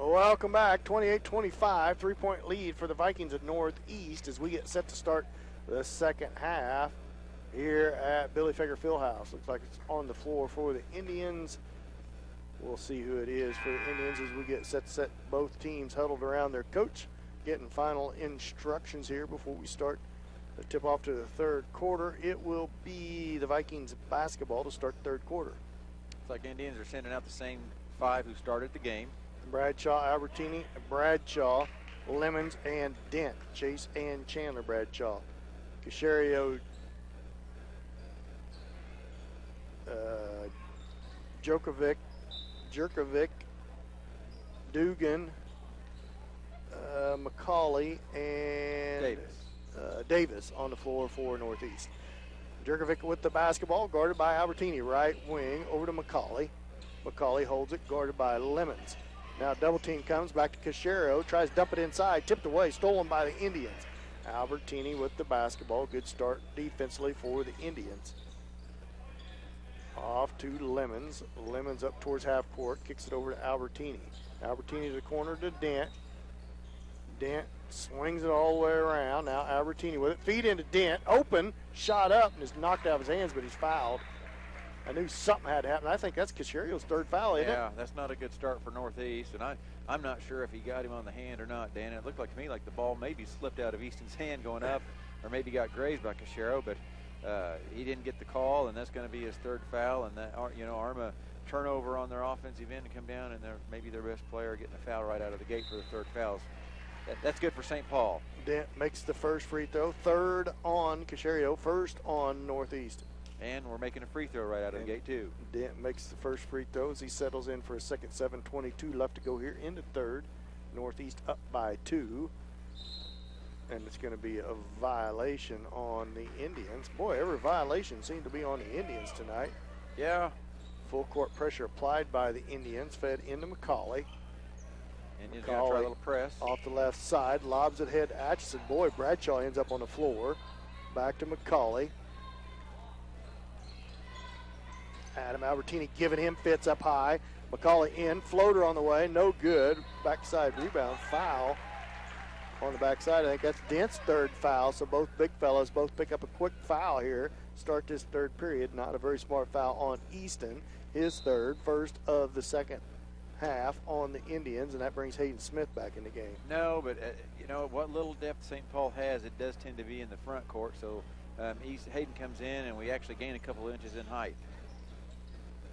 Welcome back. 28-25, 3-point lead for the Vikings at Northeast as we get set to start the second half here at Billy Fager Fieldhouse. Looks like it's on the floor for the Indians. We'll see who it is for the Indians as we get set both teams huddled around their coach, getting final instructions here before we start the tip-off to the third quarter. It will be the Vikings basketball to start the third quarter. It's like Indians are sending out the same 5 who started the game. Bradshaw, Albertini, Bradshaw, Lemons, and Dent. Chase and Chandler Bradshaw. Casario, Jerkovic, Dugan, McCauley, and Davis on the floor for Northeast. Jerkovic with the basketball, guarded by Albertini, right wing, over to McCauley. McCauley holds it, guarded by Lemons. Now double team comes back to Cachero, tries to dump it inside, tipped away, stolen by the Indians. Albertini with the basketball. Good start defensively for the Indians. Off to Lemons. Lemons up towards half court, kicks it over to Albertini. Albertini to the corner to Dent. Dent swings it all the way around. Now Albertini with it. Feed into Dent. Open. Shot up and is knocked out of his hands, but he's fouled. I knew something had to happen. I think that's Cachero's third foul, isn't it? Yeah, that's not a good start for Northeast. And I'm not sure if he got him on the hand or not, Dan. It looked like to me like the ball maybe slipped out of Easton's hand going up, or maybe got grazed by Cachero, but he didn't get the call, and that's going to be his third foul. And that, Arma turnover on their offensive end to come down, and maybe their best player getting a foul right out of the gate for the third fouls. That's good for St. Paul. Dent makes the first free throw. Third on Cachero, first on Northeast. And we're making a free throw right out of the gate, too. Dent makes the first free throw as he settles in for a second. 7:22 left to go here into third. Northeast up by 2. And it's going to be a violation on the Indians. Boy, every violation seemed to be on the Indians tonight. Yeah. Full court pressure applied by the Indians, fed into McCauley. Indians going to try a little press. Off the left side, lobs it ahead to Atchison. Boy, Bradshaw ends up on the floor. Back to McCauley. Adam Albertini giving him fits up high. McCauley in, floater on the way, no good. Backside rebound, foul on the backside. I think that's Dent's third foul, so both big fellas both pick up a quick foul here. Start this third period. Not a very smart foul on Easton. His third, first of the second half on the Indians, and that brings Hayden Smith back in the game. No, but what little depth St. Paul has, it does tend to be in the front court. So Hayden comes in, and we actually gain a couple of inches in height.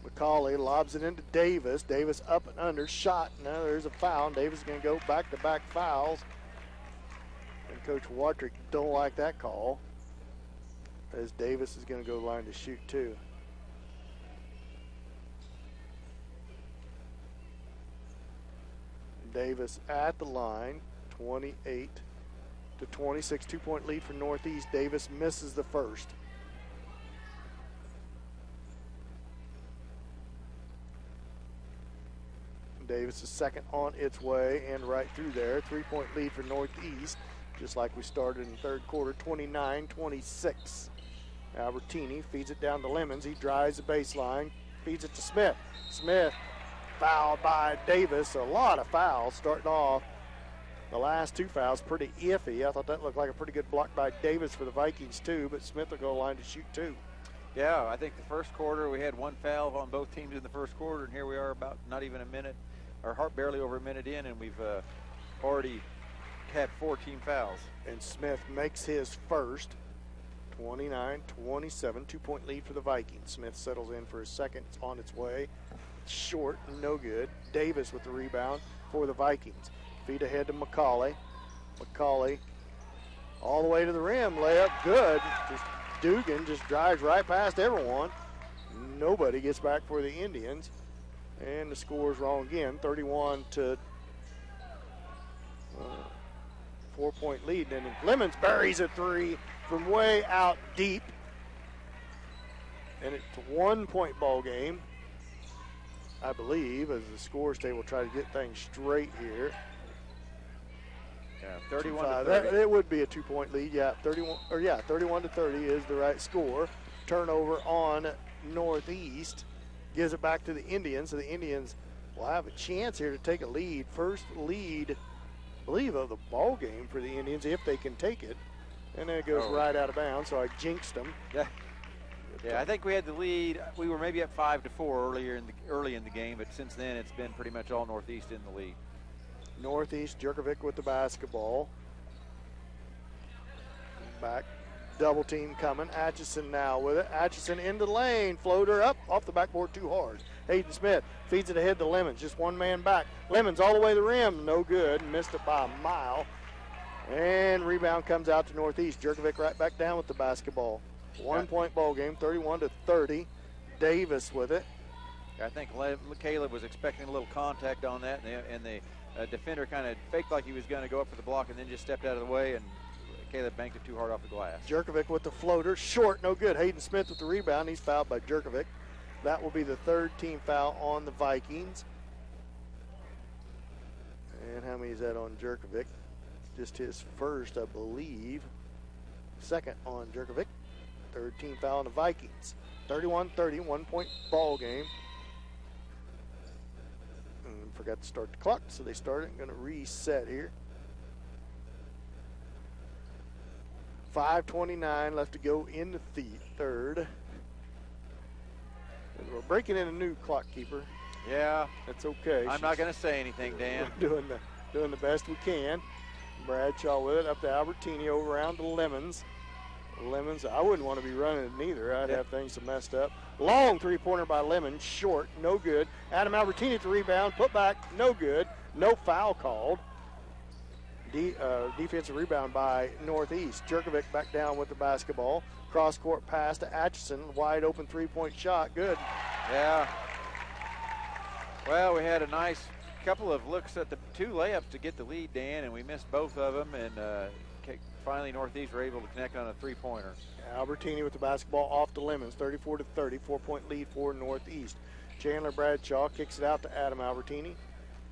McCauley lobs it into Davis. Davis up and under, shot. Now there's a foul. Davis is going to go back-to-back fouls. And Coach Watrick don't like that call, as Davis is going to go line to shoot too. Davis at the line, 28 to 26, 2-point lead for Northeast. Davis misses the first. Davis is second on its way and right through there. 3-point lead for Northeast, just like we started in the third quarter, 29-26. Albertini feeds it down to Lemons. He drives the baseline, feeds it to Smith. Smith fouled by Davis. A lot of fouls starting off. The last two fouls pretty iffy. I thought that looked like a pretty good block by Davis for the Vikings too, but Smith will go line to shoot two. Yeah, I think the first quarter we had one foul on both teams in the first quarter, and here we are about not even a minute, or barely over a minute in, and we've already had 4 team fouls. And Smith makes his first. 29-27, 2-point lead for the Vikings. Smith settles in for his second. It's on its way. Short, no good. Davis with the rebound for the Vikings. Feed ahead to McCauley. McCauley all the way to the rim. Layup good. Dugan just drives right past everyone. Nobody gets back for the Indians. And the score is wrong again. 31 to 4-point lead. And Lemons buries a three from way out deep. And it's a 1-point ball game, I believe, as the scores table try to get things straight here. Yeah, 31 to 30. It would be a 2-point lead. Yeah, 31 to 30 is the right score. Turnover on Northeast gives it back to the Indians. So the Indians will have a chance here to take a lead. First lead, I believe, of the ball game for the Indians if they can take it. And then it goes right out of bounds, so I jinxed them. Yeah, I think we had the lead. We were maybe up 5-4 early in the game, but since then it's been pretty much all Northeast in the lead. Northeast, Jerkovic with the basketball. Back, double team coming. Atchison now with it. Atchison into the lane, floater up, off the backboard too hard. Hayden Smith feeds it ahead to Lemons, just one man back. Lemons all the way to the rim, no good, missed it by a mile. And rebound comes out to Northeast. Jerkovic right back down with the basketball. 1-point ball game, 31 to 30. Davis with it. I think Caleb was expecting a little contact on that, and the defender kind of faked like he was going to go up for the block and then just stepped out of the way, and Caleb banked it too hard off the glass. Jerkovic with the floater, short, no good. Hayden Smith with the rebound. He's fouled by Jerkovic. That will be the third team foul on the Vikings. And how many is that on Jerkovic? Just his first, I believe. Second on Jerkovic. Third team foul on the Vikings. 31-30, 1 point ball game. And forgot to start the clock, so they started. Going to reset here. 5:29 left to go in the third. And we're breaking in a new clock keeper. Yeah, That's okay. I'm not going to say anything, Dan. We're doing the best we can. Bradshaw with it up to Albertini over around to Lemons. Lemons, I wouldn't want to be running it neither. I'd have things so messed up. Long three-pointer by Lemons, short, no good. Adam Albertini at the rebound, put back, no good. No foul called. Defensive rebound by Northeast. Jerkovic back down with the basketball. Cross-court pass to Atchison, wide open three-point shot, good. Yeah. Well, we had a nice couple of looks at the 2 layups to get the lead, Dan, and we missed both of them, and finally Northeast were able to connect on a three-pointer. Albertini with the basketball off to Lemons, 34-30, 4-point lead for Northeast. Chandler Bradshaw kicks it out to Adam Albertini.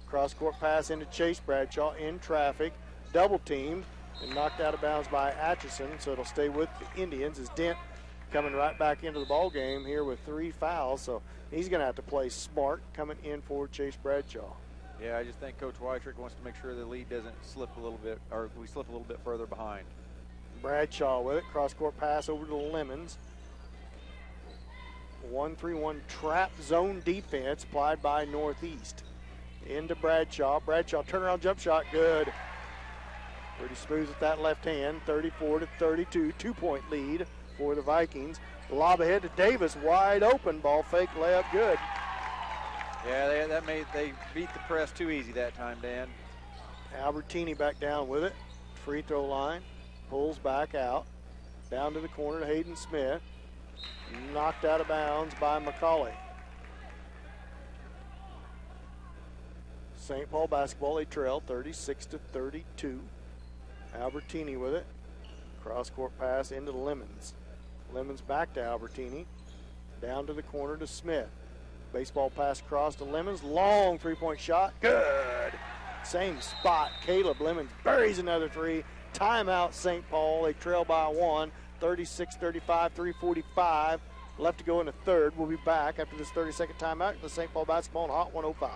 Cross-court pass into Chase Bradshaw in traffic, double teamed, and knocked out of bounds by Atchison, so it'll stay with the Indians as Dent coming right back into the ball game here with 3 fouls, so he's going to have to play smart coming in for Chase Bradshaw. Yeah, I just think Coach Weitrick wants to make sure the lead doesn't slip a little bit, or we slip a little bit further behind. Bradshaw with it, cross-court pass over to Lemons. 1-3-1 trap zone defense applied by Northeast. Into Bradshaw. Bradshaw turnaround jump shot, good. Pretty smooth with that left hand. 34-32, 2-point lead for the Vikings. Lob ahead to Davis, wide open, ball fake, layup, good. Yeah, they beat the press too easy that time, Dan. Albertini back down with it. Free throw line, pulls back out. Down to the corner to Hayden Smith. Knocked out of bounds by McCauley. St. Paul basketball, they trail 36-32. Albertini with it. Cross-court pass into Lemons. Lemons back to Albertini. Down to the corner to Smith. Baseball pass across to Lemons. Long three-point shot. Good. Same spot. Caleb Lemons buries another 3. Timeout St. Paul. They trail by 1. 36-35, 3:45 left to go in the third. We'll be back after this 30-second timeout. The St. Paul basketball on Hot 105.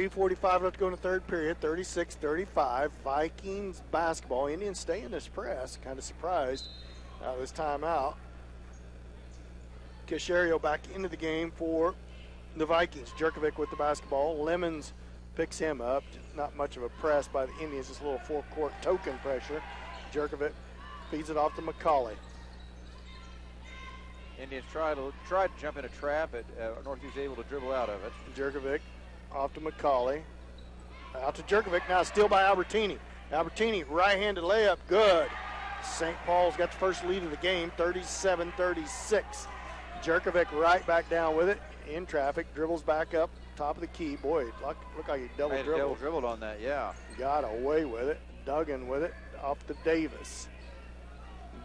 .45 left to go in the third period, 36-35. Vikings basketball. Indians stay in this press. Kind of surprised out of this timeout. Casario back into the game for the Vikings. Jerkovic with the basketball. Lemons picks him up. Not much of a press by the Indians. Just a little four-court token pressure. Jerkovic feeds it off to McCauley. Indians tried to jump in a trap, but Northeast able to dribble out of it. Jerkovic off to McCauley. Out to Jerkovic now, still by Albertini. Albertini, right-handed layup, good. St. Paul's got the first lead of the game, 37-36. Jerkovic right back down with it, in traffic, dribbles back up, top of the key. Boy, look like he double dribbled on that, yeah. Got away with it. Duggan with it, up to Davis.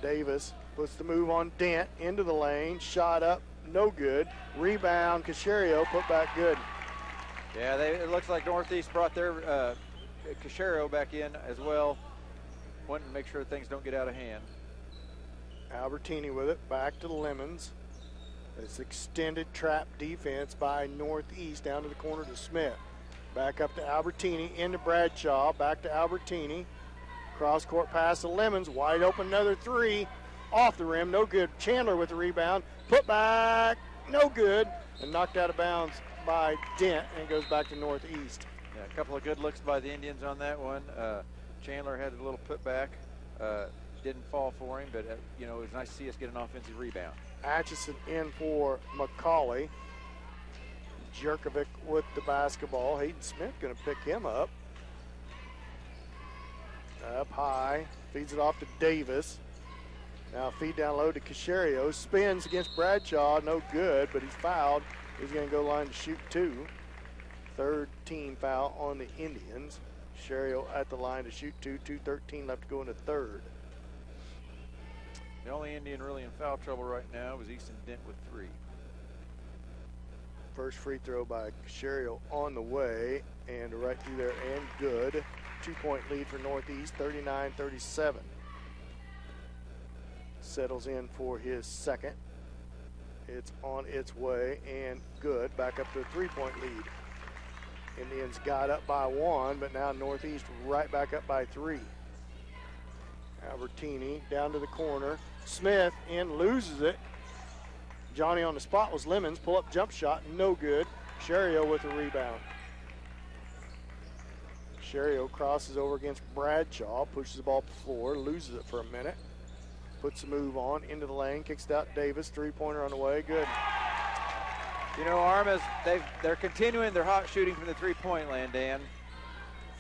Davis puts the move on Dent, into the lane, shot up, no good. Rebound, Casario, put back good. Yeah, it looks like Northeast brought their Casario back in as well, wanting to make sure things don't get out of hand. Albertini with it, back to Lemons. It's extended trap defense by Northeast down to the corner to Smith. Back up to Albertini, into Bradshaw, back to Albertini. Cross-court pass to Lemons, wide open, another 3. Off the rim, no good. Chandler with the rebound, put back, no good, and knocked out of bounds by Dent, and it goes back to Northeast. Yeah, a couple of good looks by the Indians on that one. Chandler had a little putback. didn't fall for him, but it was nice to see us get an offensive rebound. Atchison in for McCauley. Jerkovic with the basketball. Hayden Smith going to pick him up. Up high, feeds it off to Davis. Now feed down low to Caserio. Spins against Bradshaw, no good, but he's fouled. He's going to go line to shoot 2. Third team foul on the Indians. Caserio at the line to shoot 2. 2:13 left to go in the third. The only Indian really in foul trouble right now was Easton Dent with 3. First free throw by Caserio on the way, and right through there and good. 2-point lead for Northeast, 39-37. Settles in for his second. It's on its way and good. Back up to a 3-point lead. Indians got up by 1, but now Northeast right back up by 3. Albertini down to the corner. Smith in, loses it. Johnny on the spot was Lemons. Pull up jump shot, no good. Sherrio with a rebound. Sherrio crosses over against Bradshaw, pushes the ball up the floor, loses it for a minute. Puts the move on into the lane, kicks it out Davis. 3-pointer on the way, good. Armas, they're continuing their hot shooting from the 3-point land, Dan.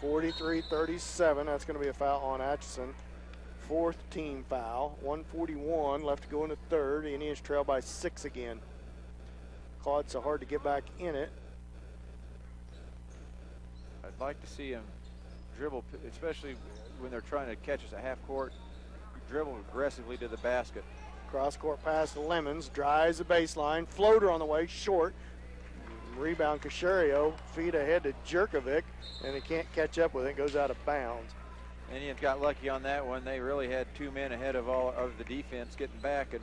43-37, that's going to be a foul on Atchison. 4th team foul. 1:41 left to go in the third. The Indians trail by 6 again. Claude so hard to get back in it. I'd like to see him dribble, especially when they're trying to catch us at half court. Dribble aggressively to the basket. Cross-court pass to Lemons. Drives the baseline. Floater on the way, short. Rebound Caserio. Feed ahead to Jerkovic, and they can't catch up with it. Goes out of bounds. Indians got lucky on that one. They really had 2 men ahead of all of the defense getting back, and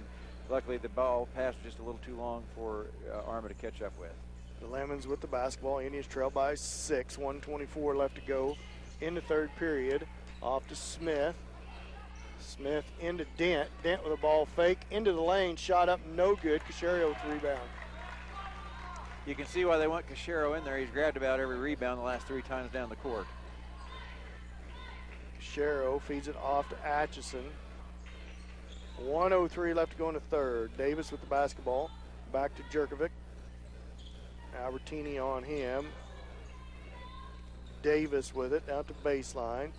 luckily the ball passed just a little too long for Arma to catch up with. The Lemons with the basketball. Indians trail by 6. 1:24 left to go in the third period. Off to Smith. Smith into Dent. Dent with a ball fake into the lane. Shot up, no good. Caserio with the rebound. You can see why they want Caserio in there. He's grabbed about every rebound the last 3 times down the court. Caserio feeds it off to Atchison. 1:03 left to go in the third. Davis with the basketball. Back to Jerkovic. Albertini on him. Davis with it down to baseline.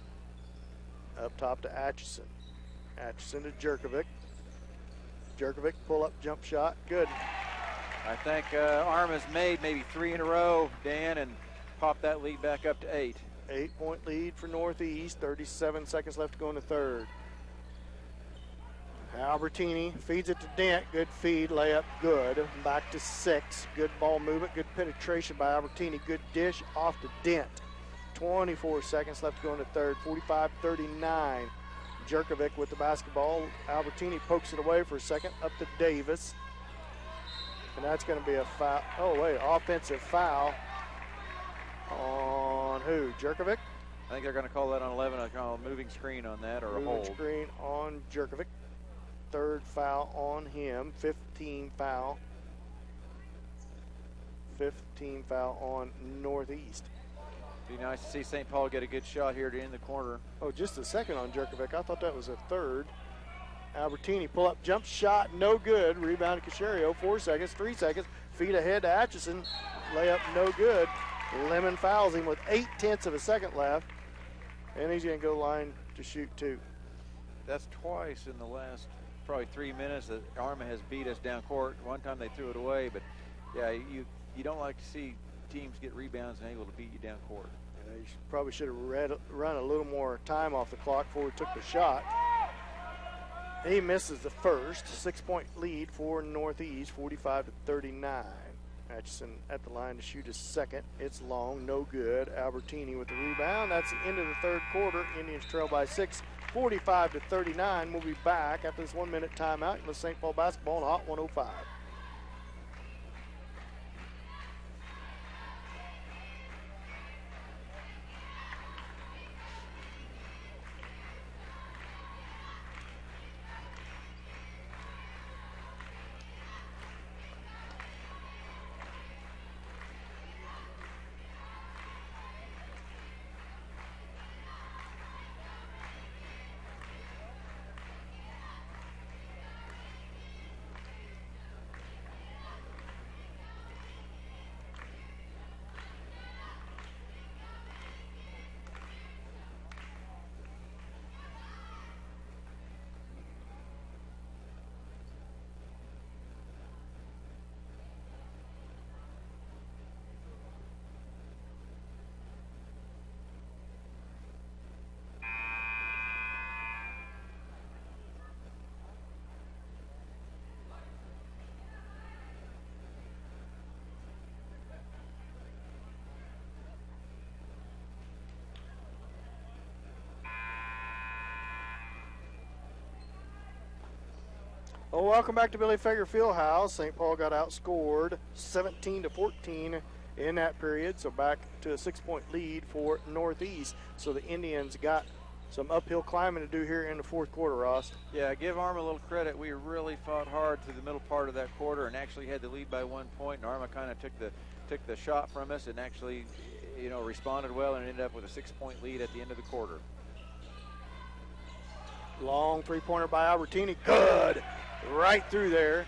Up top to Atchison. Atchison to Jerkovic. Jerkovic pull up jump shot. Good. I think Arma's made maybe 3 in a row, Dan, and popped that lead back up to 8. 8-point lead for Northeast. 37 seconds left to go in the third. Albertini feeds it to Dent. Good feed, layup, good. Back to 6. Good ball movement, good penetration by Albertini. Good dish off to Dent. 24 seconds left to go in the third. 45-39. Jerkovic with the basketball. Albertini pokes it away for a second. Up to Davis. And that's going to be a foul. Oh, wait, offensive foul on who? Jerkovic? I think they're going to call that on 11, a moving screen on that, or a Moving hold. screen on Jerkovic. Third foul on him. 15 foul. 15 foul on Northeast. Be nice to see St. Paul get a good shot here to end the corner. Oh, just a second on Jerkovic. I thought that was a third. Albertini pull up jump shot, no good. Rebound to Caserio. 4 seconds, 3 seconds. Feed ahead to Atchison. Layup no good. Lemon fouls him with 0.8 of a second left. And he's going to go line to shoot 2. That's twice in the last probably 3 minutes that Arma has beat us down court. One time they threw it away, but yeah, you don't like to see teams get rebounds and able to beat you down court. Yeah, you probably should have run a little more time off the clock before he took the shot. He misses the first. 6-point lead for Northeast, 45-39. Atchison at the line to shoot his second. It's long, no good. Albertini with the rebound. That's the end of the third quarter. Indians trail by 6, 45-39. We'll be back after this 1-minute timeout with St. Paul basketball on Hot 105. Well, welcome back to Billy Fager Fieldhouse. St. Paul got outscored 17-14 in that period, so back to a 6-point lead for Northeast. So the Indians got some uphill climbing to do here in the fourth quarter, Ross. Yeah, give Arma a little credit. We really fought hard through the middle part of that quarter and actually had the lead by 1 point. And Arma kind of took the shot from us and actually, responded well and ended up with a 6-point lead at the end of the quarter. Long three-pointer by Albertini. Good. Right through there.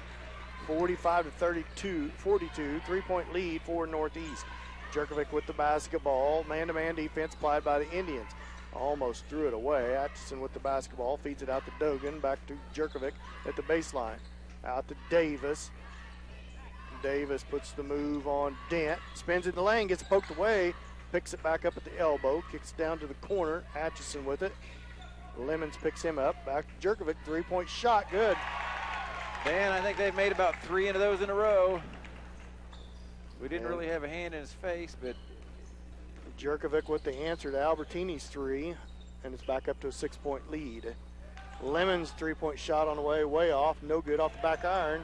45-42, 3-point lead for Northeast. Jerkovic with the basketball. Man-to-man defense applied by the Indians. Almost threw it away. Atchison with the basketball. Feeds it out to Dogan. Back to Jerkovic at the baseline. Out to Davis. Davis puts the move on Dent. Spins in the lane. Gets poked away. Picks it back up at the elbow. Kicks down to the corner. Atchison with it. Lemons picks him up. Back to Jerkovic. 3-point shot. Good. Dan, I think they've made about 3 of those in a row. We didn't really have a hand in his face, but Jerkovic with the answer to Albertini's 3, and it's back up to a 6-point lead. Lemons 3-point shot on the way off. No good off the back iron.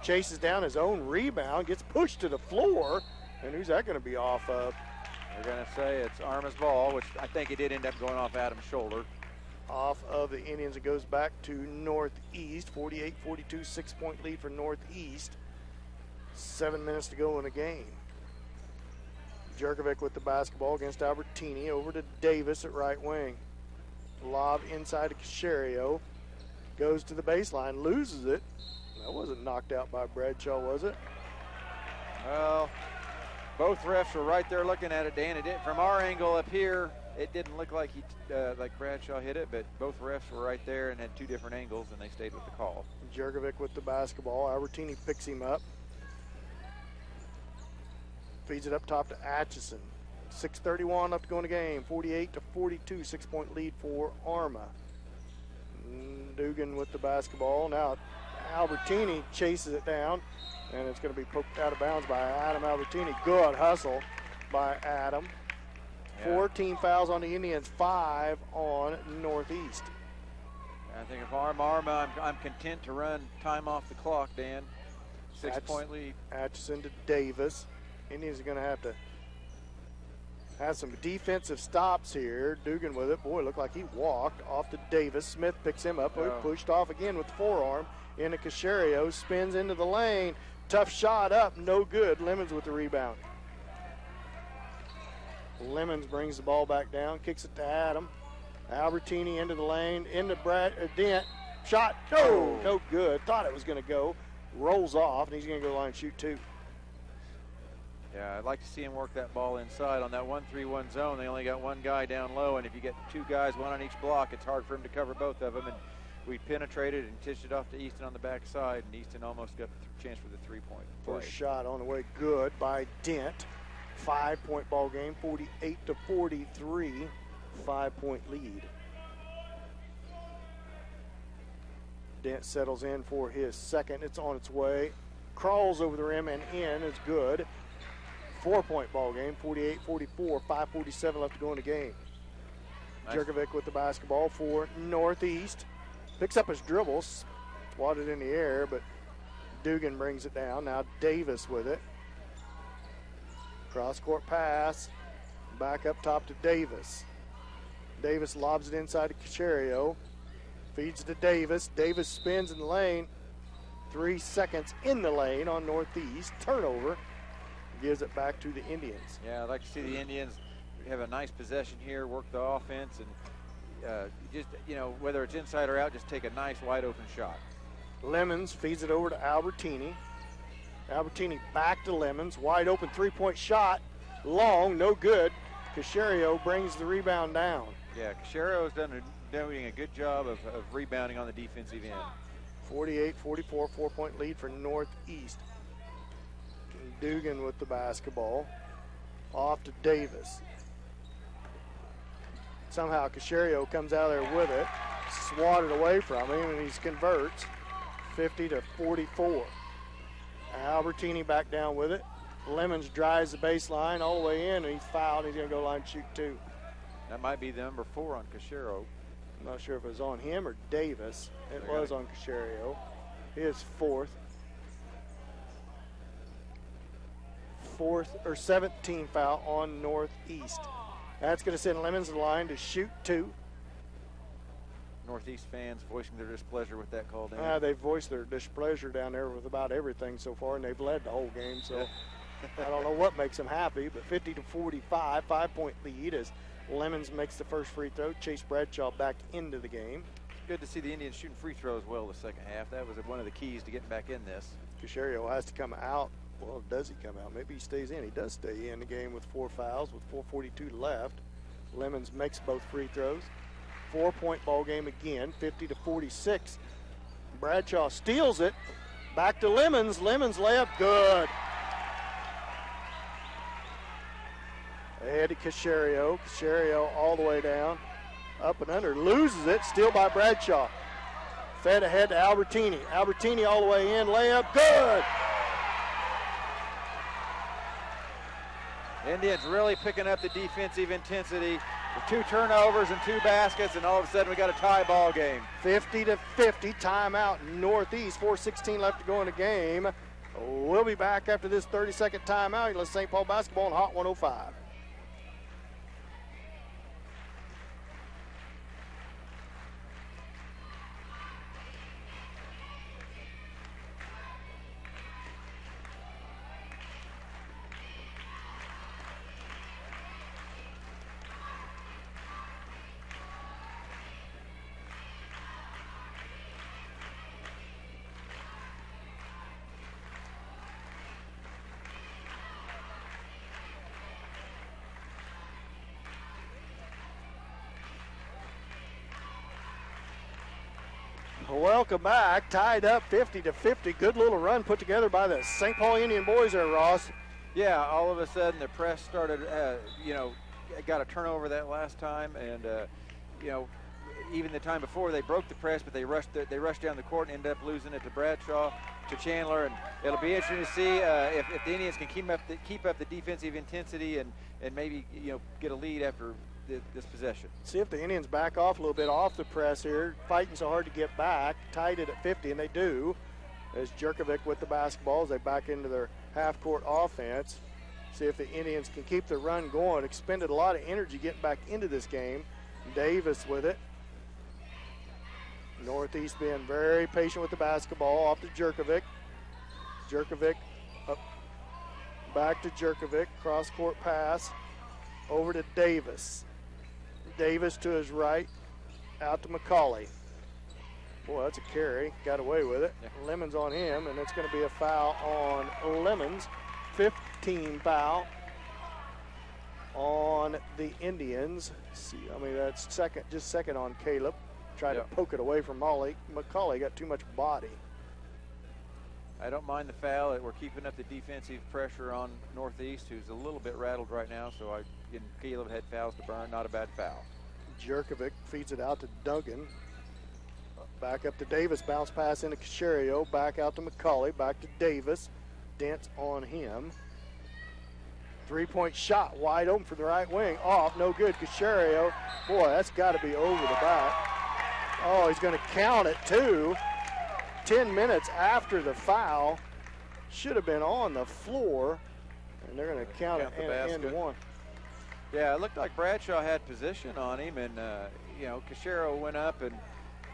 Chases down his own rebound. Gets pushed to the floor. And who's that going to be off of? they're going to say it's Arma's ball, which I think it did end up going off Adam's shoulder. Off of the Indians, it goes back to Northeast. 48-42, 6-point lead for Northeast. 7 minutes to go in the game. Jerkovic with the basketball against Albertini. Over to Davis at right wing. Lob inside to Casario. Goes to the baseline, loses it. That wasn't knocked out by Bradshaw, was it? Well, both refs were right there looking at it, Dan. It did, from our angle up here, it didn't look like like Bradshaw hit it, but both refs were right there and had 2 different angles, and they stayed with the call. Jerkovic with the basketball. Albertini picks him up. Feeds it up top to Atchison. 6:31 left to go in the game. 48-42, 6-point lead for Arma. Dugan with the basketball. Now Albertini chases it down, and it's going to be poked out of bounds by Adam Albertini. Good hustle by Adam. Yeah. 14 fouls on the Indians, 5 on Northeast. I think if Arma, I'm content to run time off the clock, Dan. 6-point lead. Atchison to Davis. Indians are going to have some defensive stops here. Dugan with it. Boy, looked like he walked off to Davis. Smith picks him up. He pushed off again with the forearm into Casario. Spins into the lane. Tough shot up. No good. Lemons with the rebound. Lemons brings the ball back down. Kicks it to Adam. Albertini into the lane. Into Dent. Shot. No good. Thought it was going to go. Rolls off, and he's going to go line and shoot 2. Yeah, I'd like to see him work that ball inside on that 1-3-1 zone. They only got 1 guy down low, and if you get 2 guys, 1 on each block, it's hard for him to cover both of them. And we penetrated and tished it off to Easton on the backside, and Easton almost got the chance for the 3-point play. First shot on the way, good by Dent. 5-point ball game, 48-43, 5-point lead. Dent settles in for his second. It's on its way. Crawls over the rim and in. It's good. 4-point ball game, 48-44, 5:47 left to go in the game. Nice. Jerkovic with the basketball for Northeast. Picks up his dribble, swatted in the air, but Dugan brings it down. Now Davis with it. Cross-court pass. Back up top to Davis. Davis lobs it inside to Casario. Feeds to Davis. Davis spins in the lane. 3 seconds in the lane on Northeast. Turnover. Gives it back to the Indians. Yeah, I'd like to see the Indians have a nice possession here, work the offense, and just, whether it's inside or out, just take a nice wide open shot. Lemons feeds it over to Albertini. Albertini back to Lemons. Wide open 3-point shot. Long, no good. Casario brings the rebound down. Yeah, Casario's doing a good job of rebounding on the defensive end. 48-44, 4-point lead for Northeast. Dugan with the basketball. Off to Davis. Somehow Casario comes out of there with it. Swatted away from him, and he converts. 50-44. Albertini back down with it. Lemons drives the baseline all the way in, and he's fouled. He's going to go line and shoot 2. That might be the number 4 on Casario. I'm not sure if it was on him or Davis. It was on Casario. his fourth. 17th foul on Northeast. That's going to send Lemons in line to shoot 2. Northeast fans voicing their displeasure with that call down. They've voiced their displeasure down there with about everything so far, and they've led the whole game. So I don't know what makes them happy, but 50-45, 5-point lead as Lemons makes the first free throw. Chase Bradshaw back into the game. Good to see the Indians shooting free throws well the second half. That was one of the keys to getting back in this. Casario has to come out. Well, does he come out? Maybe he stays in. He does stay in the game with 4 fouls with 4:42 left. Lemons makes both free throws. 4-point ball game again, 50-46. Bradshaw steals it. Back to Lemons. Lemons layup, good. Ahead to Casario. Casario all the way down. Up and under. Loses it. Steal by Bradshaw. Fed ahead to Albertini. Albertini all the way in. Layup, good. Indians really picking up the defensive intensity with 2 turnovers and 2 baskets, and all of a sudden we got a tie ball game. 50-50, timeout Northeast. 4:16 left to go in the game. We'll be back after this 30-second timeout. Let's St. Paul basketball on Hot 105. Welcome back. Tied up 50-50. Good little run put together by the St. Paul Indian boys there, Ross. Yeah, all of a sudden the press started, got a turnover that last time, and even the time before they broke the press, but they rushed down the court and ended up losing it to Bradshaw, to Chandler, and it'll be interesting to see if the Indians can keep up the defensive intensity and maybe get a lead after this possession. See if the Indians back off a little bit off the press here. Fighting so hard to get back. Tied it at 50, and they do. As Jerkovic with the basketball as they back into their half-court offense. See if the Indians can keep the run going. Expended a lot of energy getting back into this game. Davis with it. Northeast being very patient with the basketball. Off to Jerkovic. Jerkovic up. Back to Jerkovic. Cross-court pass. Over to Davis. Davis to his right, out to McCauley. Boy, that's a carry. Got away with it. Yeah. Lemons on him, and it's going to be a foul on Lemons. 15 foul on the Indians. See, that's second on Caleb. Tried to poke it away from Molly. McCauley got too much body. I don't mind the foul. We're keeping up the defensive pressure on Northeast, who's a little bit rattled right now. So Caleb had fouls to burn. Not a bad foul. Jerkovic feeds it out to Duncan. Back up to Davis. Bounce pass into Casario. Back out to McCauley. Back to Davis. Dents on him. 3-point shot wide open for the right wing. Off. No good. Casario. Boy, that's got to be over the back. Oh, he's going to count it too. 10 minutes after the foul. Should have been on the floor. And they're going to count it and one. Yeah, it looked like Bradshaw had position on him, and Casario went up, and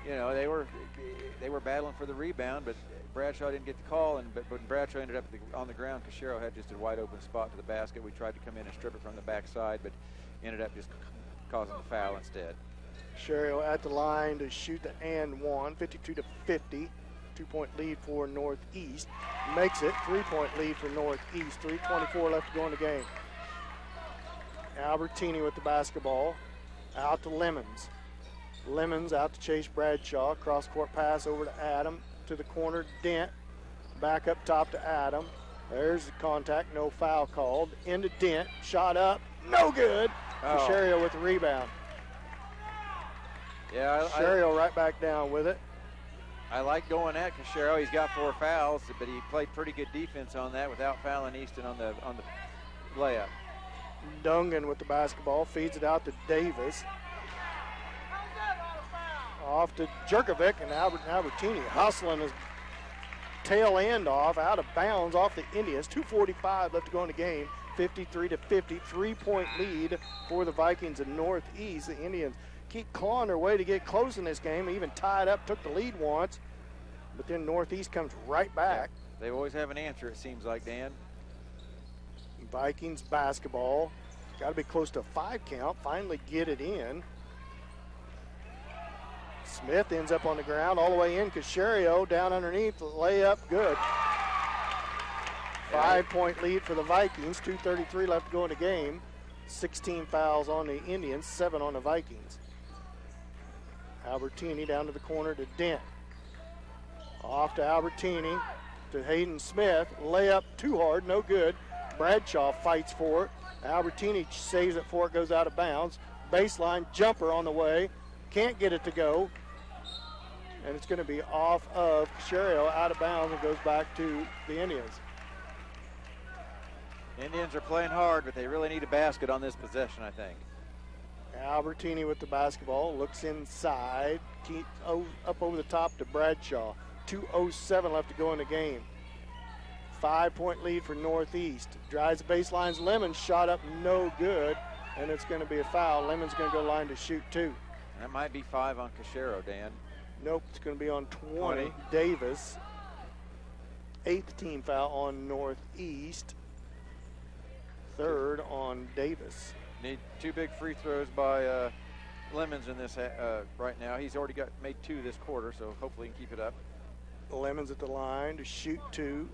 they were battling for the rebound, but Bradshaw didn't get the call, but when Bradshaw ended up on the ground, Casario had just a wide open spot to the basket. We tried to come in and strip it from the backside, but ended up just causing the foul instead. Casario at the line to shoot the and one, 52-50. 2-point lead for Northeast. Makes it 3-point lead for Northeast. 3:24 left to go in the game. Albertini with the basketball. Out to Lemons. Lemons out to Chase Bradshaw. Cross-court pass over to Adam. To the corner, Dent. Back up top to Adam. There's the contact. No foul called. Into Dent. Shot up. No good. Casario with the rebound. Yeah, Casario right back down with it. I like going at Casario. He's got 4 fouls, but he played pretty good defense on that without fouling Easton on the layup. Dungan with the basketball, feeds it out to Davis. Off to Jerkovic, and Albertini hustling his tail end off, out of bounds off the Indians. 2:45 left to go in the game. 53-50, 3-point lead for the Vikings in Northeast. The Indians keep clawing their way to get close in this game, even tied up, took the lead once, but then Northeast comes right back. They always have an answer, it seems like, Dan. Vikings basketball. Got to be close to a 5 count. Finally get it in. Smith ends up on the ground all the way in. Casherio down underneath. Layup, good. 5-point lead for the Vikings. 2:33 left to go in the game. 16 fouls on the Indians, 7 on the Vikings. Albertini down to the corner to Dent. Off to Albertini to Hayden Smith. Layup too hard, no good. Bradshaw fights for it. Albertini saves it before it goes out of bounds. Baseline jumper on the way. Can't get it to go. And it's going to be off of Casherio, out of bounds, and goes back to the Indians. Indians are playing hard, but they really need a basket on this possession, I think. Albertini with the basketball, looks inside, up over the top to Bradshaw. 2:07 left to go in the game. 5-point lead for Northeast. Drives the baselines. Lemon shot up, no good, and it's going to be a foul. Lemon's going to go line to shoot 2. That might be 5 on Casherio, Dan. Nope, it's going to be on 20. Davis. 8th team foul on Northeast. 3rd on Davis. Need 2 big free throws by Lemons in this right now. He's already made 2 this quarter, so hopefully he can keep it up. Lemons at the line to shoot 2.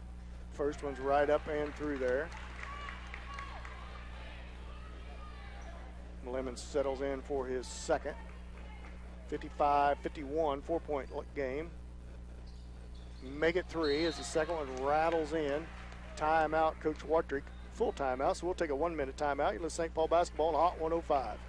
First one's right up and through there. Lemons settles in for his second. 55-51, 4-point game. Make it 3 as the second one rattles in. Timeout, Coach Watrick. Full timeout, so we'll take a 1-minute timeout. You're listening to St. Paul basketball on Hot 105.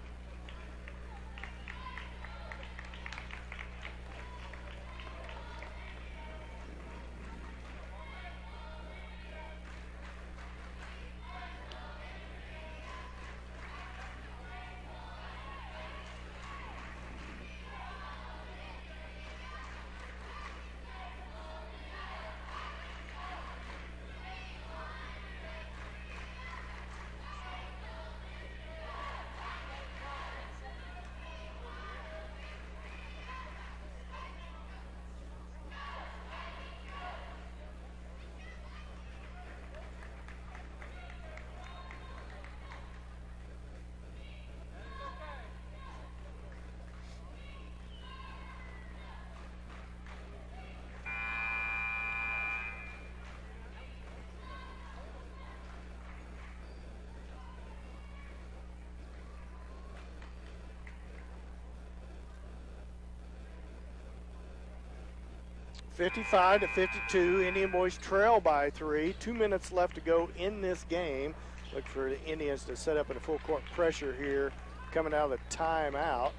(55-52). Indian boys trail by 3. 2 minutes left to go in this game. Look for the Indians to set up in a full court pressure here coming out of the timeout.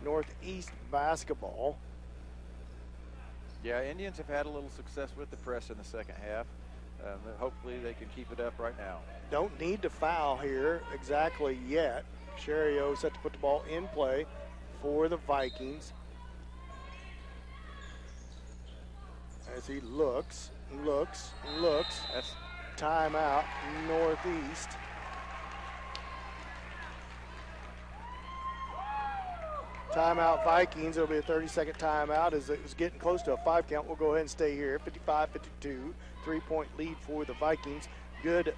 Northeast basketball. Yeah, Indians have had a little success with the press in the second half. Hopefully they can keep it up right now. Don't need to foul here exactly yet. Cherio set to put the ball in play for the Vikings. As he looks. That's Timeout, Northeast. Timeout, Vikings. It'll be a 30-second timeout as it was getting close to a 5 count. We'll go ahead and stay here. 55-52, 3-point lead for the Vikings. Good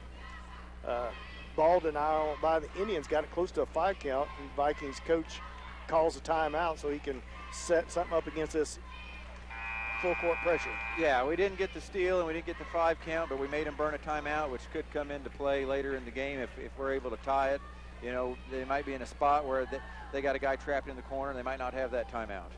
ball denial by the Indians. Got it close to a 5 count. And Vikings coach calls a timeout so he can set something up against this full court pressure. Yeah, we didn't get the steal and we didn't get the 5 count, but we made them burn a timeout, which could come into play later in the game if we're able to tie it. You know, they might be in a spot where they got a guy trapped in the corner and they might not have that timeout.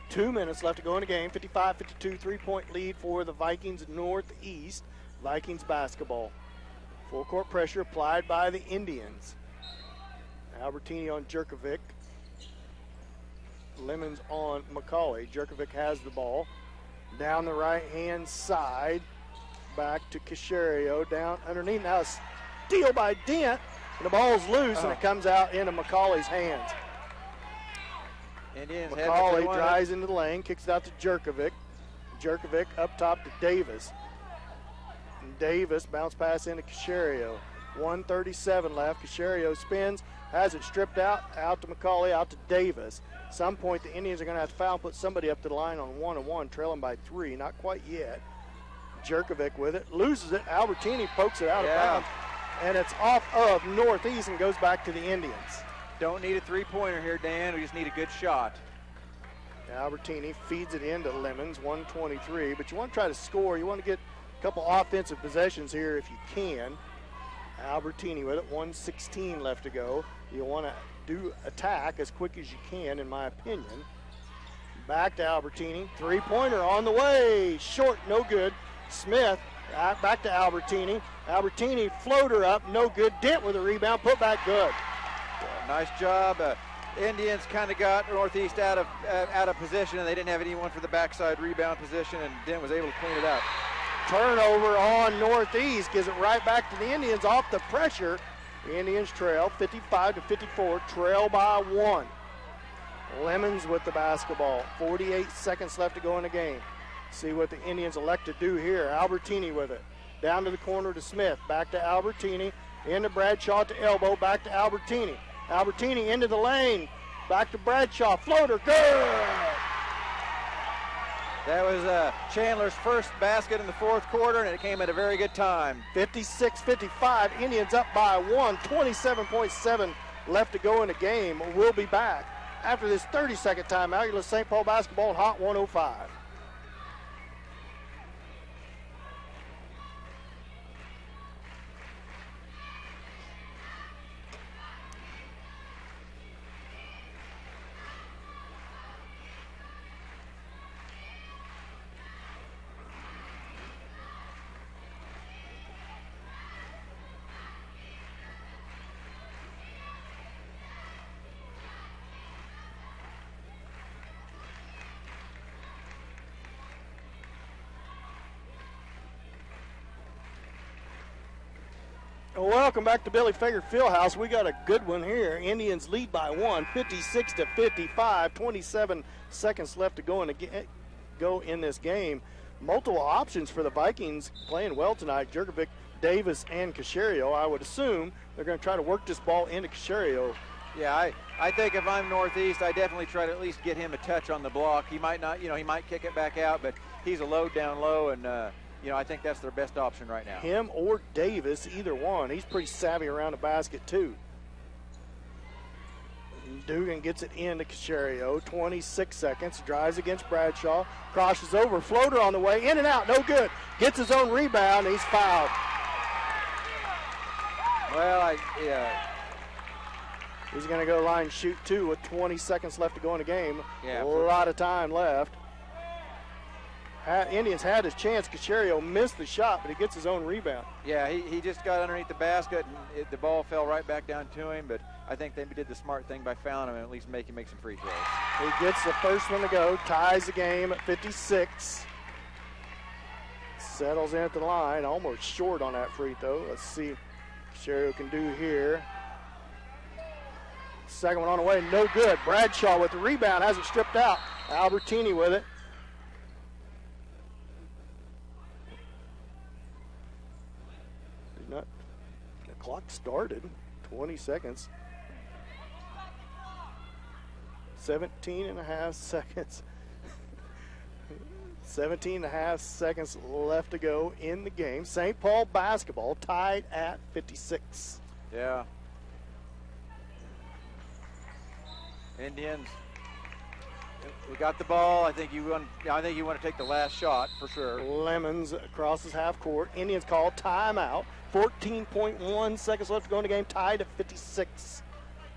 Two minutes left to go in the game. 55-52, 3-point lead for the Vikings Northeast. Vikings basketball. Full court pressure applied by the Indians. Albertini on Jerkovic. Lemons on McCauley. Jerkovic has the ball. Down the right-hand side. Back to Casherio. Down underneath. Now a steal by Dent. And the ball's loose and it comes out into McCauley's hands. Indians had what they McCauley wanted. drives into the lane, kicks it out to Jerkovic. Jerkovic up top to Davis. And Davis bounce pass into Casario. 1:37 left. Casario spins, has it stripped out to McCauley, out to Davis. At some point, the Indians are going to have to foul, put somebody up to the line on 1-on-1, trailing by 3. Not quite yet. Jerkovic with it, loses it. Albertini pokes it out of bounds, and it's off of Northeast and goes back to the Indians. Don't need a three-pointer here, Dan. We just need a good shot. Albertini feeds it into Lemons, 123. But you want to try to score. You want to get a couple offensive possessions here if you can. Albertini with it, 1:16 left to go. You want to do attack as quick as you can, in my opinion. Back to Albertini. Three-pointer on the way. Short, no good. Smith back to Albertini. Albertini floater up, no good. Dent with a rebound, put back good. Nice job. Indians kind of got Northeast out of position, and they didn't have anyone for the backside rebound position, and Dent was able to clean it up. Turnover on Northeast gives it right back to the Indians off the pressure. The Indians trail 55-54, trail by 1. Lemons with the basketball. 48 seconds left to go in the game. See what the Indians elect to do here. Albertini with it. Down to the corner to Smith. Back to Albertini. Into Bradshaw to elbow. Back to Albertini. Albertini into the lane. Back to Bradshaw. Floater. Good. That was Chandler's first basket in the fourth quarter, and it came at a very good time. 56-55. Indians up by 1. 27.7 left to go in the game. We'll be back after this 30-second timeout. You're listening to St. Paul basketball at Hot 105. Welcome back to Billy Fager Fieldhouse. We got a good one here. Indians lead by 1, 56-55. 27 seconds left to go in this game. Multiple options for the Vikings playing well tonight. Jerkovic, Davis, and Casario. I would assume they're going to try to work this ball into Casario. Yeah, I think if I'm Northeast, I definitely try to at least get him a touch on the block. He might not, he might kick it back out, but he's a load down low, and I think that's their best option right now. Him or Davis, either one. He's pretty savvy around the basket, too. Dugan gets it into Casario. 26 seconds. Drives against Bradshaw. Crosses over. Floater on the way. In and out. No good. Gets his own rebound. He's fouled. Well, He's going to go line and shoot 2 with 20 seconds left to go in the game. Yeah, a lot of time left. Indians had his chance. Casario missed the shot, but he gets his own rebound. Yeah, he just got underneath the basket, and the ball fell right back down to him, but I think they did the smart thing by fouling him and at least make him make some free throws. He gets the first one to go, ties the game at 56. Settles in at the line, almost short on that free throw. Let's see what Casario can do here. Second one on the way, no good. Bradshaw with the rebound, has it stripped out. Albertini with it. The clock started, 20 seconds. 17 and a half seconds. 17 and a half seconds left to go in the game. St. Paul basketball tied at 56. Yeah. Indians, we got the ball. I think you want to take the last shot for sure. Lemons crosses half court. Indians call timeout. 14.1 seconds left to go in the game, tied at 56.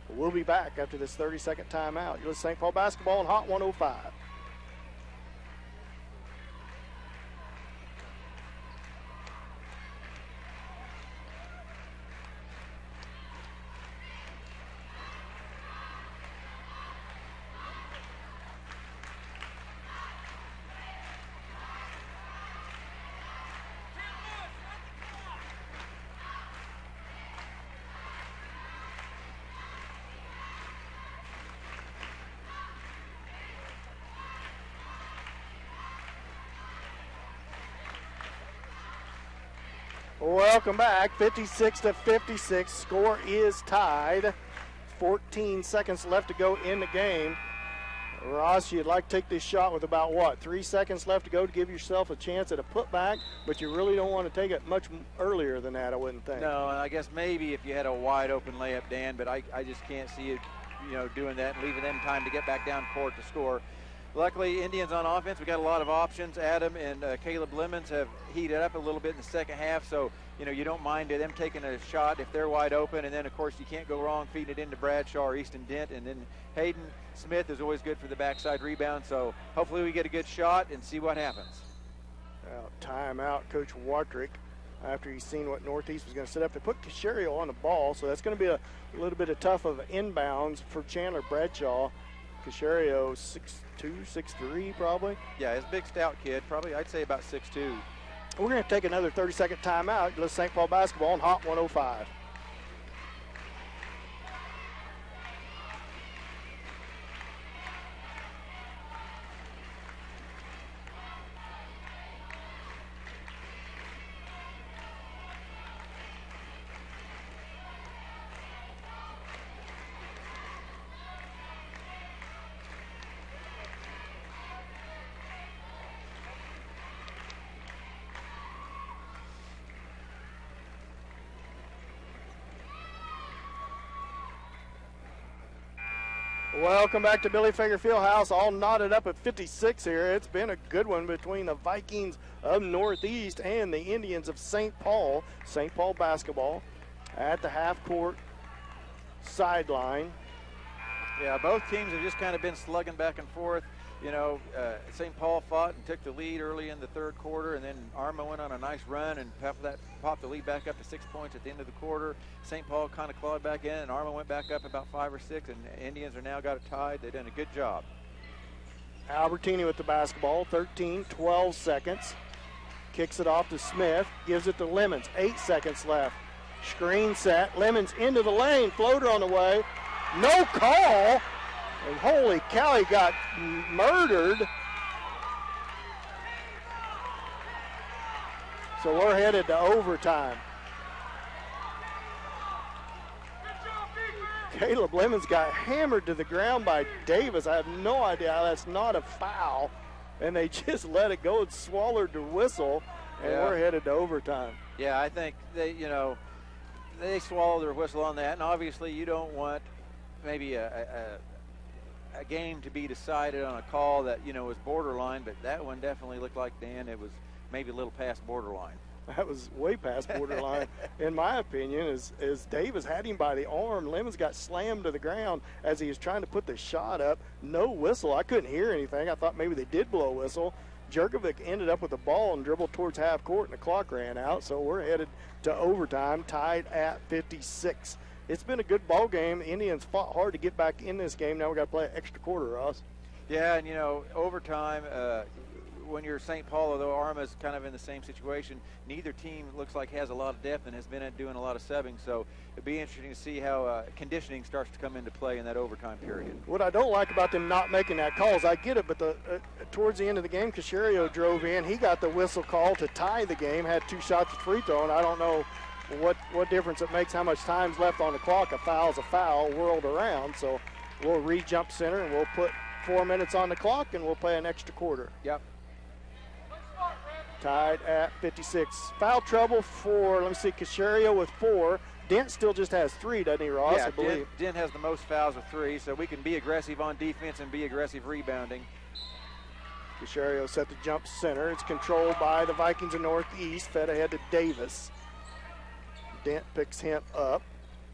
We'll be back after this 30-second timeout. You're with St. Paul basketball on Hot 105. Welcome back. 56-56. Score is tied. 14 seconds left to go in the game. Ross, you'd like to take this shot with about, 3 seconds left to go to give yourself a chance at a putback, but you really don't want to take it much earlier than that, I wouldn't think. No, and I guess maybe if you had a wide open layup, Dan, but I just can't see you, doing that and leaving them time to get back down court to score. Luckily, Indians on offense, we got a lot of options. Adam and Caleb Lemons have heated up a little bit in the second half, so you don't mind them taking a shot if they're wide open. And then, of course, you can't go wrong feeding it into Bradshaw or Easton Dent. And then Hayden Smith is always good for the backside rebound. So hopefully we get a good shot and see what happens. Well, timeout, Coach Wartrick, after he's seen what Northeast was going to set up. They put Casherio on the ball, so that's going to be a little bit of tough of inbounds for Chandler Bradshaw. Casherio 6'2", 6'3", probably. Yeah, he's a big, stout kid. Probably, I'd say about 6'2". We're going to take another 30-second timeout. Let's St. Paul basketball on Hot 105. Welcome back to Billy Fager Fieldhouse, all knotted up at 56 here. It's been a good one between the Vikings of Northeast and the Indians of St. Paul. St. Paul basketball at the half-court sideline. Yeah, both teams have just kind of been slugging back and forth. St. Paul fought and took the lead early in the third quarter, and then Arma went on a nice run and popped the lead back up to 6 points at the end of the quarter. St. Paul kind of clawed back in, and Arma went back up about 5 or 6, and the Indians are now got it tied. They've done a good job. Albertini with the basketball, 12 seconds. Kicks it off to Smith, gives it to Lemons, 8 seconds left. Screen set, Lemons into the lane, floater on the way. No call. And holy cow, he got murdered. So we're headed to overtime. Caleb Lemons got hammered to the ground by Davis. I have no idea how that's not a foul. And they just let it go and swallowed the whistle. And we're headed to overtime. Yeah, I think they swallowed their whistle on that. And obviously you don't want maybe a game to be decided on a call that was borderline, but that one definitely looked like, Dan, it was maybe a little past borderline. That was way past borderline, in my opinion, as Davis had him by the arm. Lemons got slammed to the ground as he was trying to put the shot up. No whistle. I couldn't hear anything. I thought maybe they did blow a whistle. Jerkovic ended up with the ball and dribbled towards half court, and the clock ran out, so we're headed to overtime, tied at 56. It's been a good ball game. The Indians fought hard to get back in this game. Now we got to play an extra quarter, Ross. Yeah, and overtime, when you're St. Paul, although Arma's kind of in the same situation, neither team looks like has a lot of depth and has been doing a lot of subbing. So it'd be interesting to see how conditioning starts to come into play in that overtime period. What I don't like about them not making that call is I get it, but towards the end of the game, Casherio drove in. He got the whistle call to tie the game, had 2 shots at free throw, and I don't know what difference it makes, how much time's left on the clock. A foul's a foul, whirled around. So we'll re-jump center, and we'll put 4 minutes on the clock, and we'll play an extra quarter. Yep. Tied at 56. Foul trouble for, Casherio with 4. Dent still just has 3, doesn't he, Ross? Yeah, I believe. Dent has the most fouls with 3, so we can be aggressive on defense and be aggressive rebounding. Casherio set the jump center. It's controlled by the Vikings of Northeast, fed ahead to Davis. Dent picks him up.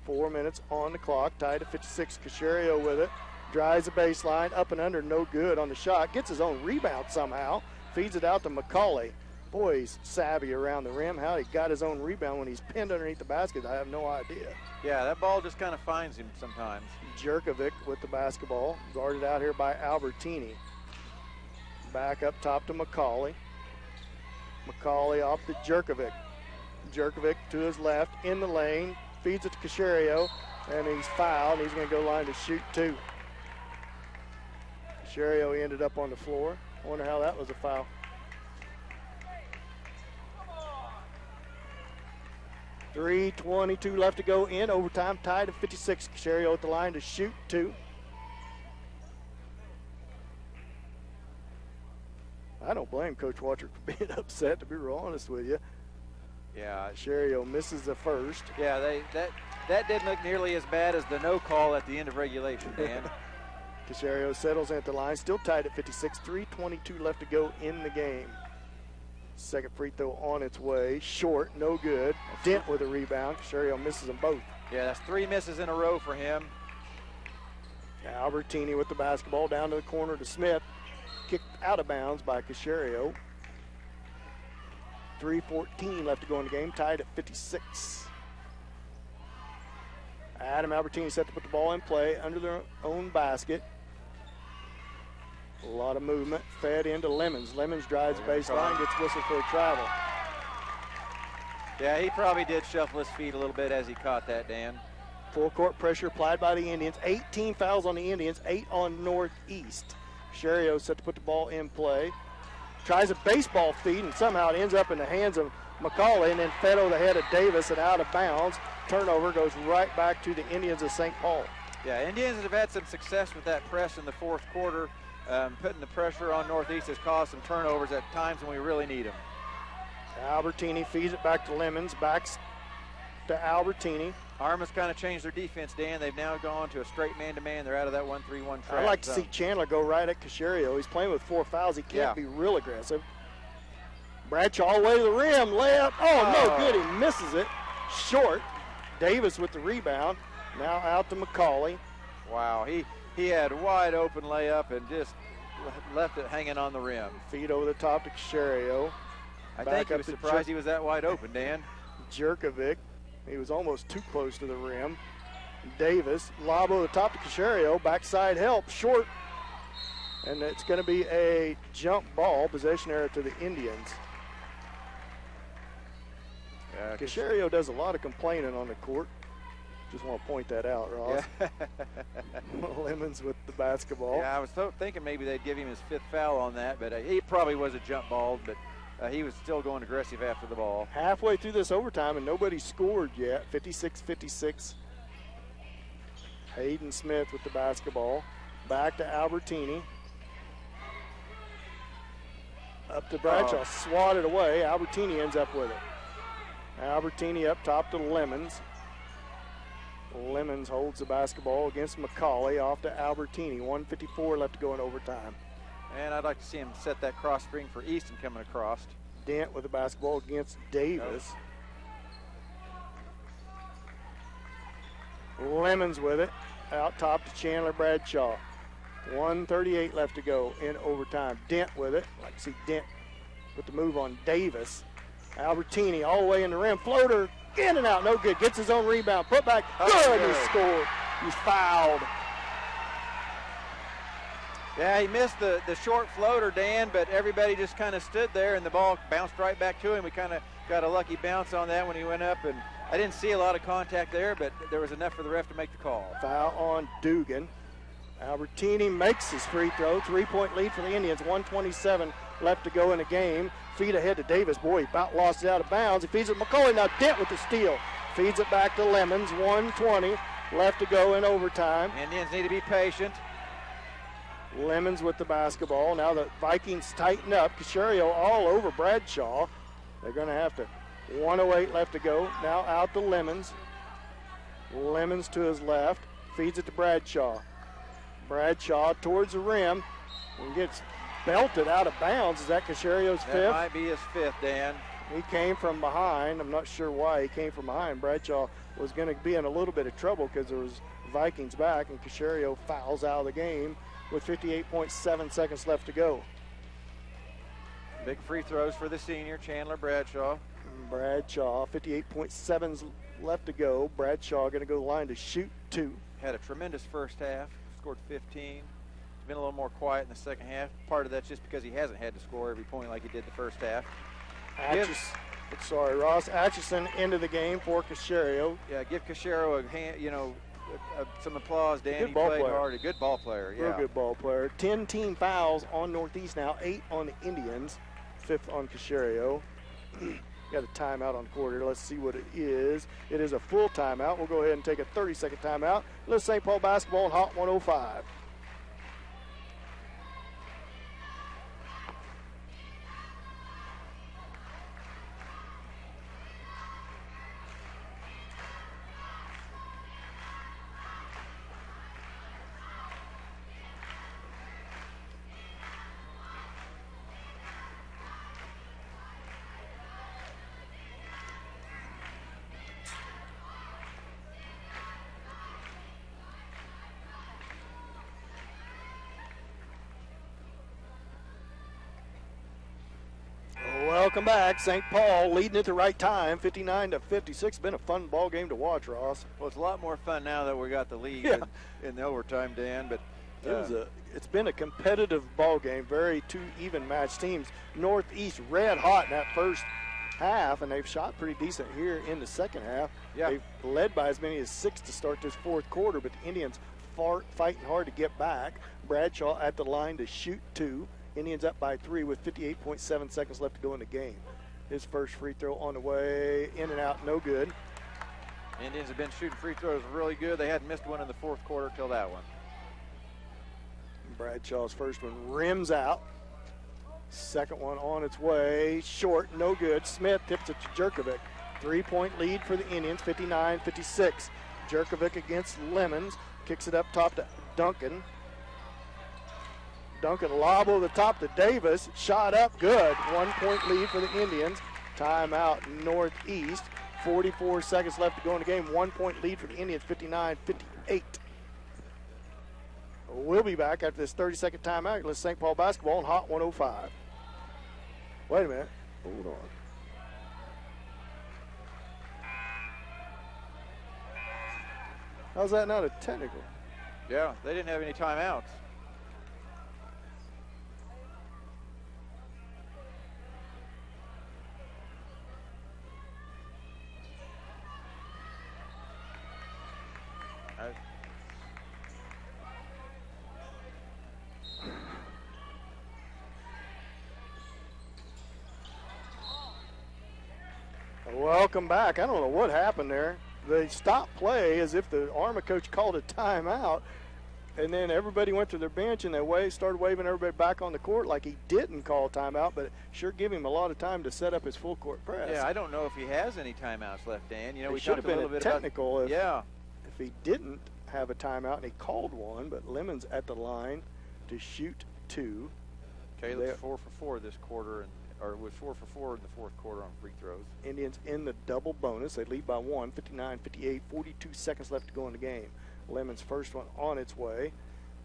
4 minutes on the clock, tied at 56. Casherio with it. Drives the baseline, up and under, no good on the shot. Gets his own rebound somehow. Feeds it out to McCauley. Boy, he's savvy around the rim. How he got his own rebound when he's pinned underneath the basket, I have no idea. Yeah, that ball just kind of finds him sometimes. Jerkovic with the basketball. Guarded out here by Albertini. Back up top to McCauley. McCauley off to Jerkovic. Jerkovic to his left, in the lane, feeds it to Casherio, and he's fouled. He's going to go line to shoot 2. Casherio ended up on the floor. I wonder how that was a foul. 3:22 left to go in overtime, tied at 56. Cashario at the line to shoot 2. I don't blame Coach Watcher for being upset, to be real honest with you. Yeah, Cashario misses the first. yeah, that didn't look nearly as bad as the no call at the end of regulation, Dan. Cashario settles at the line, still tied at 56. 3:22 left to go in the game. Second free throw on its way. Short, no good. Dent with a rebound. Cashario misses them both. Yeah, that's 3 misses in a row for him. Albertini with the basketball down to the corner to Smith. Kicked out of bounds by Cashario. 3:14 left to go in the game, tied at 56. Adam Albertini set to put the ball in play under their own basket. A lot of movement, fed into Lemons. Lemons drives baseline, gets whistled for a travel. Yeah, he probably did shuffle his feet a little bit as he caught that, Dan. Full court pressure applied by the Indians. 18 fouls on the Indians, 8 on Northeast. Cashario set to put the ball in play. Tries a baseball feed and somehow it ends up in the hands of McCauley and then fed over the head of Davis and out of bounds. Turnover goes right back to the Indians of St. Paul. Yeah, Indians have had some success with that press in the fourth quarter. Putting the pressure on Northeast has caused some turnovers at times when we really need them. Albertini feeds it back to Lemons, backs to Albertini. Arma's kind of changed their defense, Dan. They've now gone to a straight man-to-man. They're out of that 1-3-1 trap. I'd like to zone. see Chandler go right at Cashario. He's playing with 4 fouls. He can't be real aggressive. Bradshaw all the way to the rim. Layup. Oh, no good. He misses it. Short. Davis with the rebound. Now out to McCauley. Wow, he had a wide open layup and just left it hanging on the rim. Feed over the top to Cashario. I Back think he up was to surprised he was that wide open, Dan. Jerkovic. He was almost too close to the rim. Davis. Lob over the top to Cashario. Backside help. Short. And it's going to be a jump ball. Possession error to the Indians. Cashario does a lot of complaining on the court. Just want to point that out, Ross. Yeah. Lemons with the basketball. Yeah, I was thinking maybe they'd give him his 5th foul on that, but he probably was a jump ball, but he was still going aggressive after the ball. Halfway through this overtime, and nobody scored yet. 56-56. Hayden Smith with the basketball. Back to Albertini. Up to Bradshaw. Swatted away. Albertini ends up with it. Albertini up top to Lemons. Lemons holds the basketball against McCauley, off to Albertini. 1:54 left to go in overtime. And I'd like to see him set that cross screen for Easton coming across. Dent with the basketball against Davis. Lemons with it. Out top to Chandler Bradshaw. 1:38 left to go in overtime. Dent with it. I'd like to see Dent with the move on Davis. Albertini all the way in the rim. Floater. In and out. No good. Gets his own rebound. Put back. Good. He scored. He's fouled. Yeah, he missed the short floater, Dan, but everybody just kind of stood there, and the ball bounced right back to him. We kind of got a lucky bounce on that when he went up, and I didn't see a lot of contact there, but there was enough for the ref to make the call. Foul on Dugan. Albertini makes his free throw. 3-point lead for the Indians. 1:27 left to go in the game. Feed ahead to Davis. Boy, he about lost it out of bounds. He feeds it to McCauley. Now Dent with the steal. Feeds it back to Lemons. 1:20 left to go in overtime. Indians need to be patient. Lemons with the basketball. Now the Vikings tighten up. Cashario all over Bradshaw. They're going to have to. 1:08 left to go. Now out to Lemons. Lemons to his left. Feeds it to Bradshaw. Bradshaw towards the rim and gets belted out of bounds. Is that Cashario's 5th? That might be his 5th, Dan. He came from behind. I'm not sure why he came from behind. Bradshaw was going to be in a little bit of trouble because there was Vikings back, and Cashario fouls out of the game with 58.7 seconds left to go. Big free throws for the senior, Chandler Bradshaw. Bradshaw, 58.7 left to go. Bradshaw going to go to the line to shoot 2. Had a tremendous first half, scored 15. He's been a little more quiet in the second half. Part of that's just because he hasn't had to score every point like he did the first half. Ross Atchison into the game for Cashario. Yeah, give Cashario a hand, some applause, Dan. Good He ball played player. hard. A good ball player, yeah. Real good ball player. 10 team fouls on Northeast now, 8 on the Indians, 5th on Cashario. Got a timeout on the court here. Let's see what it is. It is a full timeout. We'll go ahead and take a 30-second timeout. Little St. Paul basketball on Hot 105. Welcome back. St. Paul leading at the right time, 59-56. Been a fun ball game to watch, Ross. Well, it's a lot more fun now that we got the lead in the overtime, Dan. But It's been a competitive ball game, very two even matched teams. Northeast red hot in that first half, and they've shot pretty decent here in the second half. Yeah. They've led by as many as 6 to start this fourth quarter, but the Indians fighting hard to get back. Bradshaw at the line to shoot 2. Indians up by 3 with 58.7 seconds left to go in the game. His first free throw on the way, in and out, no good. Indians have been shooting free throws really good. They hadn't missed one in the fourth quarter till that one. Bradshaw's first one rims out. Second one on its way, short, no good. Smith tips it to Jerkovic. 3-point lead for the Indians, 59-56. Jerkovic against Lemons, kicks it up top to Duncan. Duncan lob over the top to Davis. Shot up, good. 1-point lead for the Indians. Timeout Northeast. 44 seconds left to go in the game. 1-point lead for the Indians, 59-58. We'll be back after this 30-second timeout. Let's St. Paul basketball on Hot 105. Wait a minute. Hold on. How's that not a technical? Yeah, they didn't have any timeouts. Welcome back. I don't know what happened there. They stopped play as if the Arma coach called a timeout, and then everybody went to their bench and they started waving everybody back on the court like he didn't call a timeout, but sure give him a lot of time to set up his full court press. Yeah, I don't know if he has any timeouts left, Dan. You know, we should talked have been a little bit technical about, if he didn't have a timeout and he called one, but Lemons at the line to shoot 2. Caleb's 4 for 4 this quarter, or was 4 for 4 in the fourth quarter on free throws. Indians in the double bonus. They lead by 1, 59-58, 42 seconds left to go in the game. Lemons' first one on its way.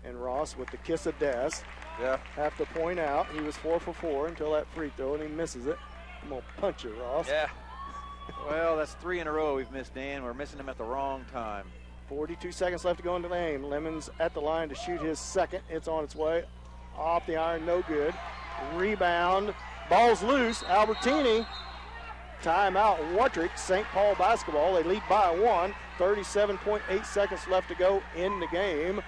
And Ross with the kiss of death. Yeah. Have to point out he was 4 for 4 until that free throw, and he misses it. I'm going to punch you, Ross. Yeah. Well, that's 3 in a row we've missed, Dan. We're missing them at the wrong time. 42 seconds left to go in the game. Lemons at the line to shoot his second. It's on its way. Off the iron, no good. Rebound. Ball's loose. Albertini. Timeout. Wartrick. St. Paul basketball. They lead by 1. 37.8 seconds left to go in the game.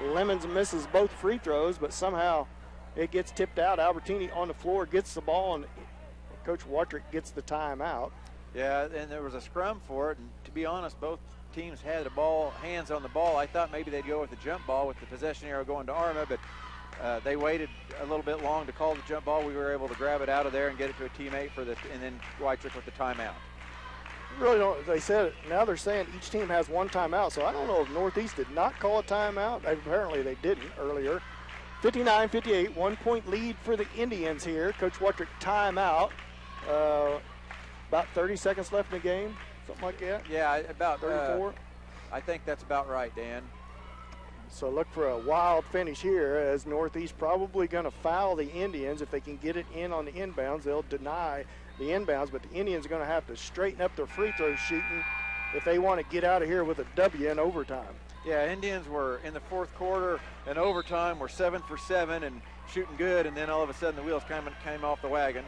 Lemons misses both free throws, but somehow it gets tipped out. Albertini on the floor gets the ball, and Coach Wartrick gets the timeout. Yeah, and there was a scrum for it, and to be honest, both teams had hands on the ball. I thought maybe they'd go with the jump ball with the possession arrow going to Arma, but they waited a little bit long to call the jump ball. We were able to grab it out of there and get it to a teammate and then Wytrick with the timeout. Really don't. They said now they're saying each team has one timeout, so I don't know if Northeast did not call a timeout. Apparently they didn't earlier. 59-58, 1-point lead for the Indians here. Coach Wartrick timeout. About 30 seconds left in the game, something like that. Yeah, about 34. I think that's about right, Dan. So look for a wild finish here, as Northeast probably going to foul the Indians. If they can get it in on the inbounds, they'll deny the inbounds, but the Indians are going to have to straighten up their free throw shooting if they want to get out of here with a W in overtime. Yeah, Indians were in the fourth quarter and overtime were 7 for 7 and shooting good, and then all of a sudden the wheels came off the wagon.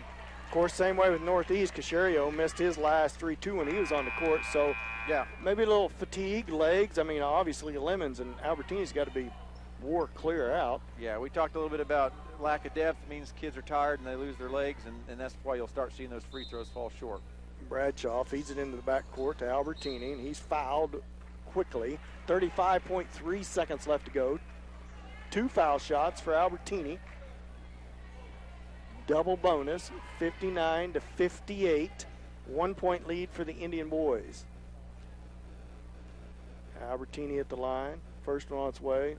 Of course, same way with Northeast. Casario missed his last 3-2 when he was on the court, so yeah, maybe a little fatigue, legs. I mean, obviously Lemons and Albertini's got to be wore clear out. Yeah, we talked a little bit about lack of depth means kids are tired and they lose their legs, and that's why you'll start seeing those free throws fall short. Bradshaw feeds it into the backcourt to Albertini, and he's fouled quickly. 35.3 seconds left to go. 2 foul shots for Albertini. Double bonus, 59-58. 1 point lead for the Indian boys. Albertini at the line. First one on its way.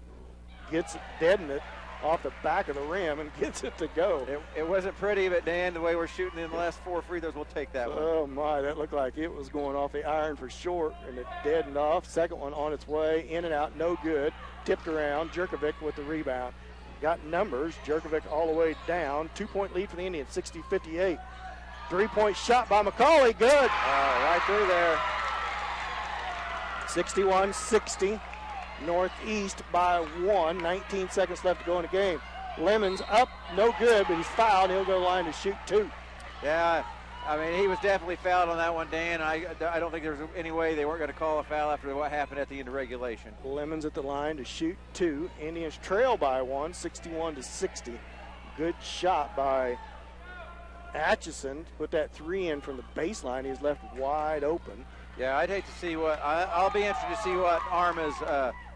Gets it, deadened it off the back of the rim and gets it to go. It wasn't pretty, but Dan, the way we're shooting in the last 4 free throws, we'll take that one. Oh my, that looked like it was going off the iron for short, and it deadened off. Second one on its way, in and out, no good. Tipped around, Jerkovic with the rebound. Got numbers, Jerkovic all the way down. 2 point lead for the Indians, 60-58. 3-point shot by McCauley, good. Right through there. 61-60. Northeast by 1. 19 seconds left to go in the game. Lemons up, no good, but he's fouled. He'll go to the line to shoot 2. Yeah, I mean, he was definitely fouled on that one, Dan. I don't think there was any way they weren't going to call a foul after what happened at the end of regulation. Lemons at the line to shoot 2. Indians trail by 1, 61-60. Good shot by Atchison to put that 3 in from the baseline. He's left wide open. Yeah, I'd hate to see what I'll be interested to see what Arma's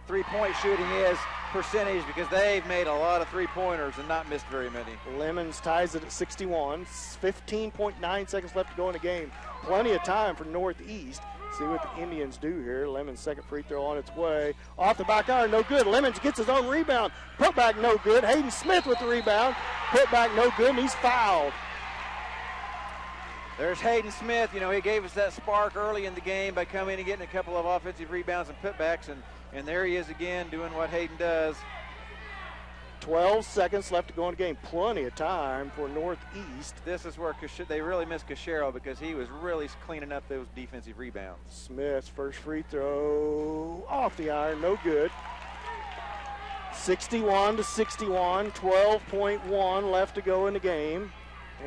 three-point shooting is percentage, because they've made a lot of three-pointers and not missed very many. Lemons ties it at 61. 15.9 seconds left to go in the game. Plenty of time for Northeast. See what the Indians do here. Lemons' second free throw on its way. Off the back iron, no good. Lemons gets his own rebound. Put back, no good. Hayden Smith with the rebound. Put back, no good, and he's fouled. There's Hayden Smith. You know, he gave us that spark early in the game by coming and getting a couple of offensive rebounds and putbacks, and there he is again doing what Hayden does. 12 seconds left to go in the game. Plenty of time for Northeast. This is where they really missed Cachero, because he was really cleaning up those defensive rebounds. Smith's first free throw off the iron, no good. 61-61, 12.1 left to go in the game.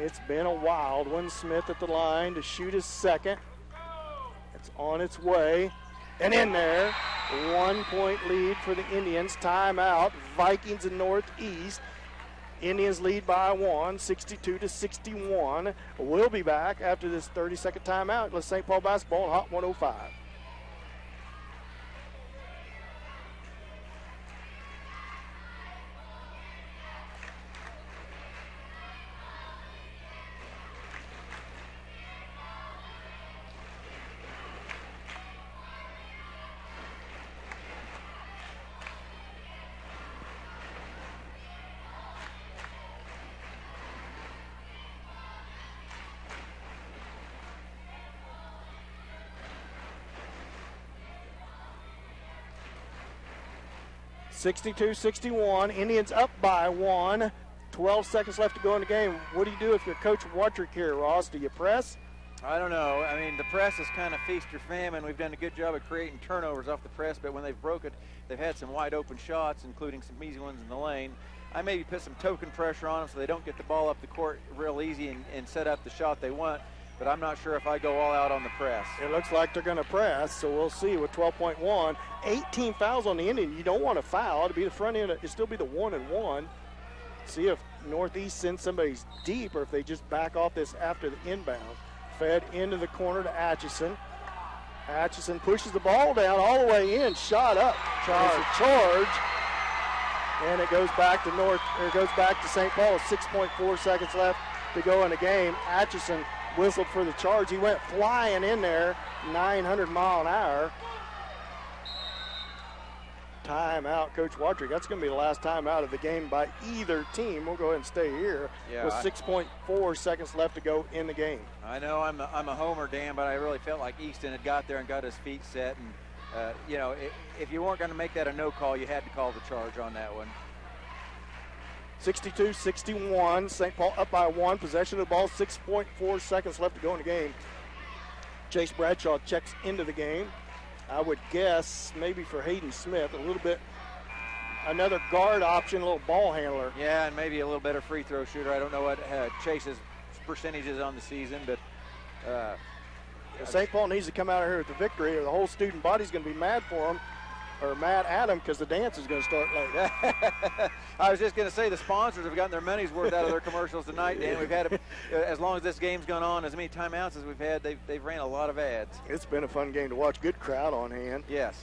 It's been a wild one. Smith at the line to shoot his second. It's on its way and in there. 1 point lead for the Indians. Timeout. Vikings and Northeast. Indians lead by 1, 62-61. We'll be back after this 30-second timeout. Let's St. Paul basketball on Hot 105. (62-61). Indians up by 1. 12 seconds left to go in the game. What do you do if you're Coach Watrick here, Ross? Do you press? I don't know. I mean, the press is kind of feast or famine. We've done a good job of creating turnovers off the press, but when they've broke it, they've had some wide open shots, including some easy ones in the lane. I maybe put some token pressure on them so they don't get the ball up the court real easy and set up the shot they want, but I'm not sure if I go all out on the press. It looks like they're going to press, so we'll see with 12.1. 18 fouls on the Indian. You don't want to foul. To be the front end, it'll still be the 1-and-1. See if Northeast sends somebody deep or if they just back off this after the inbound. Fed into the corner to Atchison. Atchison pushes the ball down all the way in. Shot up. It's a charge. And it goes back to St. Paul. 6.4 seconds left to go in the game. Atchison whistled for the charge. He went flying in there, 900 mile an hour. Timeout, Coach Watrick. That's going to be the last timeout of the game by either team. We'll go ahead and stay here with 6.4 seconds left to go in the game. I know I'm a homer, Dan, but I really felt like Easton had got there and got his feet set. And, you know, if you weren't going to make that a no call, you had to call the charge on that one. 62-61. St. Paul up by 1. Possession of the ball. 6.4 seconds left to go in the game. Chase Bradshaw checks into the game. I would guess maybe for Hayden Smith, a little bit, another guard option, a little ball handler. Yeah, and maybe a little better free throw shooter. I don't know what Chase's percentage is on the season, but St. Paul needs to come out of here with the victory, or the whole student body's going to be mad for them. or Matt Adam because the dance is going to start late. I was just going to say the sponsors have gotten their money's worth out of their commercials tonight, Dan. We've had, as long as this game's gone on, as many timeouts as we've had, they've ran a lot of ads. It's been a fun game to watch. Good crowd on hand. Yes.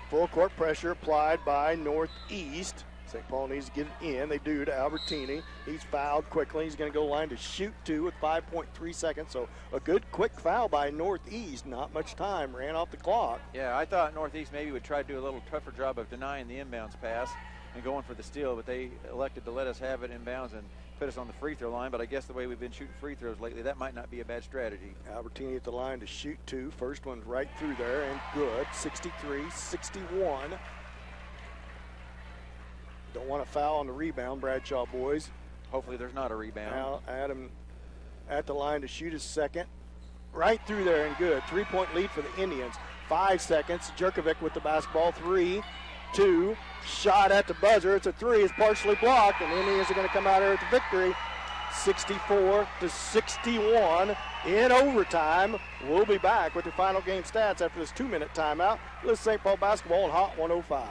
Full court pressure applied by Northeast. St. Paul needs to get it in. They do to Albertini. He's fouled quickly. He's going to go line to shoot two with 5.3 seconds. So a good quick foul by Northeast. Not much time. Ran off the clock. Yeah, I thought Northeast maybe would try to do a little tougher job of denying the inbounds pass and going for the steal, but they elected to let us have it inbounds and put us on the free throw line. But I guess the way we've been shooting free throws lately, that might not be a bad strategy. Albertini at the line to shoot two. First one's right through there and good. 63-61. Don't want to foul on the rebound, Bradshaw boys. Hopefully there's not a rebound. Now Adam at the line to shoot his second. Right through there and good. 3-point lead for the Indians. 5 seconds. Jerkovic with the basketball. 3, 2. Shot at the buzzer. It's a three. It's partially blocked. And the Indians are going to come out here with the victory. 64-61 in overtime. We'll be back with your final game stats after this 2-minute timeout. This is St. Paul basketball on Hot 105.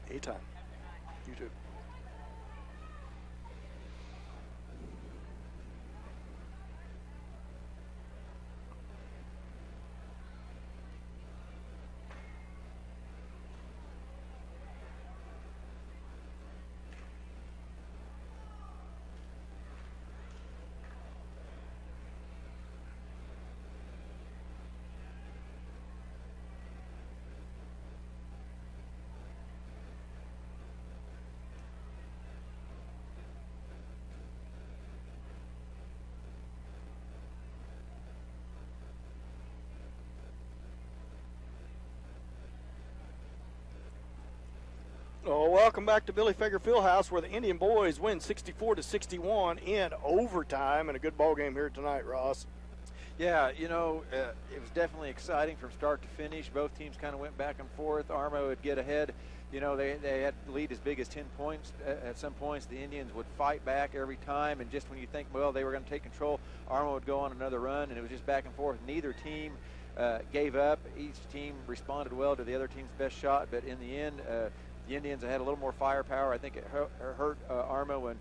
Anytime. You too. Oh, welcome back to Billy Fager Fieldhouse, where the Indian boys win 64-61 in overtime, and a good ball game here tonight, Ross. Yeah, you know, it was definitely exciting from start to finish. Both teams kind of went back and forth. Armo would get ahead. You know, they had lead as big as 10 points. At some points, the Indians would fight back every time, and just when you think, well, they were going to take control, Armo would go on another run, and it was just back and forth. Neither team gave up. Each team responded well to the other team's best shot, but in the end, the Indians had a little more firepower. I think it hurt Armo when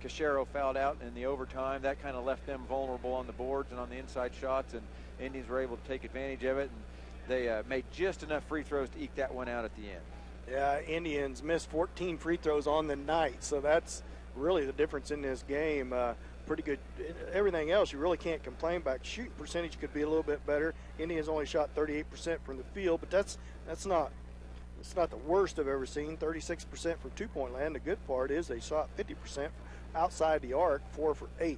Cachero fouled out in the overtime. That kind of left them vulnerable on the boards and on the inside shots, and Indians were able to take advantage of it. And they made just enough free throws to eke that one out at the end. Yeah, Indians missed 14 free throws on the night, so that's really the difference in this game. Pretty good. Everything else, you really can't complain about. Shooting percentage could be a little bit better. Indians only shot 38% from the field, but that's not. It's not the worst I've ever seen. 36% from two-point land. The good part is they shot 50% outside the arc, 4 for 8.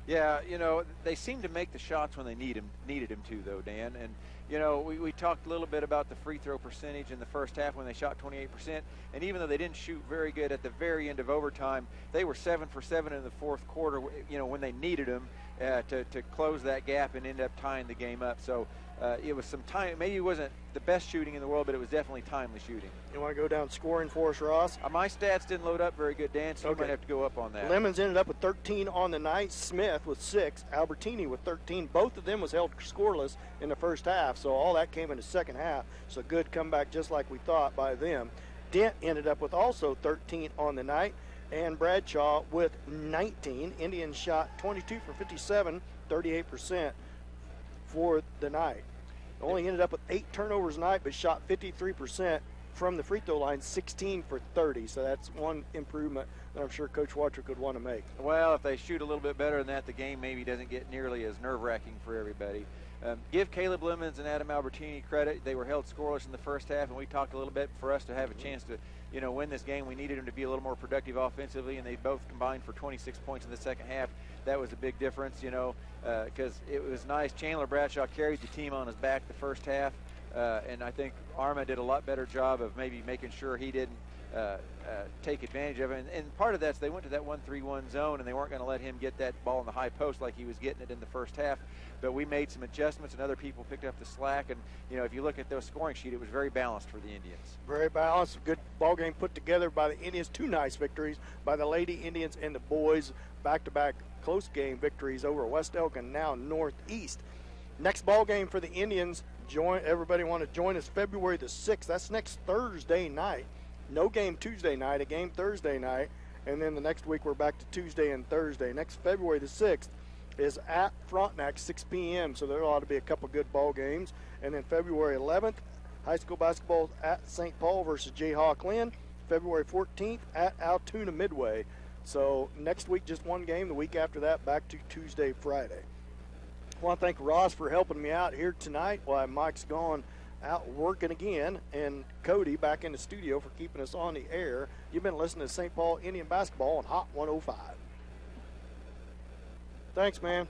Yeah, you know, they seem to make the shots when they needed them to, though, Dan. And, you know, we talked a little bit about the free throw percentage in the first half when they shot 28%. And even though they didn't shoot very good at the very end of overtime, they were 7 for 7 in the fourth quarter, you know, when they needed them to close that gap and end up tying the game up. So it was some time. Maybe it wasn't the best shooting in the world, but it was definitely timely shooting. You want to go down scoring for us, Ross? My stats didn't load up very good, Dan, so you Okay. might have to go up on that. Lemons ended up with 13 on the night. Smith with 6. Albertini with 13. Both of them was held scoreless in the first half, so all that came in the second half. So good comeback, just like we thought by them. Dent ended up with also 13 on the night, and Bradshaw with 19. Indians shot 22 for 57, 38% for the night. Only ended up with 8 turnovers a night, but shot 53% from the free throw line, 16 for 30. So that's one improvement that I'm sure Coach Watcher could want to make. Well, if they shoot a little bit better than that, the game maybe doesn't get nearly as nerve-wracking for everybody. Give Caleb Lemons and Adam Albertini credit. They were held scoreless in the first half, and we talked a little bit for us to have a chance to, win this game. We needed them to be a little more productive offensively, and they both combined for 26 points in the second half. That was a big difference, because it was nice. Chandler Bradshaw carried the team on his back the first half, and I think Arma did a lot better job of maybe making sure he didn't take advantage of it. And part of that's they went to that 1-3-1 zone, and they weren't going to let him get that ball in the high post like he was getting it in the first half. But we made some adjustments, and other people picked up the slack. And, if you look at the scoring sheet, it was very balanced for the Indians. Very balanced. Good ball game put together by the Indians. 2 nice victories by the Lady Indians and the boys. Back-to-back close game victories over West Elk and now Northeast. Next ball game for the Indians. Everybody want to join us February the 6th. That's next Thursday night. No game Tuesday night, a game Thursday night. And then the next week we're back to Tuesday and Thursday. Next February the 6th is at Frontenac, 6 p.m. So there ought to be a couple good ball games. And then February 11th, high school basketball at St. Paul versus Jayhawk Lynn. February 14th at Altoona Midway. So next week just one game. The week after that back to Tuesday, Friday. I want to thank Ross for helping me out here tonight while Mike's gone out working again, and Cody back in the studio for keeping us on the air. You've been listening to St. Paul Indian Basketball on Hot 105. Thanks, man.